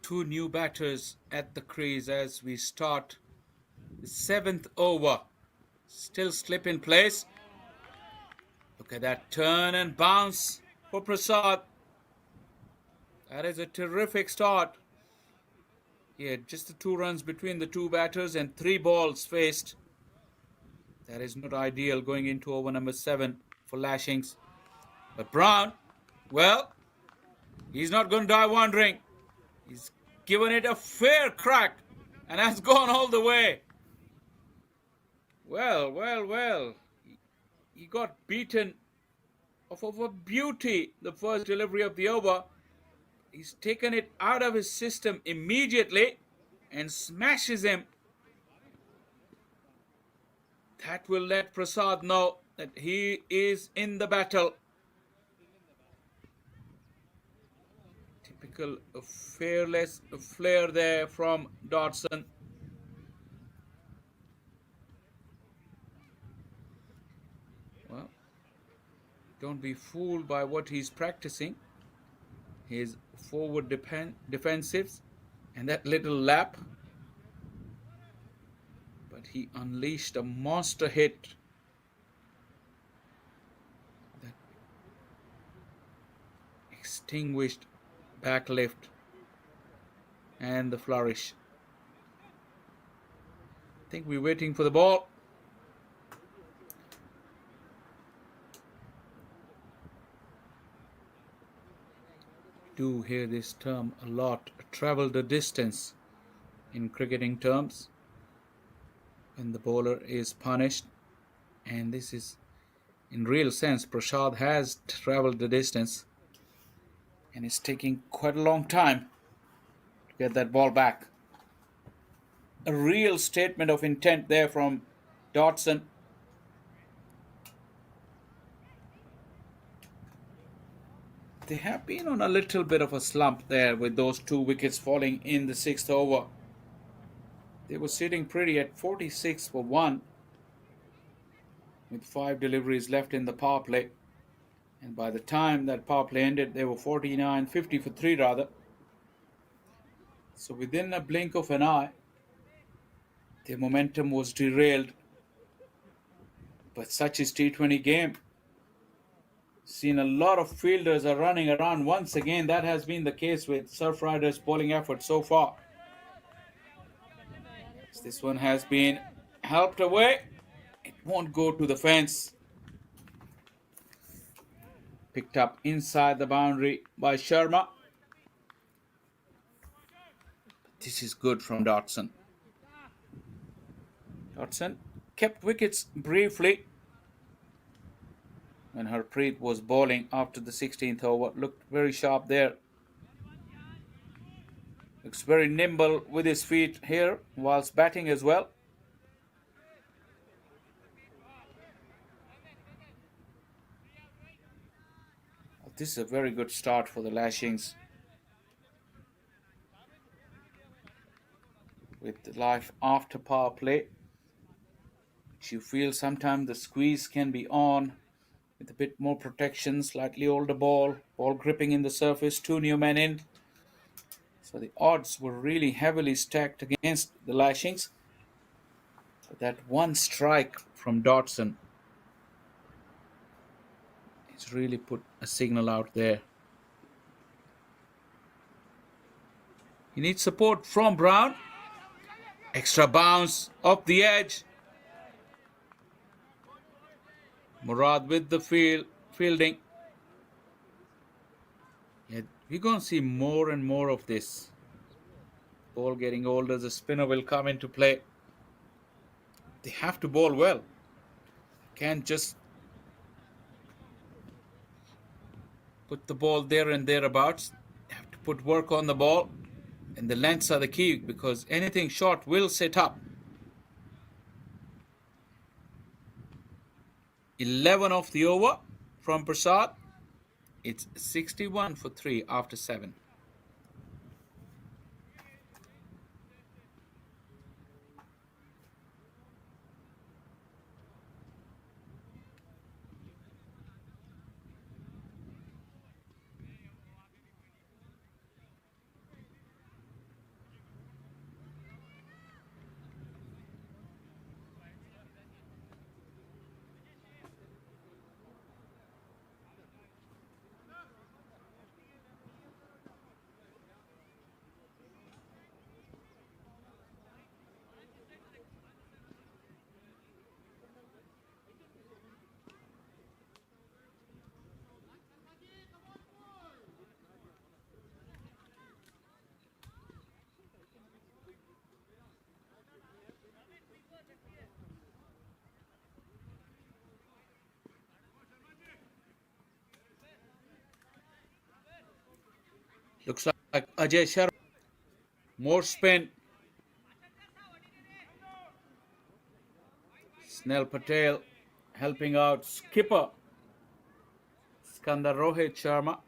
Two new batters at the crease as we start the 7th over. Still slip in place. Look at that turn and bounce for Prasad. That is a terrific start. He had just the 2 runs between the two batters and 3 balls faced. That is not ideal going into over number 7 for Lashings. But Brown, well, he's not going to die wondering. He's given it a fair crack and has gone all the way. Well. He got beaten of a beauty the first delivery of the over. He's taken it out of his system immediately and smashes him. That will let Prasad know that he is in the battle. Typical fearless flair there from Dodson. Well, don't be fooled by what he's practicing. His forward defensives and that little lap. But he unleashed a monster hit. That extinguished back lift and the flourish. I think we're waiting for the ball. Do hear this term a lot, travel the distance in cricketing terms when the bowler is punished, and this is in real sense Prasad has traveled the distance and it's taking quite a long time to get that ball back. A real statement of intent there from Dodson. They have been on a little bit of a slump there with those 2 wickets falling in the 6th over. They were sitting pretty at 46 for 1 with 5 deliveries left in the power play. And by the time that power play ended, they were 50 for 3 rather. So within a blink of an eye, their momentum was derailed. But such is T20 game. Seen a lot of fielders are running around once again. That has been the case with Surf Riders' bowling effort so far. This one has been helped away. It won't go to the fence. Picked up inside the boundary by Sharma. This is good from Dodson. Dodson kept wickets briefly when Harpreet was bowling after the 16th over. Looked very sharp there. Looks very nimble with his feet here whilst batting as well. This is a very good start for the Lashings. With the life after power play, you feel sometimes the squeeze can be on with a bit more protection, slightly older ball gripping in the surface, 2 new men in. So the odds were really heavily stacked against the Lashings. So that one strike from Dodson has really put a signal out there. He needs support from Brown. Extra bounce off the edge. Murad with the fielding. Yeah, we're going to see more and more of this. Ball getting older, the spinner will come into play. They have to bowl well. They can't just put the ball there and thereabouts. They have to put work on the ball. And the lengths are the key because anything short will set up. 11 off the over from Prasad. It's 61 for 3 after 7. Looks like Ajay Sharma. More spin. Snell Patel helping out skipper Skandar Rohit Sharma.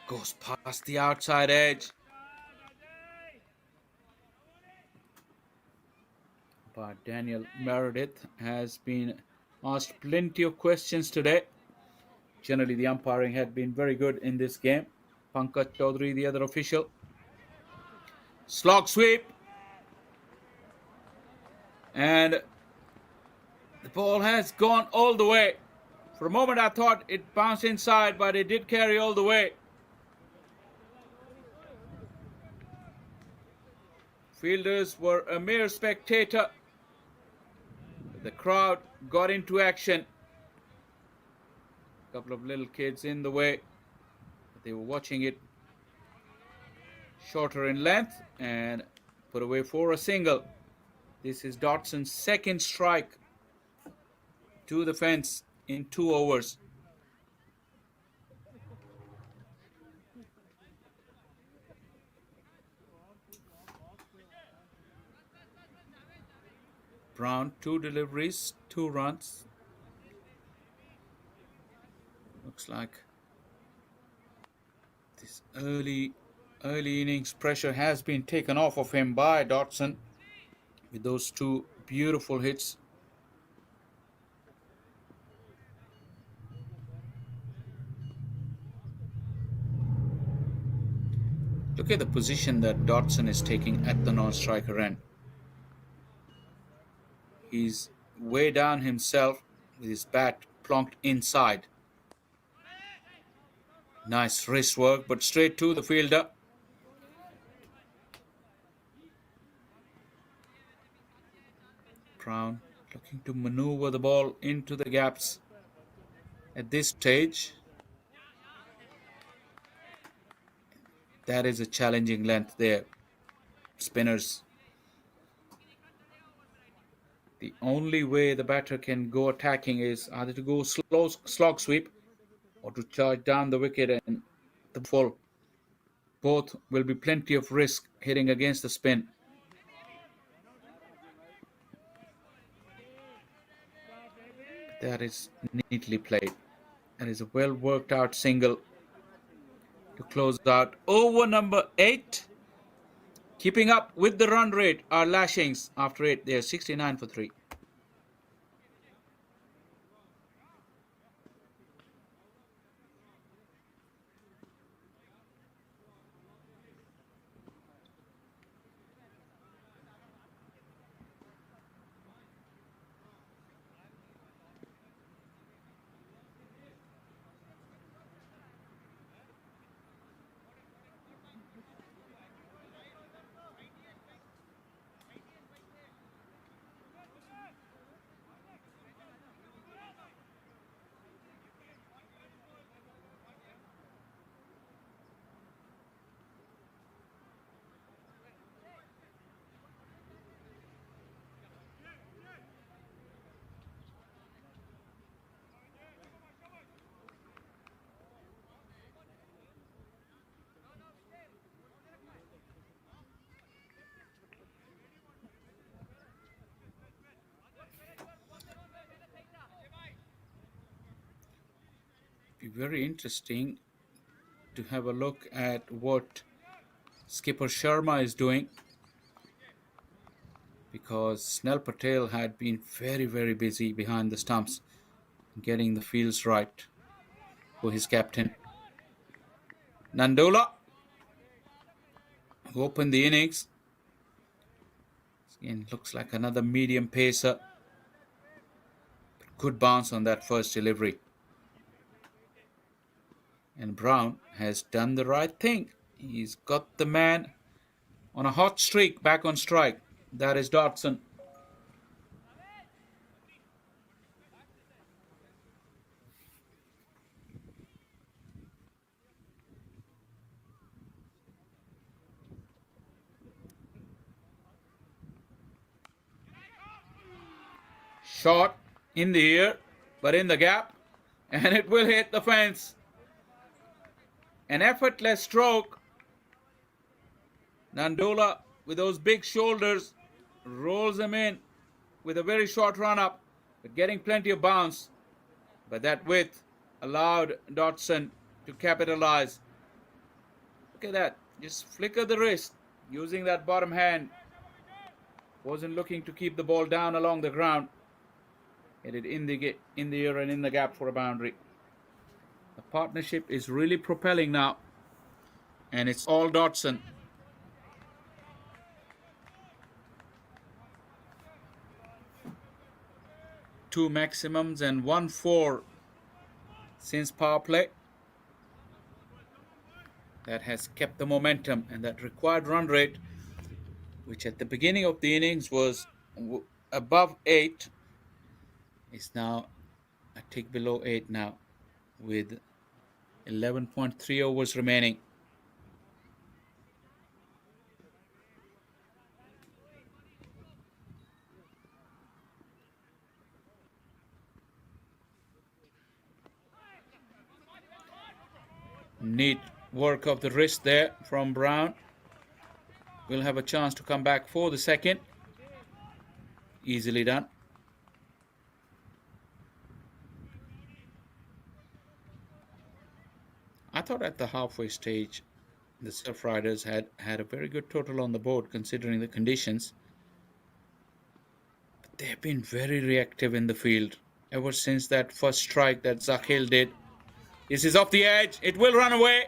Goes past the outside edge. But Daniel Meredith has been asked plenty of questions today. Generally, the umpiring had been very good in this game. Pankaj Chaudhary, the other official. Slog sweep. And the ball has gone all the way. For a moment, I thought it bounced inside, but it did carry all the way. Fielders were a mere spectator. The crowd got into action. A couple of little kids in the way. They were watching it shorter in length and put away for a single. This is Dodson's second strike to the fence in 2 overs. Brown, 2 deliveries, 2 runs. Looks like this early innings pressure has been taken off of him by Dodson with those 2 beautiful hits. Look at the position that Dodson is taking at the non-striker end. He's way down himself with his bat plonked inside. Nice wrist work, but straight to the fielder. Brown looking to maneuver the ball into the gaps at this stage. That is a challenging length there. Spinners. The only way the batter can go attacking is either to go slow slog sweep or to charge down the wicket and the full. Both will be plenty of risk hitting against the spin. That is neatly played. That is a well worked out single to close out over number 8. Keeping up with the run rate are Lashings. After 8, they are 69 for 3. Be very interesting to have a look at what skipper Sharma is doing, because Snell Patel had been very busy behind the stumps getting the fields right for his captain. Nandola, who opened the innings. Again, looks like another medium pacer. But good bounce on that first delivery. And Brown has done the right thing. He's got the man on a hot streak back on strike. That is Dodson. Shot in the air, but in the gap, and it will hit the fence. An effortless stroke. Nandola, with those big shoulders, rolls him in with a very short run up, but getting plenty of bounce. But that width allowed Dodson to capitalize. Look at that. Just flicker the wrist using that bottom hand. Wasn't looking to keep the ball down along the ground. Hit it in the air and in the gap for a boundary. The partnership is really propelling now. And it's all Dodson. 2 maximums and 1-4 since power play. That has kept the momentum, and that required run rate, which at the beginning of the innings was above 8, is now a tick below 8 now, with 11.3 overs remaining. Neat work of the wrist there from Brown. Will have a chance to come back for the second. Easily done. I thought at the halfway stage the Surf Riders had a very good total on the board considering the conditions. But they have been very reactive in the field ever since that first strike that Zakhil did. This is off the edge. It will run away.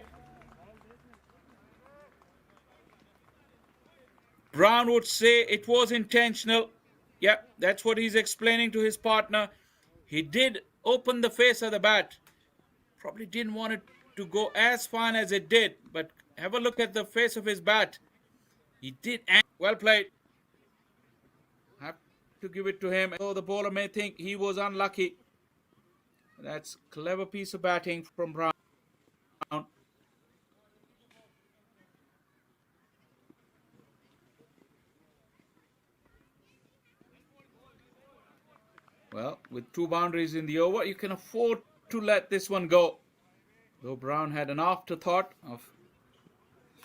Brown would say it was intentional. Yep, that's what he's explaining to his partner. He did open the face of the bat. Probably didn't want it to go as fine as it did, but have a look at the face of his bat. He did. Well played. Have to give it to him. Though the bowler may think he was unlucky. That's a clever piece of batting from Brown. Well, with 2 boundaries in the over, you can afford to let this one go. Though Brown had an afterthought of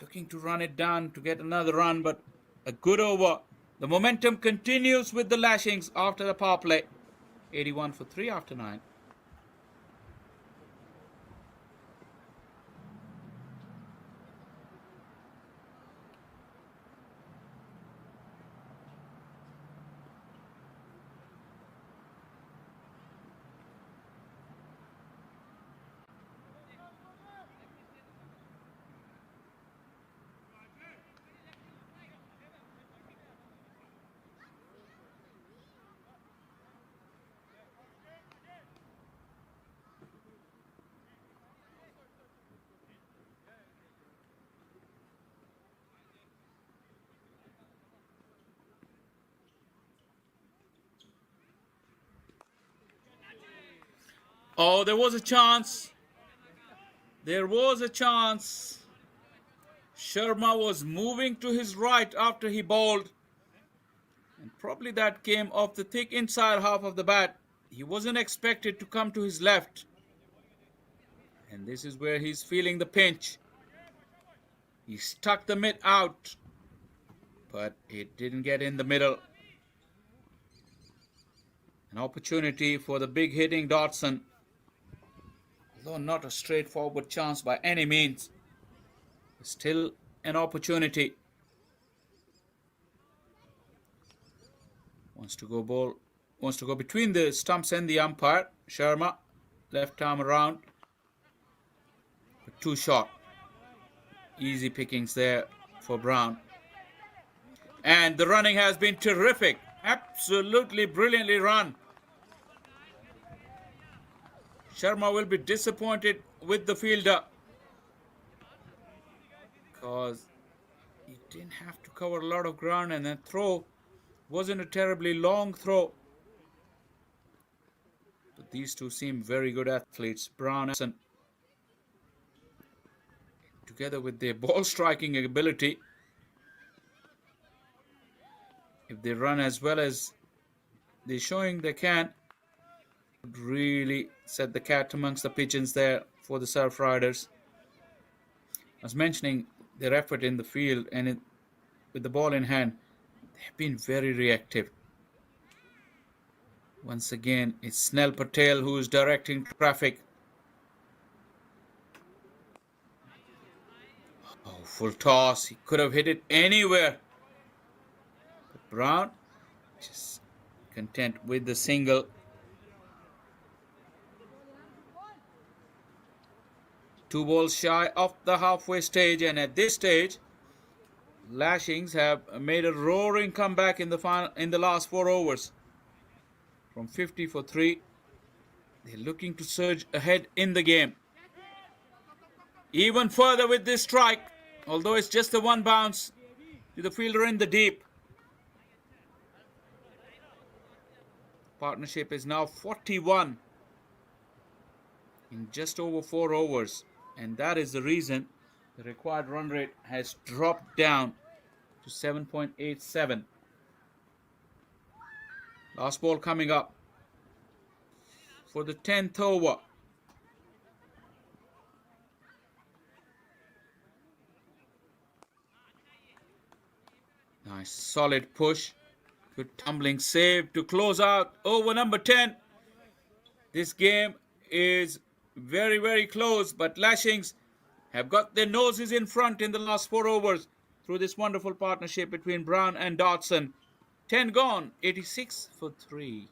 looking to run it down to get another run, but a good over. The momentum continues with the Lashings after the power play. 81 for 3 after 9. Oh, there was a chance. There was a chance. Sharma was moving to his right after he bowled. And probably that came off the thick inside half of the bat. He wasn't expected to come to his left. And this is where he's feeling the pinch. He stuck the mitt out, but it didn't get in the middle. An opportunity for the big hitting Dodson. Although not a straightforward chance by any means. Still an opportunity. Wants to go between the stumps and the umpire. Sharma, left arm around. But too short. Easy pickings there for Brown. And the running has been terrific. Absolutely brilliantly run. Sharma will be disappointed with the fielder. Because he didn't have to cover a lot of ground, and that throw wasn't a terribly long throw. But these two seem very good athletes. Brown and together with their ball striking ability, if they run as well as they're showing they can really set the cat amongst the pigeons there for the Surf Riders. I was mentioning their effort in the field and with the ball in hand, they've been very reactive. Once again, it's Snell Patel who's directing traffic. Oh, full toss. He could have hit it anywhere. But Brown just content with the single. 2 balls shy of the halfway stage, and at this stage, Lashings have made a roaring comeback in the last 4 overs. From 50 for 3, they're looking to surge ahead in the game. Even further with this strike, although it's just the one bounce to the fielder in the deep. Partnership is now 41 in just over 4 overs, and that is the reason the required run rate has dropped down to 7.87. Last ball coming up for the 10th over. Nice solid push. Good tumbling save to close out over number 10. This game is very, very close, but Lashings have got their noses in front in the last 4 overs through this wonderful partnership between Brown and Dodson. 10 gone, 86 for 3.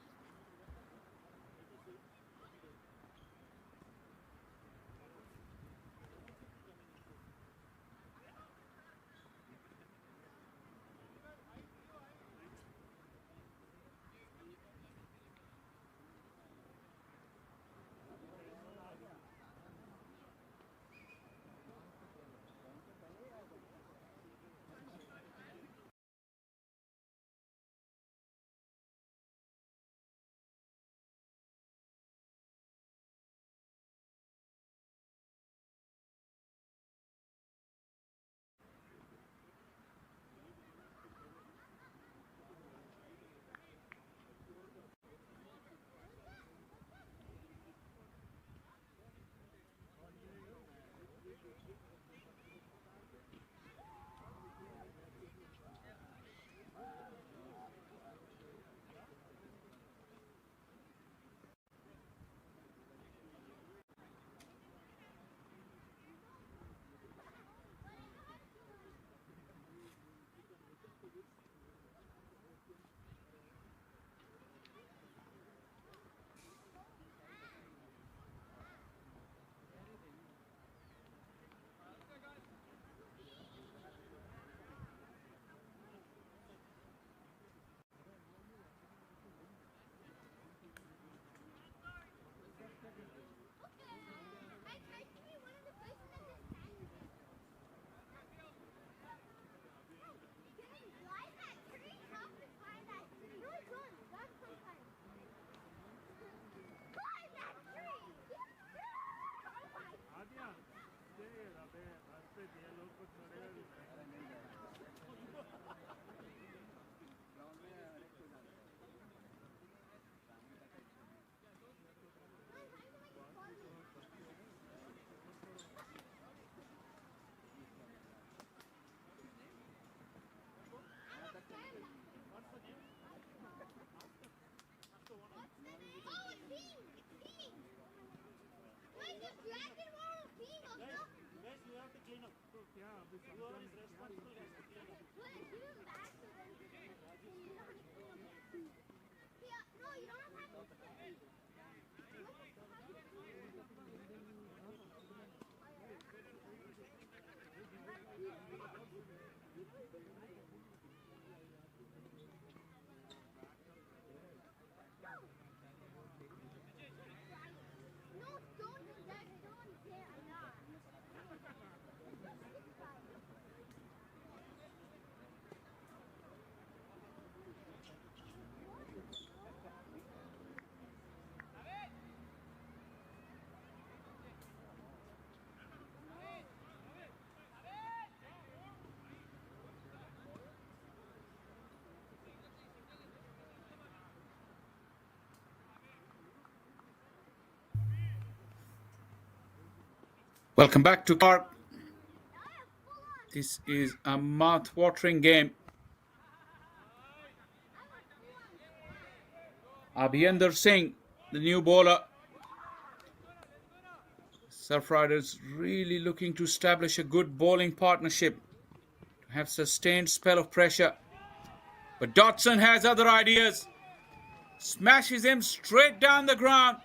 Welcome back to Park. This is a mouth-watering game. Abhinder Singh, the new bowler. Surf Riders really looking to establish a good bowling partnership, to have sustained spell of pressure. But Dodson has other ideas. Smashes him straight down the ground.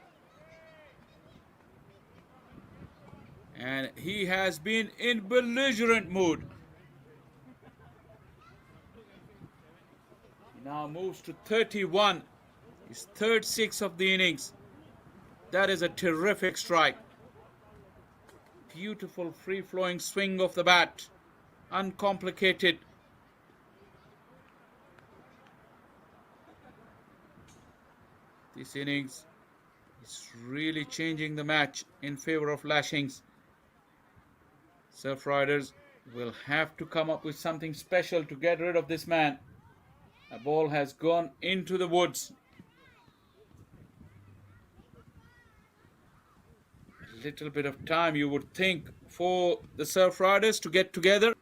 And he has been in belligerent mood. He now moves to 31. His third six of the innings. That is a terrific strike. Beautiful free-flowing swing of the bat. Uncomplicated. This innings is really changing the match in favor of Lashings. Surf Riders will have to come up with something special to get rid of this man. A ball has gone into the woods. A little bit of time, you would think, for the Surf Riders to get together.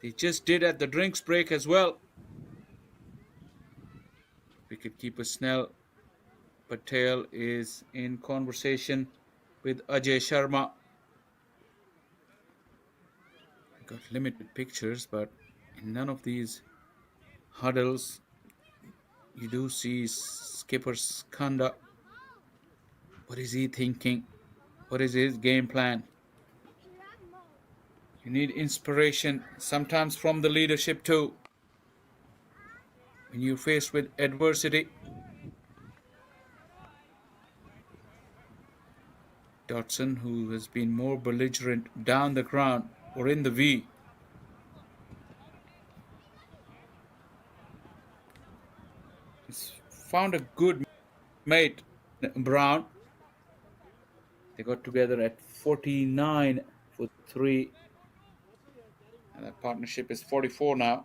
They just did at the drinks break as well. Wicketkeeper Snell Patel is in conversation with Ajay Sharma. Got limited pictures, but in none of these huddles you do see skipper Skanda. What is he thinking? What is his game plan? You need inspiration sometimes from the leadership too. When you're faced with adversity. Dodson, who has been more belligerent down the ground or in the V. He's found a good mate, Brown. They got together at 49 for 3. And that partnership is 44 now.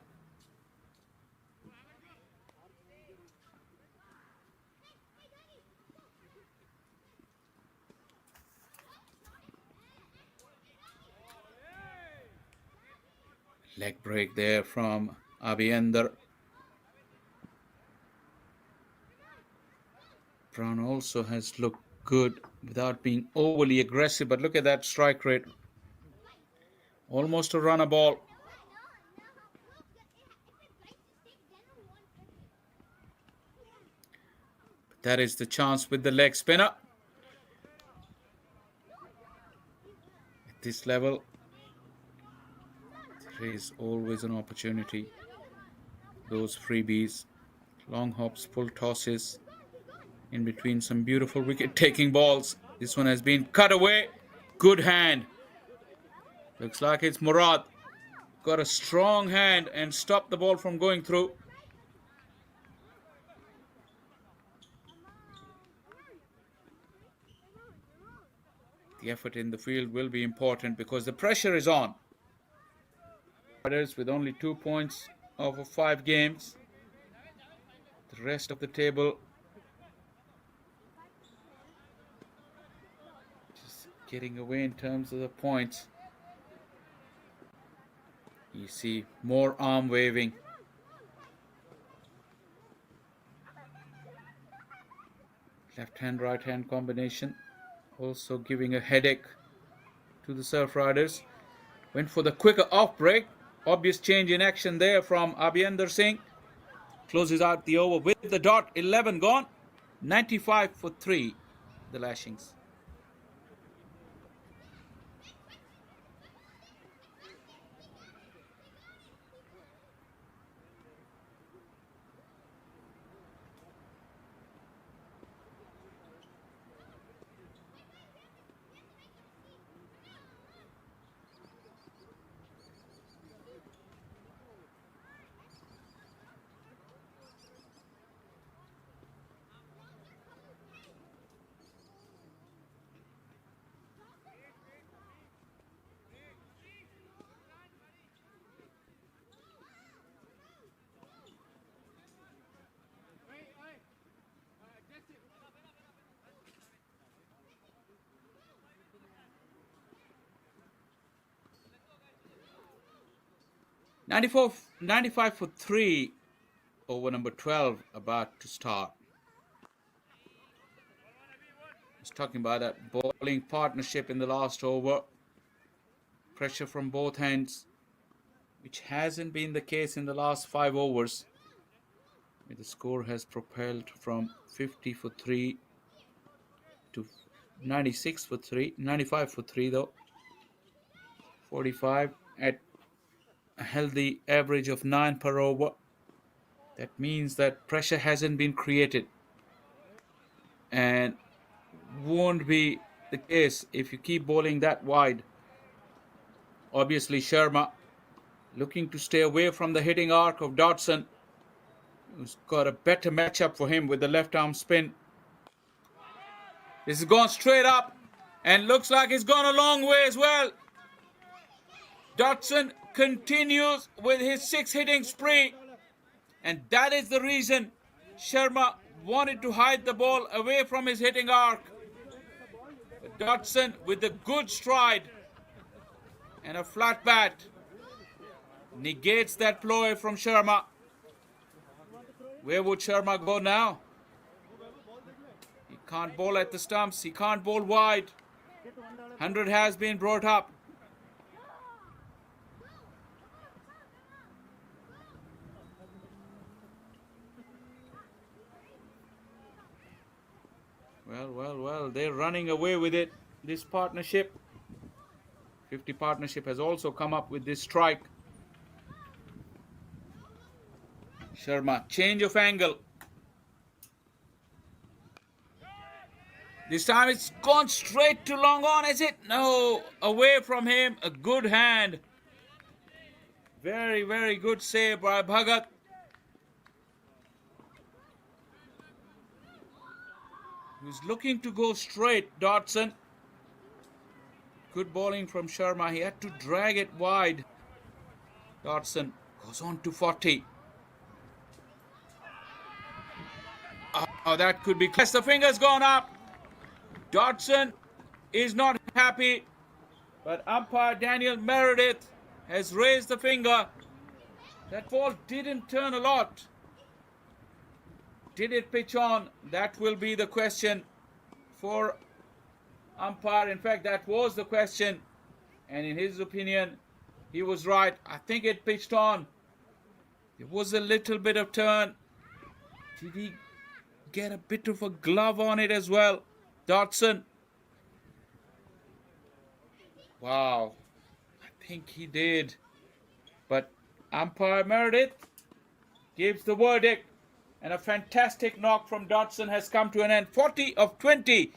Leg break there from Abhinder. Brown also has looked good without being overly aggressive, but look at that strike rate. Almost a runner ball. But that is the chance with the leg spinner. At this level, there is always an opportunity. Those freebies, long hops, full tosses, in between some beautiful wicket-taking balls. This one has been cut away. Good hand. Looks like it's Murad. Got a strong hand and stopped the ball from going through. The effort in the field will be important because the pressure is on. With only 2 points over 5 games. The rest of the table just getting away in terms of the points. You see more arm waving. Left hand, right hand combination. Also giving a headache to the Surf Riders. Went for the quicker off break. Obvious change in action there from Abhinder Singh. Closes out the over with the dot. 11 gone. 95 for 3. The Lashings. 95 for 3 over number 12 about to start. Just talking about that bowling partnership in the last over. Pressure from both ends, which hasn't been the case in the last 5 overs. The score has propelled from 50 for 3 to 96 for 3, 95 for 3 though. 45 at a healthy average of 9 per over. That means that pressure hasn't been created and won't be the case if you keep bowling that wide. Obviously, Sharma looking to stay away from the hitting arc of Dodson, who's got a better matchup for him with the left arm spin. This has gone straight up and looks like it's gone a long way as well. Dodson continues with his 6 hitting spree, and that is the reason Sharma wanted to hide the ball away from his hitting arc. But Dodson with a good stride and a flat bat negates that ploy from Sharma. Where would Sharma go now? He can't bowl at the stumps. He can't bowl wide. 100 has been brought up. Well, they're running away with it, this partnership. 50 partnership has also come up with this strike. Sharma, change of angle. This time it's gone straight to long on, is it? No, away from him, a good hand. Very, very good save by Bhagat. He's looking to go straight, Dodson. Good bowling from Sharma. He had to drag it wide. Dodson goes on to 40. Oh, that could be close. The finger's gone up. Dodson is not happy, but umpire Daniel Meredith has raised the finger. That ball didn't turn a lot. Did it pitch on? That will be the question for umpire. In fact, that was the question. And in his opinion, he was right. I think it pitched on. There was a little bit of turn. Did he get a bit of a glove on it as well? Dodson. Wow. I think he did. But umpire Meredith gives the verdict. And a fantastic knock from Dodson has come to an end. 40 of 20.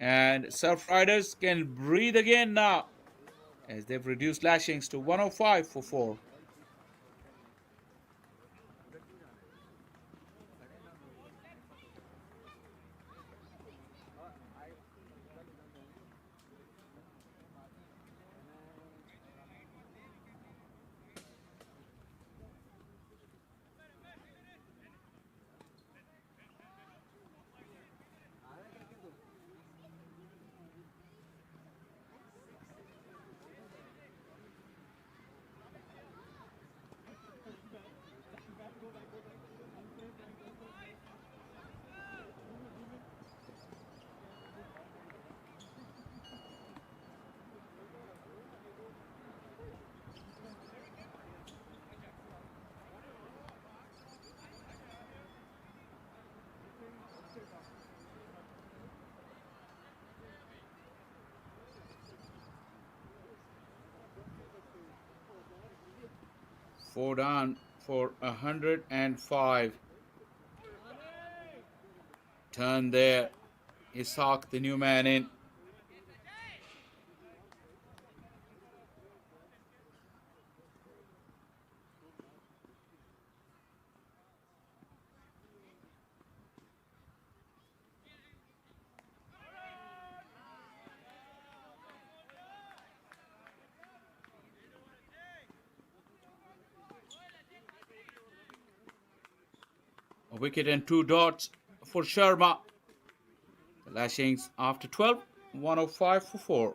And Surf Riders can breathe again now, as they've reduced Lashings to 105 for 4. Four down for 105. Turn there. Ishaq, the new man in. A wicket and 2 dots for Sharma. The Lashings after 12, 105 for 4.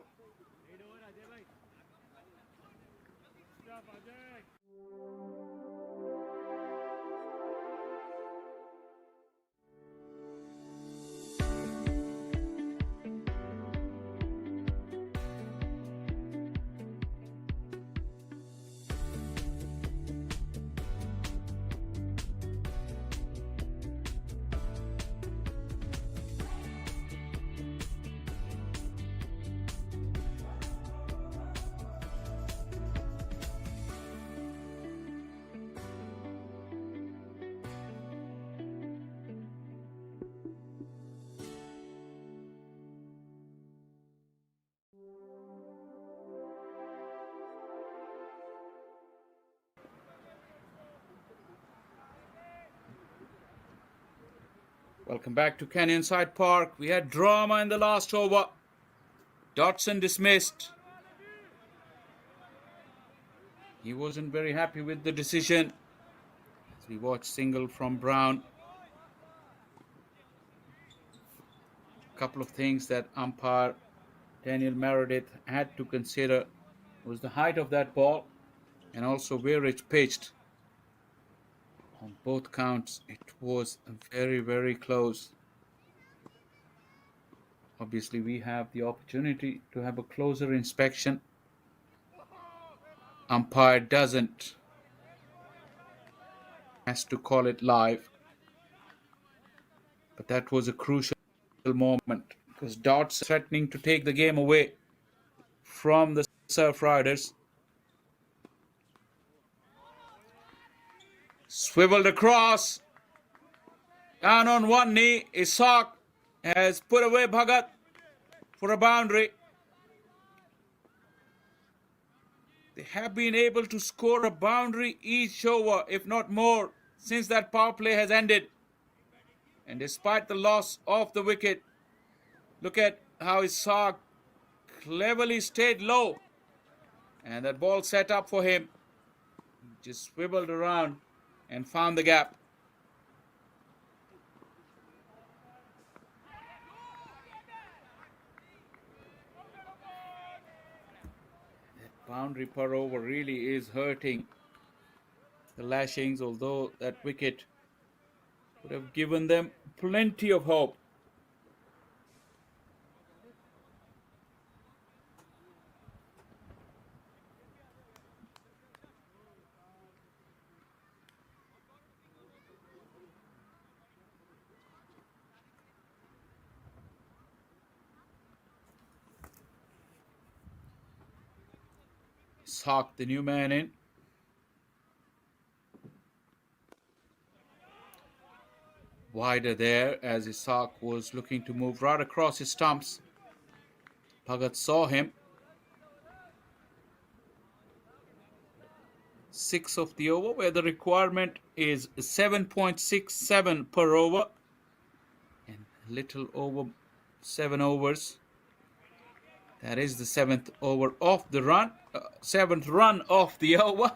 Welcome back to Canyonside Park. We had drama in the last over. Dodson dismissed. He wasn't very happy with the decision. As we watch single from Brown. A couple of things that umpire Daniel Meredith had to consider was the height of that ball and also where it pitched. On both counts, it was very, very close. Obviously, we have the opportunity to have a closer inspection. Umpire doesn't. Has to call it live. But that was a crucial moment because Dodson threatening to take the game away from the Surf Riders. Swiveled across. Down on one knee. Ishaq has put away Bhagat for a boundary. They have been able to score a boundary each over, if not more, since that power play has ended. And despite the loss of the wicket, look at how Ishaq cleverly stayed low. And that ball set up for him. He just swiveled around and found the gap. That boundary per over really is hurting the Lashings, although that wicket would have given them plenty of hope. Ishaq, the new man in. Wider there as Ishaq was looking to move right across his stumps. Bhagat saw him. 6 of the over, where the requirement is 7.67 per over. And little over 7 overs. That is the 7th over of the run. 7th run of the over.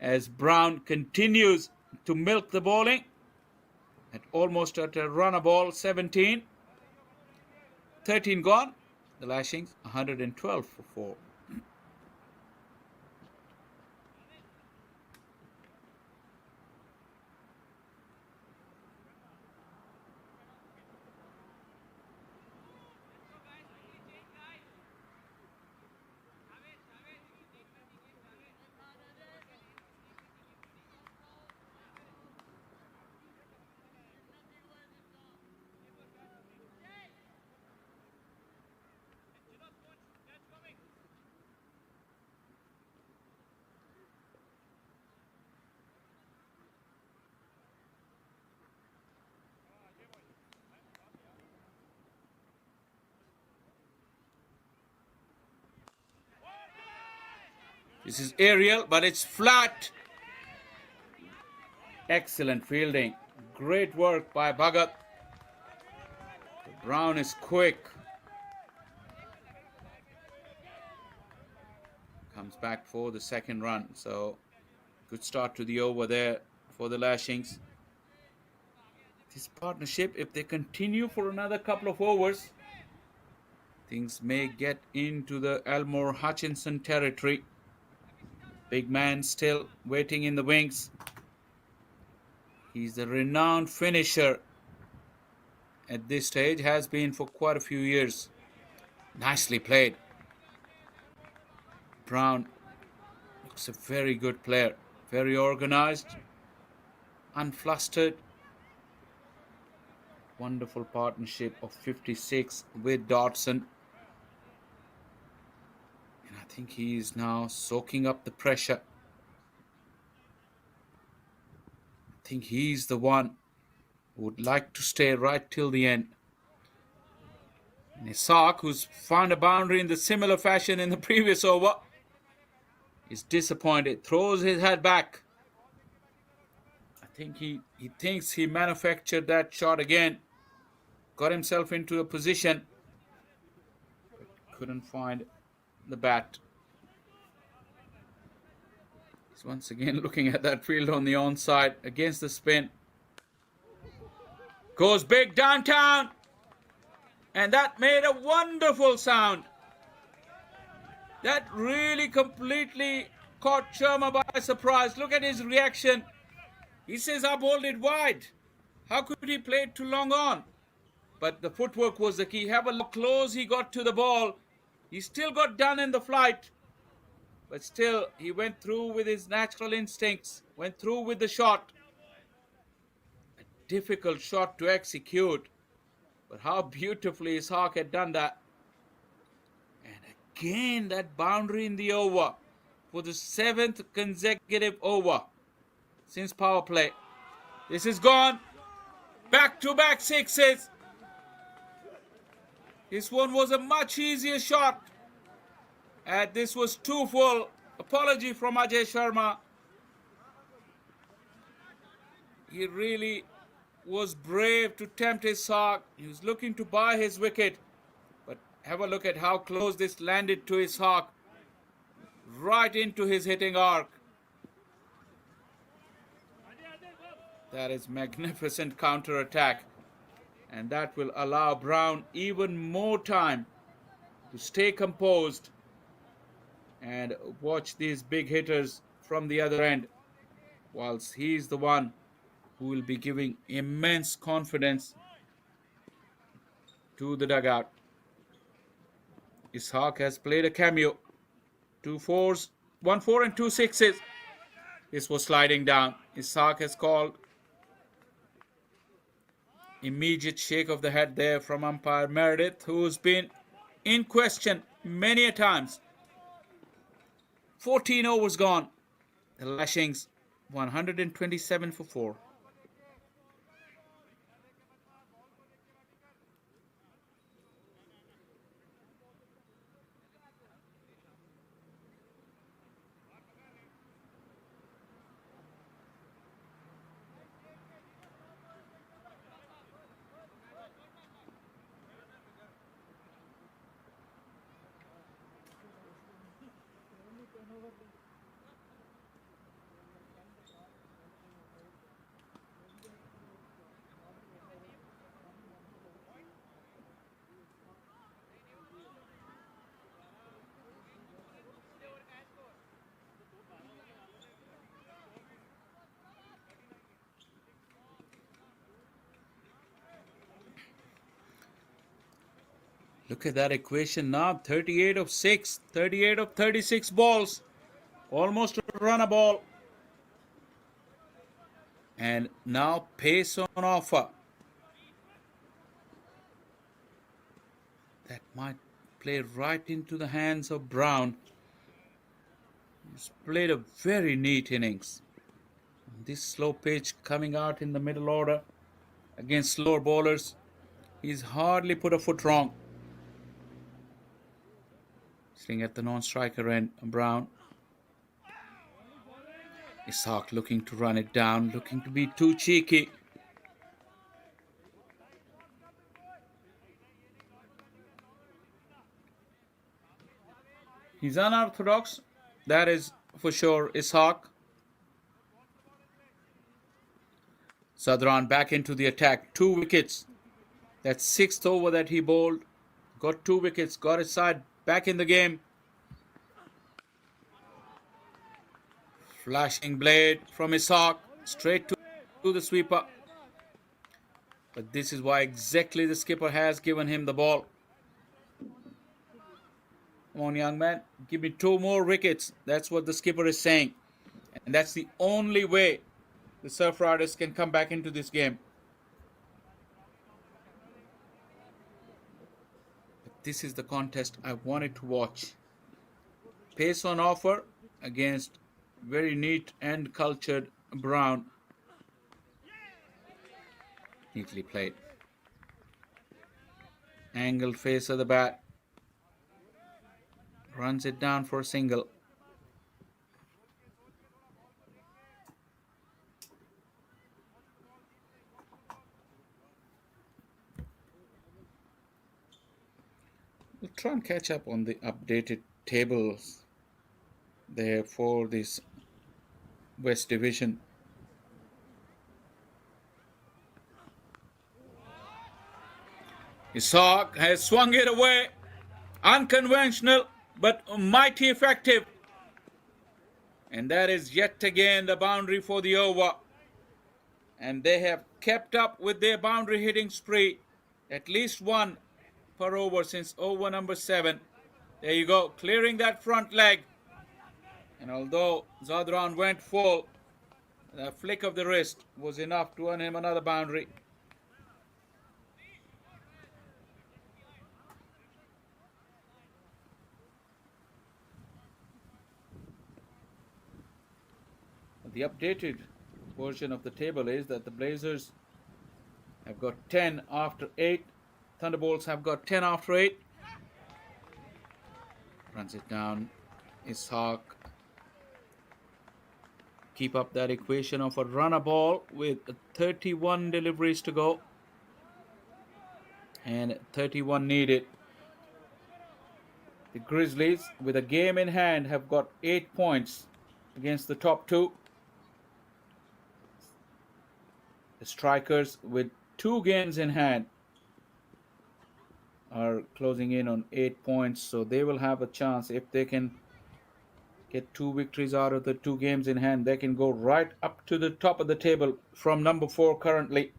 As Brown continues to milk the bowling. Almost at a runner ball, 17. 13 gone. The Lashings, 112 for 4. This is aerial, but it's flat. Excellent fielding. Great work by Bhagat. Brown is quick. Comes back for the second run. So, good start to the over there for the Lashings. This partnership, if they continue for another couple of overs, things may get into the Elmore Hutchinson territory. Big man still waiting in the wings. He's a renowned finisher at this stage, has been for quite a few years. Nicely played. Brown looks a very good player. Very organized, unflustered. Wonderful partnership of 56 with Dodson. And I think he is now soaking up the pressure. I think he's the one who would like to stay right till the end. And Ishaq, who's found a boundary in the similar fashion in the previous over, is disappointed, throws his head back. I think he thinks he manufactured that shot again. got himself into a position, but couldn't find the bat. He's once again looking at that field on the onside against the spin. Goes big downtown, and that made a wonderful sound. That really completely caught Sharma by surprise. Look at his reaction. He says, I bowled it wide. How could he play it too long on? But the footwork was the key. Have a look how close he got to the ball. He still got done in the flight. But still, he went through with his natural instincts. Went through with the shot. A difficult shot to execute. But how beautifully Ishaq had done that. And again, that boundary in the over. For the 7th consecutive over since power play. This is gone. Back-to-back sixes. This one was a much easier shot. And this was too full. Apology from Ajay Sharma. He really was brave to tempt his Ishaq. He was looking to buy his wicket. But have a look at how close this landed to his Ishaq. Right into his hitting arc. That is magnificent counter-attack. And that will allow Brown even more time to stay composed and watch these big hitters from the other end, whilst he's the one who will be giving immense confidence to the dugout. Ishaq has played a cameo. 2 fours, 1 4 and 2 sixes. This was sliding down. Ishaq has called. Immediate shake of the head there from umpire Meredith, who's been in question many a times. 14 overs gone. The Lashings 127 for 4. Look at that equation now. 38 of 6, 38 of 36 balls. Almost a run a ball. And now pace on offer. That might play right into the hands of Brown. He's played a very neat innings. This slow pitch coming out in the middle order against slower bowlers. He's hardly put a foot wrong. Swing at the non-striker end, Brown. Ishaq looking to run it down, looking to be too cheeky. He's unorthodox, that is for sure, Ishaq. Sadran back into the attack, 2 wickets. That's 6th over that he bowled. Got 2 wickets, got his side back in the game. Flashing blade from Ishaq, straight to the sweeper. But this is why exactly the skipper has given him the ball. Come on, young man, give me 2 more wickets. That's what the skipper is saying. And that's the only way the Surf Riders can come back into this game. But this is the contest I wanted to watch. Pace on offer against very neat and cultured Brown. Neatly played. Angled face of the bat. Runs it down for a single. try and catch up on the updated tables there for this West Division. Ishaq has swung it away. Unconventional, but mighty effective. And that is yet again the boundary for the over. And they have kept up with their boundary hitting spree. At least one per over since over number 7. There you go, clearing that front leg. And although Zadran went full, the flick of the wrist was enough to earn him another boundary. The updated version of the table is that the Blazers have got 10 after 8. Thunderbolts have got 10 after 8. Runs it down. Ishaq. Keep up that equation of a runner ball with 31 deliveries to go. And 31 needed. The Grizzlies, with a game in hand, have got 8 points against the top 2. The Strikers, with 2 games in hand, are closing in on 8 points. So they will have a chance. If they can get 2 victories out of the 2 games in hand, they can go right up to the top of the table from number 4 currently.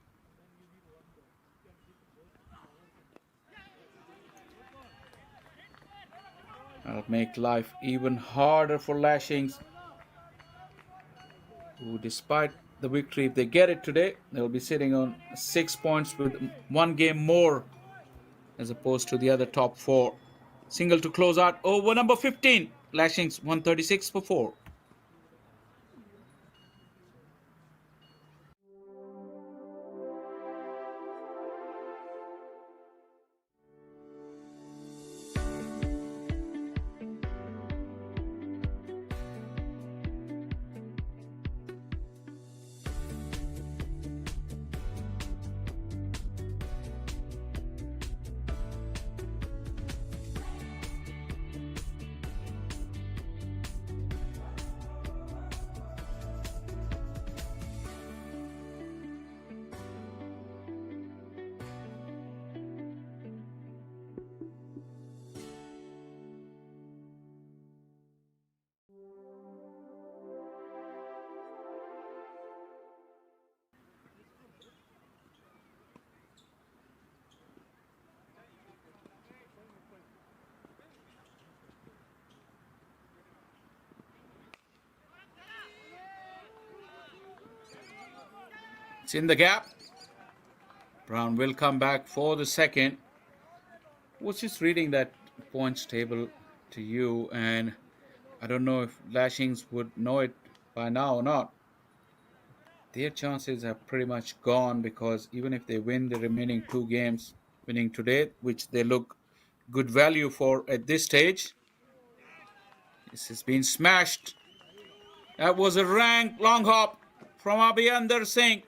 That'll make life even harder for Lashings, who, despite the victory, if they get it today, they'll be sitting on 6 points with 1 game more as opposed to the other top 4. Single to close out over number 15. Lashings 136 for 4. It's in the gap. Brown will come back for the second. Was just reading that points table to you, and I don't know if Lashings would know it by now or not. Their chances are pretty much gone, because even if they win the remaining 2 games, winning today, which they look good value for at this stage, this has been smashed. That was a rank long hop from Abhinder Singh.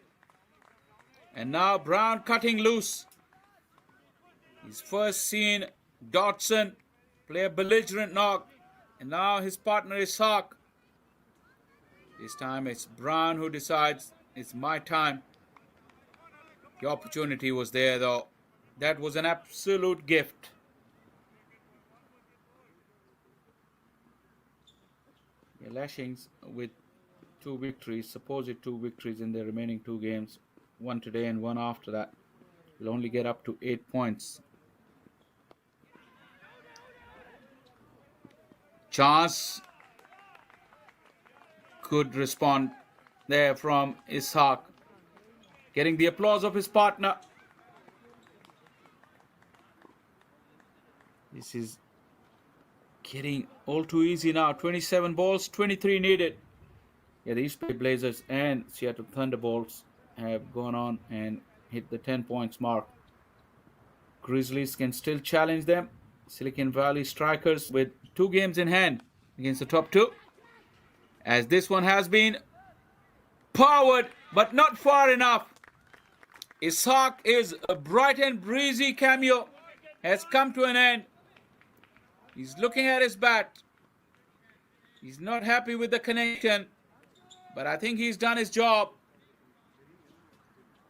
And now Brown cutting loose. He's first seen Dodson play a belligerent knock. And now his partner is Ishaq. This time it's Brown who decides it's my time. The opportunity was there though. That was an absolute gift. Yeah, Lashings with 2 victories, supposed 2 victories in their remaining 2 games. 1 today and 1 after that. Will only get up to 8 points. Chance could respond there from Ishaq, getting the applause of his partner. This is getting all too easy now. 27 balls, 23 needed. Yeah, the East Bay Blazers and Seattle Thunderbolts have gone on and hit the 10 points mark. Grizzlies can still challenge them. Silicon Valley Strikers with 2 games in hand against the top 2. As this one has been powered, but not far enough. Ishaq is a bright and breezy cameo has come to an end. He's looking at his bat. He's not happy with the connection, but I think he's done his job.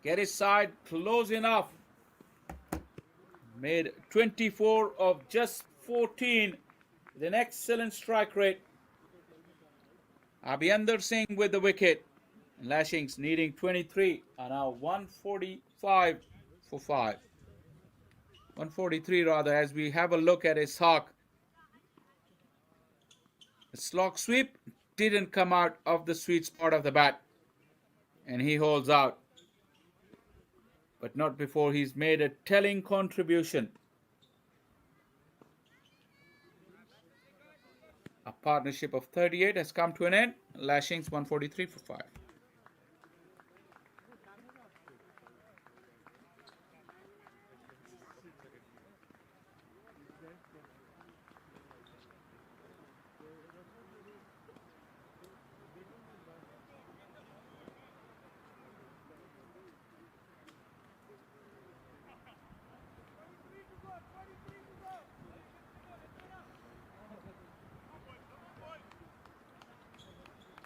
Get his side close enough. Made 24 of just 14 with an excellent strike rate. Abhinder Singh with the wicket. And Lashings needing 23 are now 145 for 5. 143 rather, as we have a look at his hawk. The slog sweep didn't come out of the sweet spot of the bat. And he holds out. But not before he's made a telling contribution. A partnership of 38 has come to an end. Lashings 143 for 5.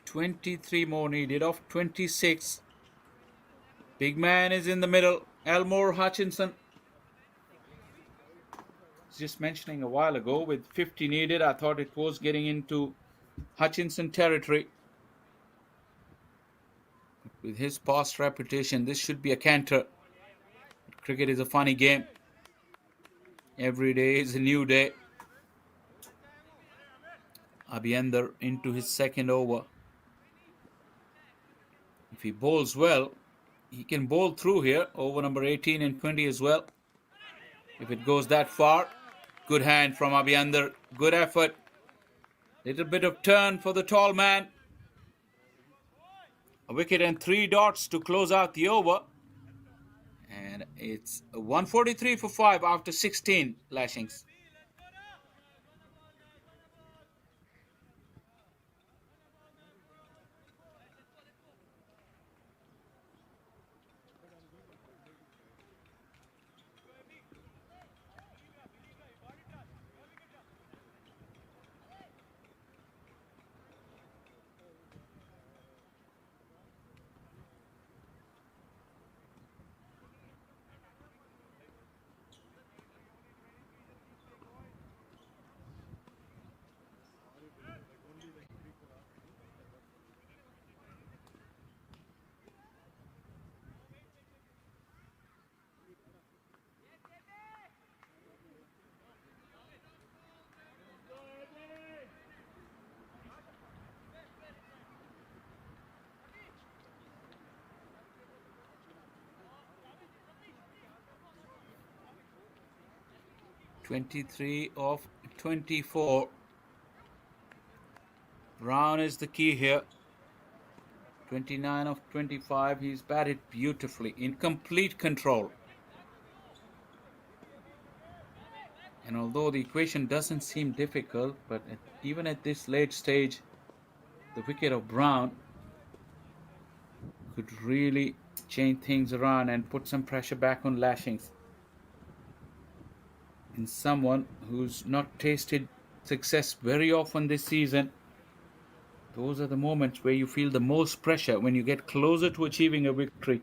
23 more needed of 26. Big man is in the middle. Elmore Hutchinson. Just mentioning a while ago, with 50 needed, I thought it was getting into Hutchinson territory. With his past reputation, this should be a canter. Cricket is a funny game. Every day is a new day. Abhinder into his second over. If he bowls well, he can bowl through here. Over number 18 and 20 as well. If it goes that far. Good hand from Abhinder. Good effort. Little bit of turn for the tall man. A wicket and 3 dots to close out the over. And it's 143 for 5 after 16 Lashings. (23 of 24). Brown is the key here. 29 of 25. He's batted beautifully, in complete control. And although the equation doesn't seem difficult, but even at this late stage, the wicket of Brown could really change things around and put some pressure back on Lashings. And someone who's not tasted success very often this season, those are the moments where you feel the most pressure, when you get closer to achieving a victory.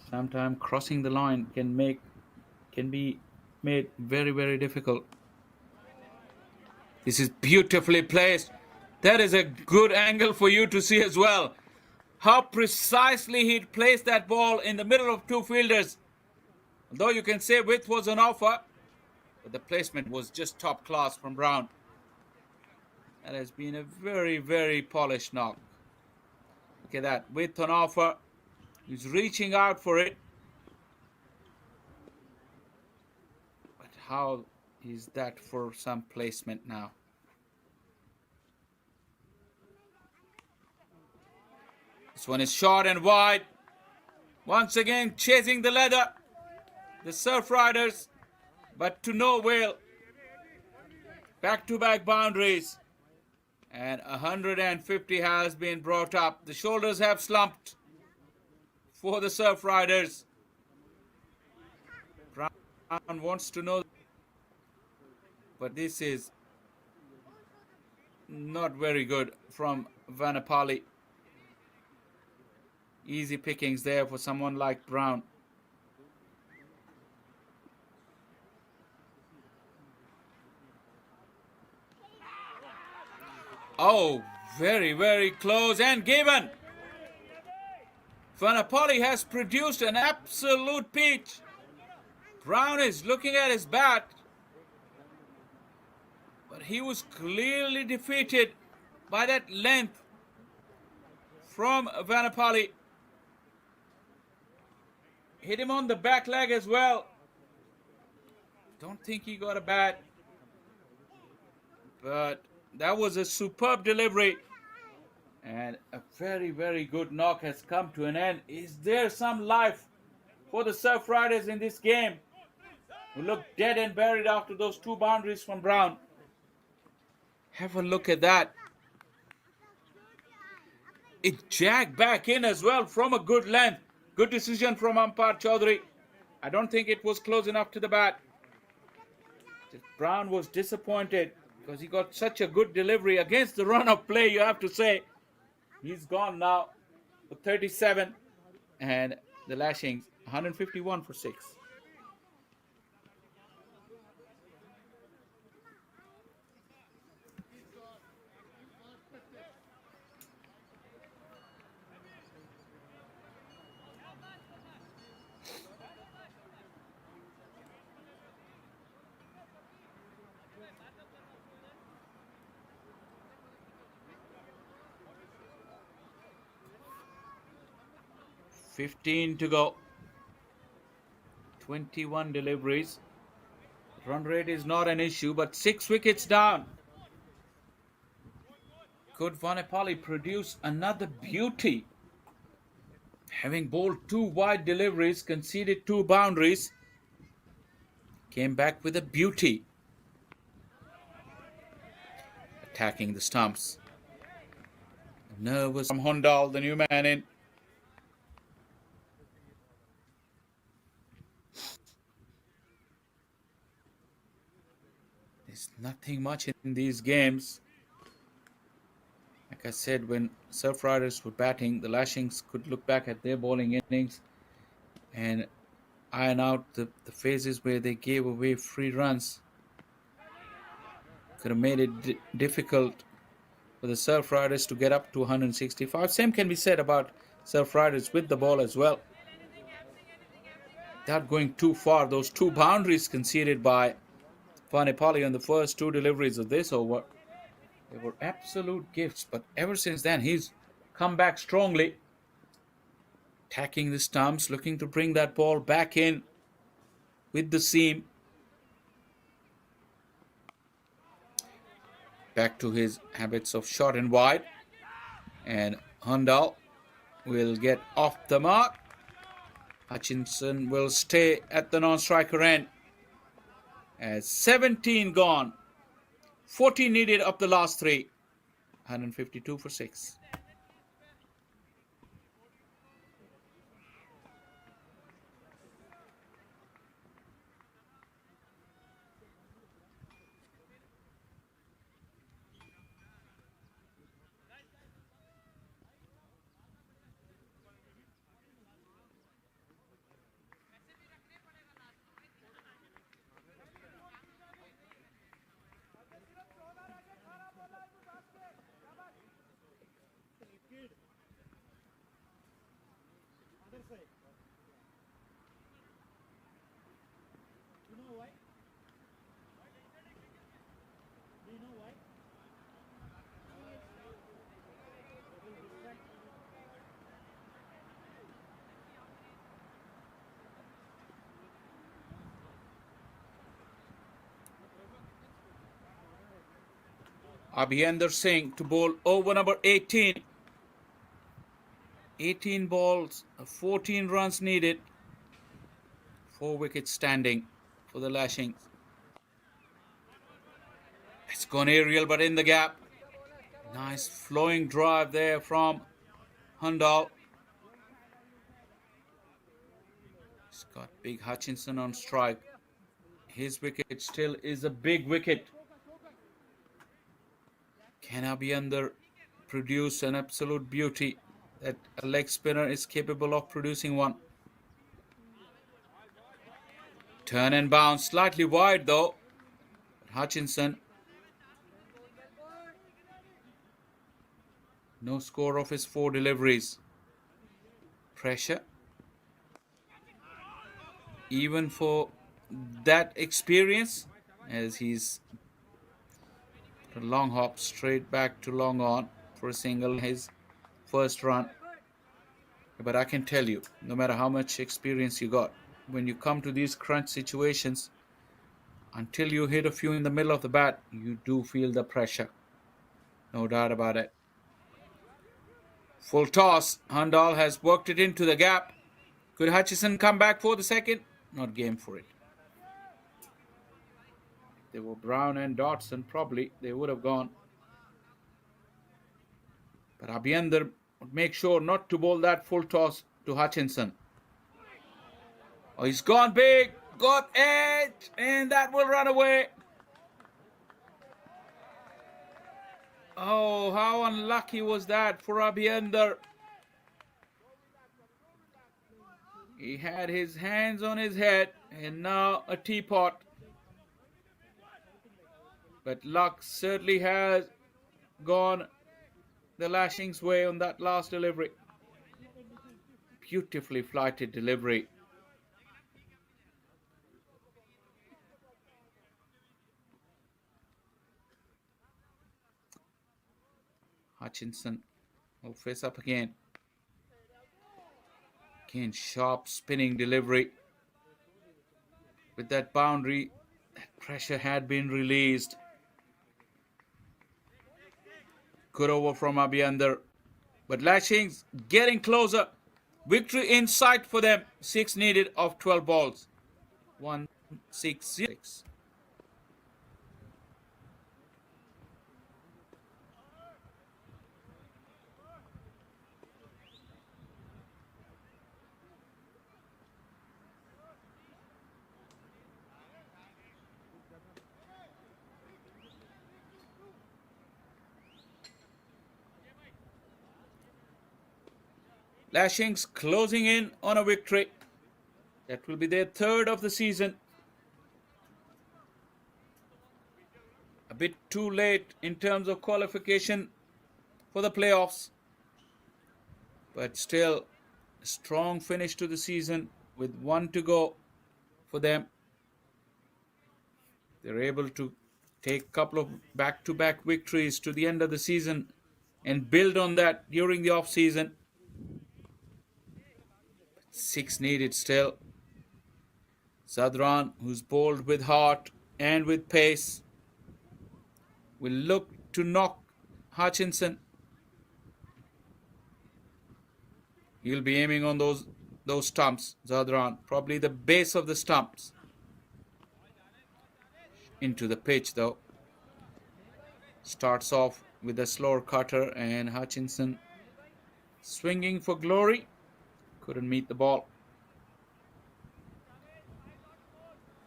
Sometimes crossing the line can be made very, very difficult. This is beautifully placed. That is a good angle for you to see as well. How precisely he placed that ball in the middle of two fielders. Although you can say width was on offer, but the placement was just top class from Brown. That has been a very, very polished knock. Look at that, width on offer. He's reaching out for it. But how is that for some placement now? This one is short and wide. Once again chasing the leather. The Surf Riders, but to no avail. Back-to-back boundaries. And 150 has been brought up. The shoulders have slumped for the Surf Riders. Brown wants to know But this is not very good from Vanapali. Easy pickings there for someone like Brown. Oh, very, very close and given. Vanapali has produced an absolute peach. Brown is looking at his bat, but he was clearly defeated by that length from Vanapali. Hit him on the back leg as well. Don't think he got a bat, but that was a superb delivery. And a very, very good knock has come to an end. Is there some life for the Surf Riders in this game, who look dead and buried after those two boundaries from Brown? Have a look at that. It jagged back in as well from a good length. Good decision from umpire Chaudhary. I don't think it was close enough to the bat. Brown was disappointed because he got such a good delivery against the run of play, you have to say. He's gone now for 37, and the Lashings 151 for 6. $15 to go. 21 deliveries. Run rate is not an issue, but 6 wickets down. Could Vanapali produce another beauty? Having bowled 2 wide deliveries, conceded 2 boundaries, came back with a beauty. Attacking the stumps. Nervous from Hondal, the new man in. There's nothing much in these games. Like I said, when Surf Riders were batting, the Lashings could look back at their bowling innings and iron out the phases where they gave away free runs. Could have made it difficult for the Surf Riders to get up to 165. Same can be said about Surf Riders with the ball as well. Without going too far, those 2 boundaries conceded by Vanapali on the first 2 deliveries of this over, they were absolute gifts. But ever since then, he's come back strongly. Attacking the stumps, looking to bring that ball back in with the seam. Back to his habits of short and wide. And Hondal will get off the mark. Hutchinson will stay at the non-striker end. As 17 gone. 40 needed of the last 3. 152 for 6. Abhinder Singh to bowl over number 18. 18 balls, 14 runs needed. 4 wickets standing for the Lashings. It's gone aerial, but in the gap. Nice flowing drive there from Hondal. He's got big Hutchinson on strike. His wicket still is a big wicket. Can Abhyandar produce an absolute beauty that a leg spinner is capable of producing one? Turn and bounce, slightly wide though. Hutchinson. No score of his 4 deliveries. Pressure. Even for that experience, as he's a long hop straight back to long on for a single, his first run. But I can tell you, no matter how much experience you got, when you come to these crunch situations, until you hit a few in the middle of the bat, you do feel the pressure. No doubt about it. Full toss. Handal has worked it into the gap. Could Hutchinson come back for the second? Not game for it. If they were Brown and Dodson, probably they would have gone. But Abhyandar would make sure not to bowl that full toss to Hutchinson. Oh, he's gone big. Got edge. And that will run away. Oh, how unlucky was that for Abhyandar. He had his hands on his head and now a teapot. But luck certainly has gone the Lashings' way on that last delivery. Beautifully flighted delivery. Hutchinson will face up again. Again, sharp spinning delivery. With that boundary, that pressure had been released. Good over from Abhyandar. But Lashings getting closer. Victory in sight for them. 6 needed of 12 balls. 1-6-6. Lashings closing in on a victory. That will be their 3rd of the season. A bit too late in terms of qualification for the playoffs. But still, a strong finish to the season with 1 to go for them. They're able to take a couple of back-to-back victories to the end of the season and build on that during the off-season. 6 needed still. Zadran, who's bowled with heart and with pace, will look to knock Hutchinson. He'll be aiming on those stumps, Zadran. Probably the base of the stumps. Into the pitch though. Starts off with a slower cutter and Hutchinson swinging for glory. Couldn't meet the ball.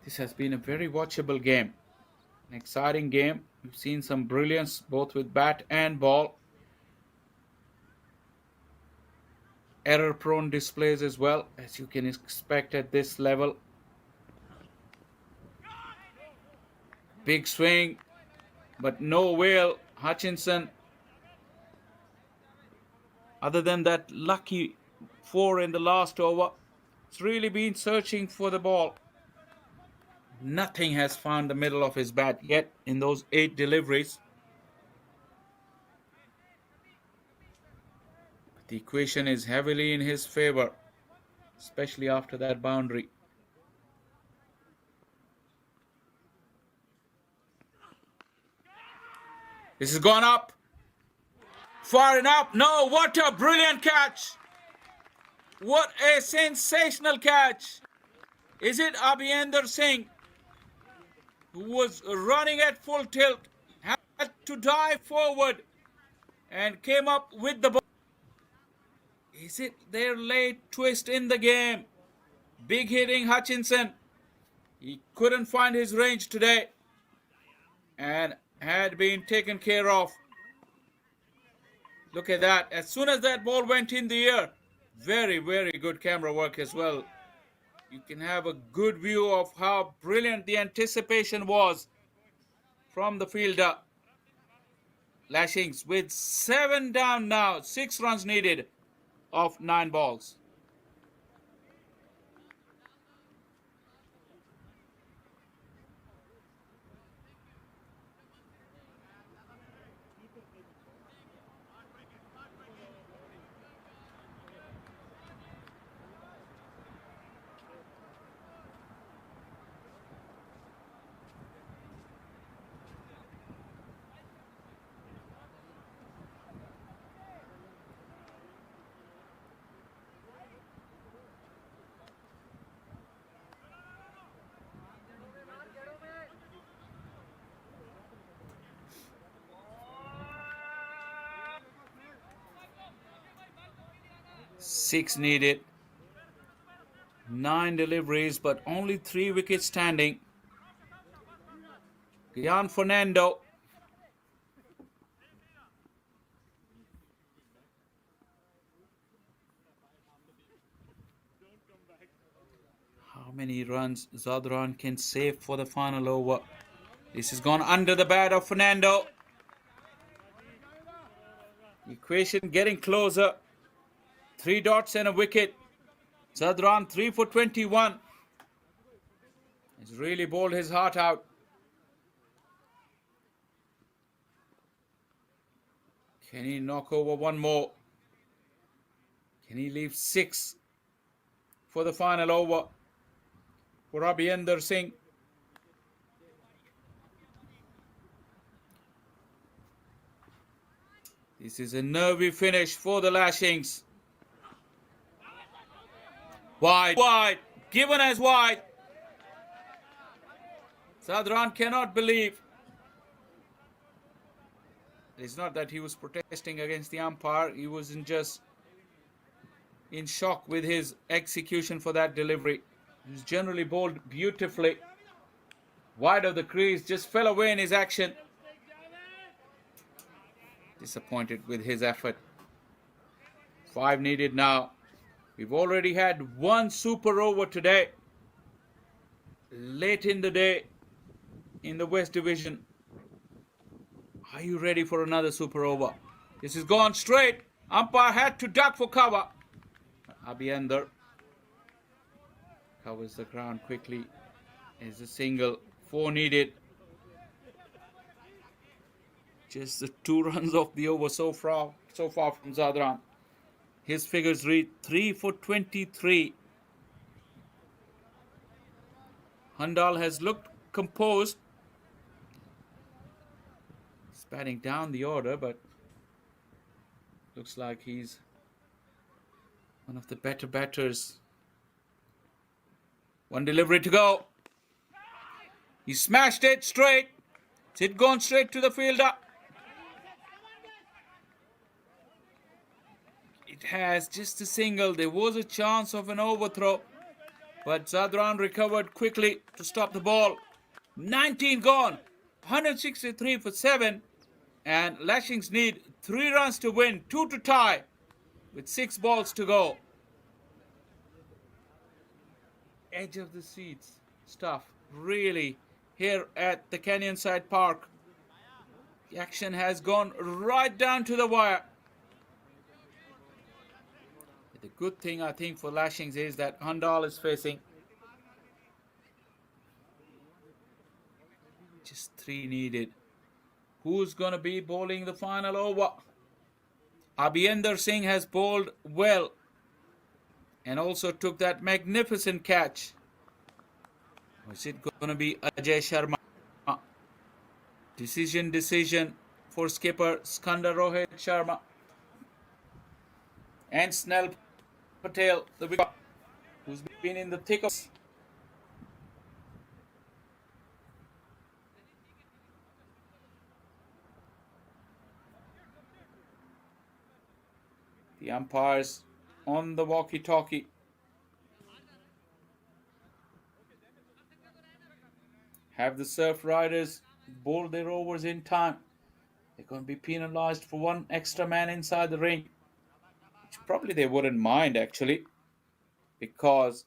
This has been a very watchable game. An exciting game. We've seen some brilliance both with bat and ball. Error-prone displays as well, as you can expect at this level. Big swing, but no whale. Hutchinson, other than that lucky 4 in the last over, it's really been searching for the ball. Nothing has found the middle of his bat yet in those 8 deliveries. But the equation is heavily in his favor, especially after that boundary. This has gone up. Far enough. No, what a brilliant catch. What a sensational catch. Is it Abhyandar Singh, who was running at full tilt, had to dive forward and came up with the ball? Is it their late twist in the game? Big hitting Hutchinson. He couldn't find his range today and had been taken care of. Look at that. As soon as that ball went in the air, very, very good camera work as well. You can have a good view of how brilliant the anticipation was from the fielder. Lashings with 7 down now, 6 runs needed of 9 balls. Six needed, 9 deliveries, but only 3 wickets standing. Fernando. How many runs Zadran can save for the final over? This has gone under the bat of Fernando. Equation getting closer. 3 dots and a wicket. Zadran 3 for 21. He's really bowled his heart out. Can he knock over one more? Can he leave 6 for the final over for Abhinder Singh? This is a nervy finish for the Lashings. Wide, given as wide. Zadran cannot believe. It's not that he was protesting against the umpire. He was just in shock with his execution for that delivery. He was generally bowled beautifully. Wide of the crease, just fell away in his action. Disappointed with his effort. 5 needed now. We've already had 1 super over today. Late in the day in the West Division. Are you ready for another super over? This has gone straight. Umpire had to duck for cover. Abhinder covers the ground quickly. Is a single. 4 needed. Just the 2 runs of the over so far from Zadran. His figures read 3 for 23. Handal has looked composed. He's batting down the order, but looks like he's one of the better batters. 1 delivery to go. He smashed it straight. It's gone straight to the fielder. It has just a single. There was a chance of an overthrow, but Zadran recovered quickly to stop the ball. 19 gone. 163 for 7. And Lashings need 3 runs to win, 2 to tie, with 6 balls to go. Edge of the seats stuff, really, here at the Canyonside Park. The action has gone right down to the wire. The good thing, I think, for Lashings is that Handal is facing. Just 3 needed. Who's going to be bowling the final over? Abhinder Singh has bowled well and also took that magnificent catch. Or is it going to be Ajay Sharma? Decision for skipper Skandar Rohit Sharma. And Snell Patel, the wicket, who's been in the thick of. The umpires on the walkie-talkie. Have the Surf Riders bowl their overs in time, they're going to be penalized for one extra man inside the ring, which probably they wouldn't mind actually, because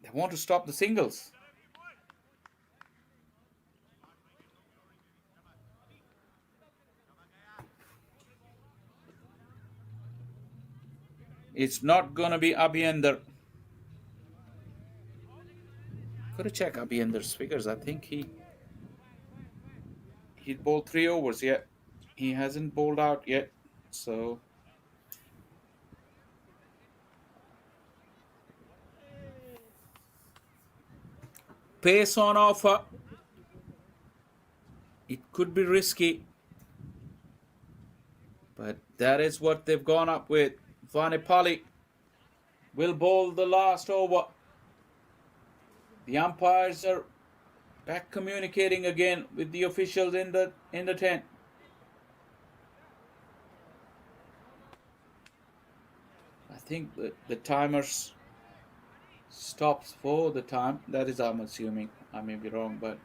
they want to stop the singles. It's not going to be Abhyender. Gotta check Abhyender's figures. I think he bowled 3 overs yet. He hasn't bowled out yet. So pace on offer. It could be risky, but that is what they've gone up with. Vanipali will bowl the last over. The umpires are back communicating again with the officials in the tent. I think the timers stops for the time. That is, I'm assuming. I may be wrong, but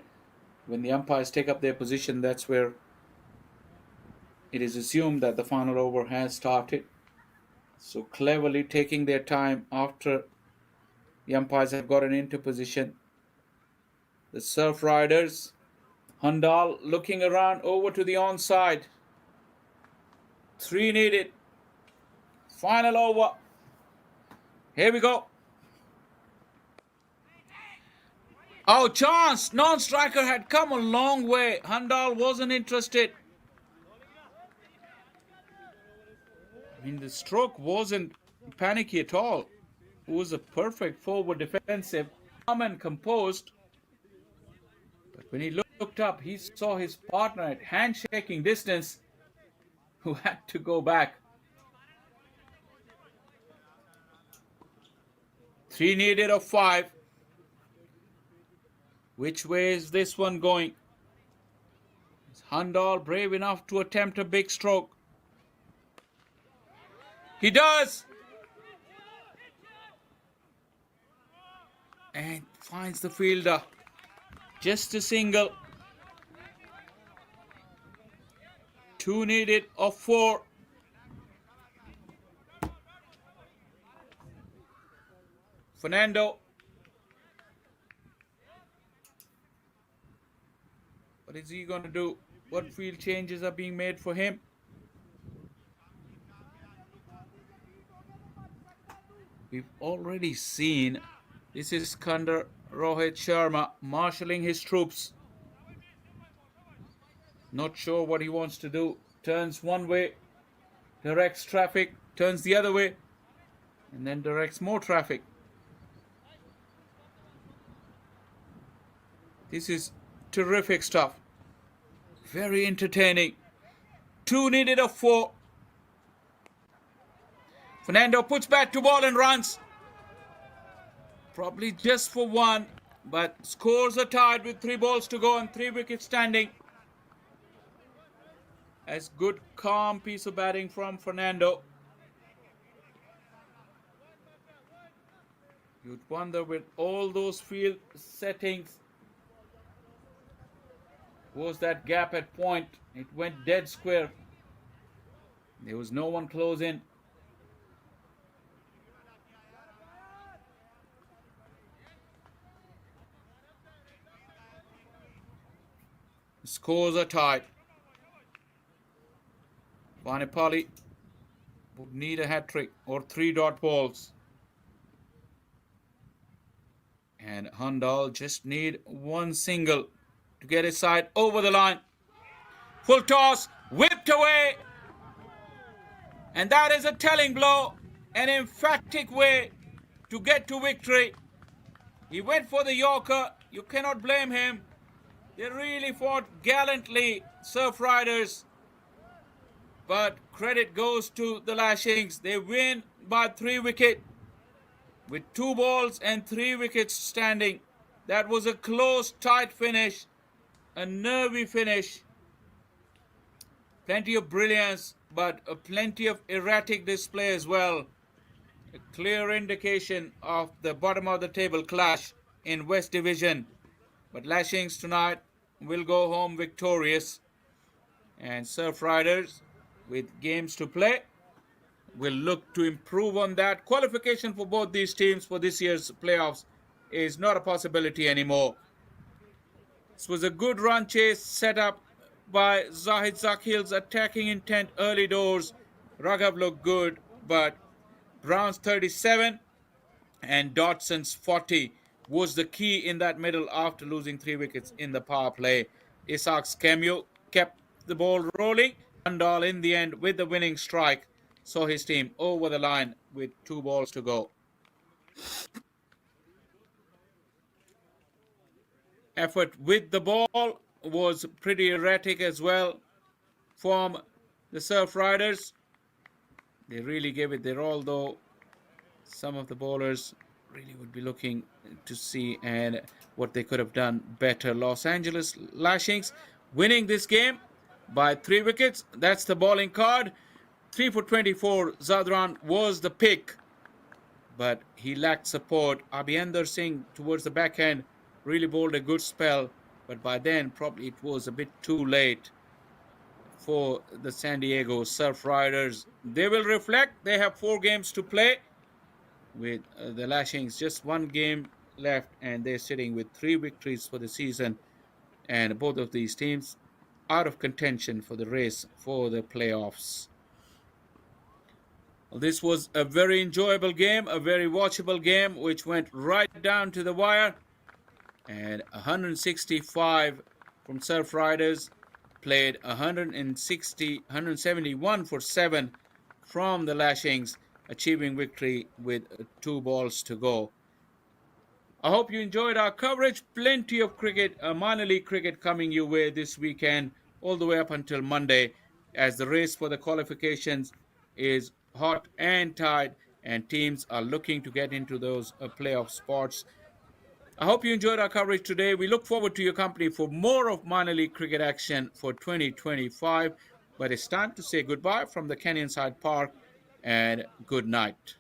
when the umpires take up their position, that's where it is assumed that the final over has started. So cleverly taking their time after the umpires have gotten into position. The Surf Riders, Handal looking around over to the onside. 3 needed. Final over. Here we go. Oh, chance. Non-striker had come a long way. Handal wasn't interested. I mean, the stroke wasn't panicky at all. It was a perfect forward defensive, calm and composed. But when he looked up, he saw his partner at handshaking distance, who had to go back. 3 needed of 5. Which way is this one going? Is Handal brave enough to attempt a big stroke? He does! And finds the fielder. Just a single. 2 needed of 4. Fernando. What is he going to do? What field changes are being made for him? We've already seen, this is Kandar Rohit Sharma marshalling his troops. Not sure what he wants to do. Turns one way, directs traffic, turns the other way, and then directs more traffic. This is terrific stuff. Very entertaining. 2 needed of 4. Fernando puts bat to ball and runs. Probably just for 1, but scores are tied with 3 balls to go and 3 wickets standing. As good, calm piece of batting from Fernando. You'd wonder, with all those field settings, was that gap at point? It went dead square. There was no one close in. The scores are tied. Vanipali would need a hat-trick or 3 dot balls. And Handal just need 1 single to get his side over the line. Full toss, whipped away. And that is a telling blow, an emphatic way to get to victory. He went for the Yorker. You cannot blame him. They really fought gallantly, Surf Riders. But credit goes to the Lashings. They win by 3 wickets with 2 balls and 3 wickets standing. That was a close, tight finish. A nervy finish. Plenty of brilliance, but plenty of erratic display as well. A clear indication of the bottom of the table clash in West Division. But Lashings tonight will go home victorious, and Surf Riders, with games to play, will look to improve on that. Qualification for both these teams for this year's playoffs is not a possibility anymore. This was a good run chase set up by Zahid Zakhil's attacking intent early doors. Raghav looked good, but Brown's 37 and Dodson's 40 was the key in that middle after losing 3 wickets in the power play. Isaac's cameo kept the ball rolling. Andal in the end with the winning strike saw his team over the line with 2 balls to go. Effort with the ball was pretty erratic as well from the Surf Riders. They really gave it their all, though some of the bowlers really would be looking to see and what they could have done better. Los Angeles Lashings winning this game by 3 wickets. That's the bowling card. 3 for 24. Zadran was the pick, but he lacked support. Abhyender Singh towards the backhand really bowled a good spell, but by then probably it was a bit too late for the San Diego Surf Riders. They will reflect. They have 4 games to play with the Lashings just 1 game left, and they're sitting with 3 victories for the season, and both of these teams out of contention for the race for the playoffs. Well, this was a very enjoyable game, a very watchable game, which went right down to the wire, and 165 from Surf Riders played 171 for 7 from the Lashings, achieving victory with 2 balls to go. I hope you enjoyed our coverage. Plenty of cricket, minor league cricket coming your way this weekend, all the way up until Monday, as the race for the qualifications is hot and tight, and teams are looking to get into those playoff spots. I hope you enjoyed our coverage today. We look forward to your company for more of minor league cricket action for 2025. But it's time to say goodbye from the Canyonside Park, and good night.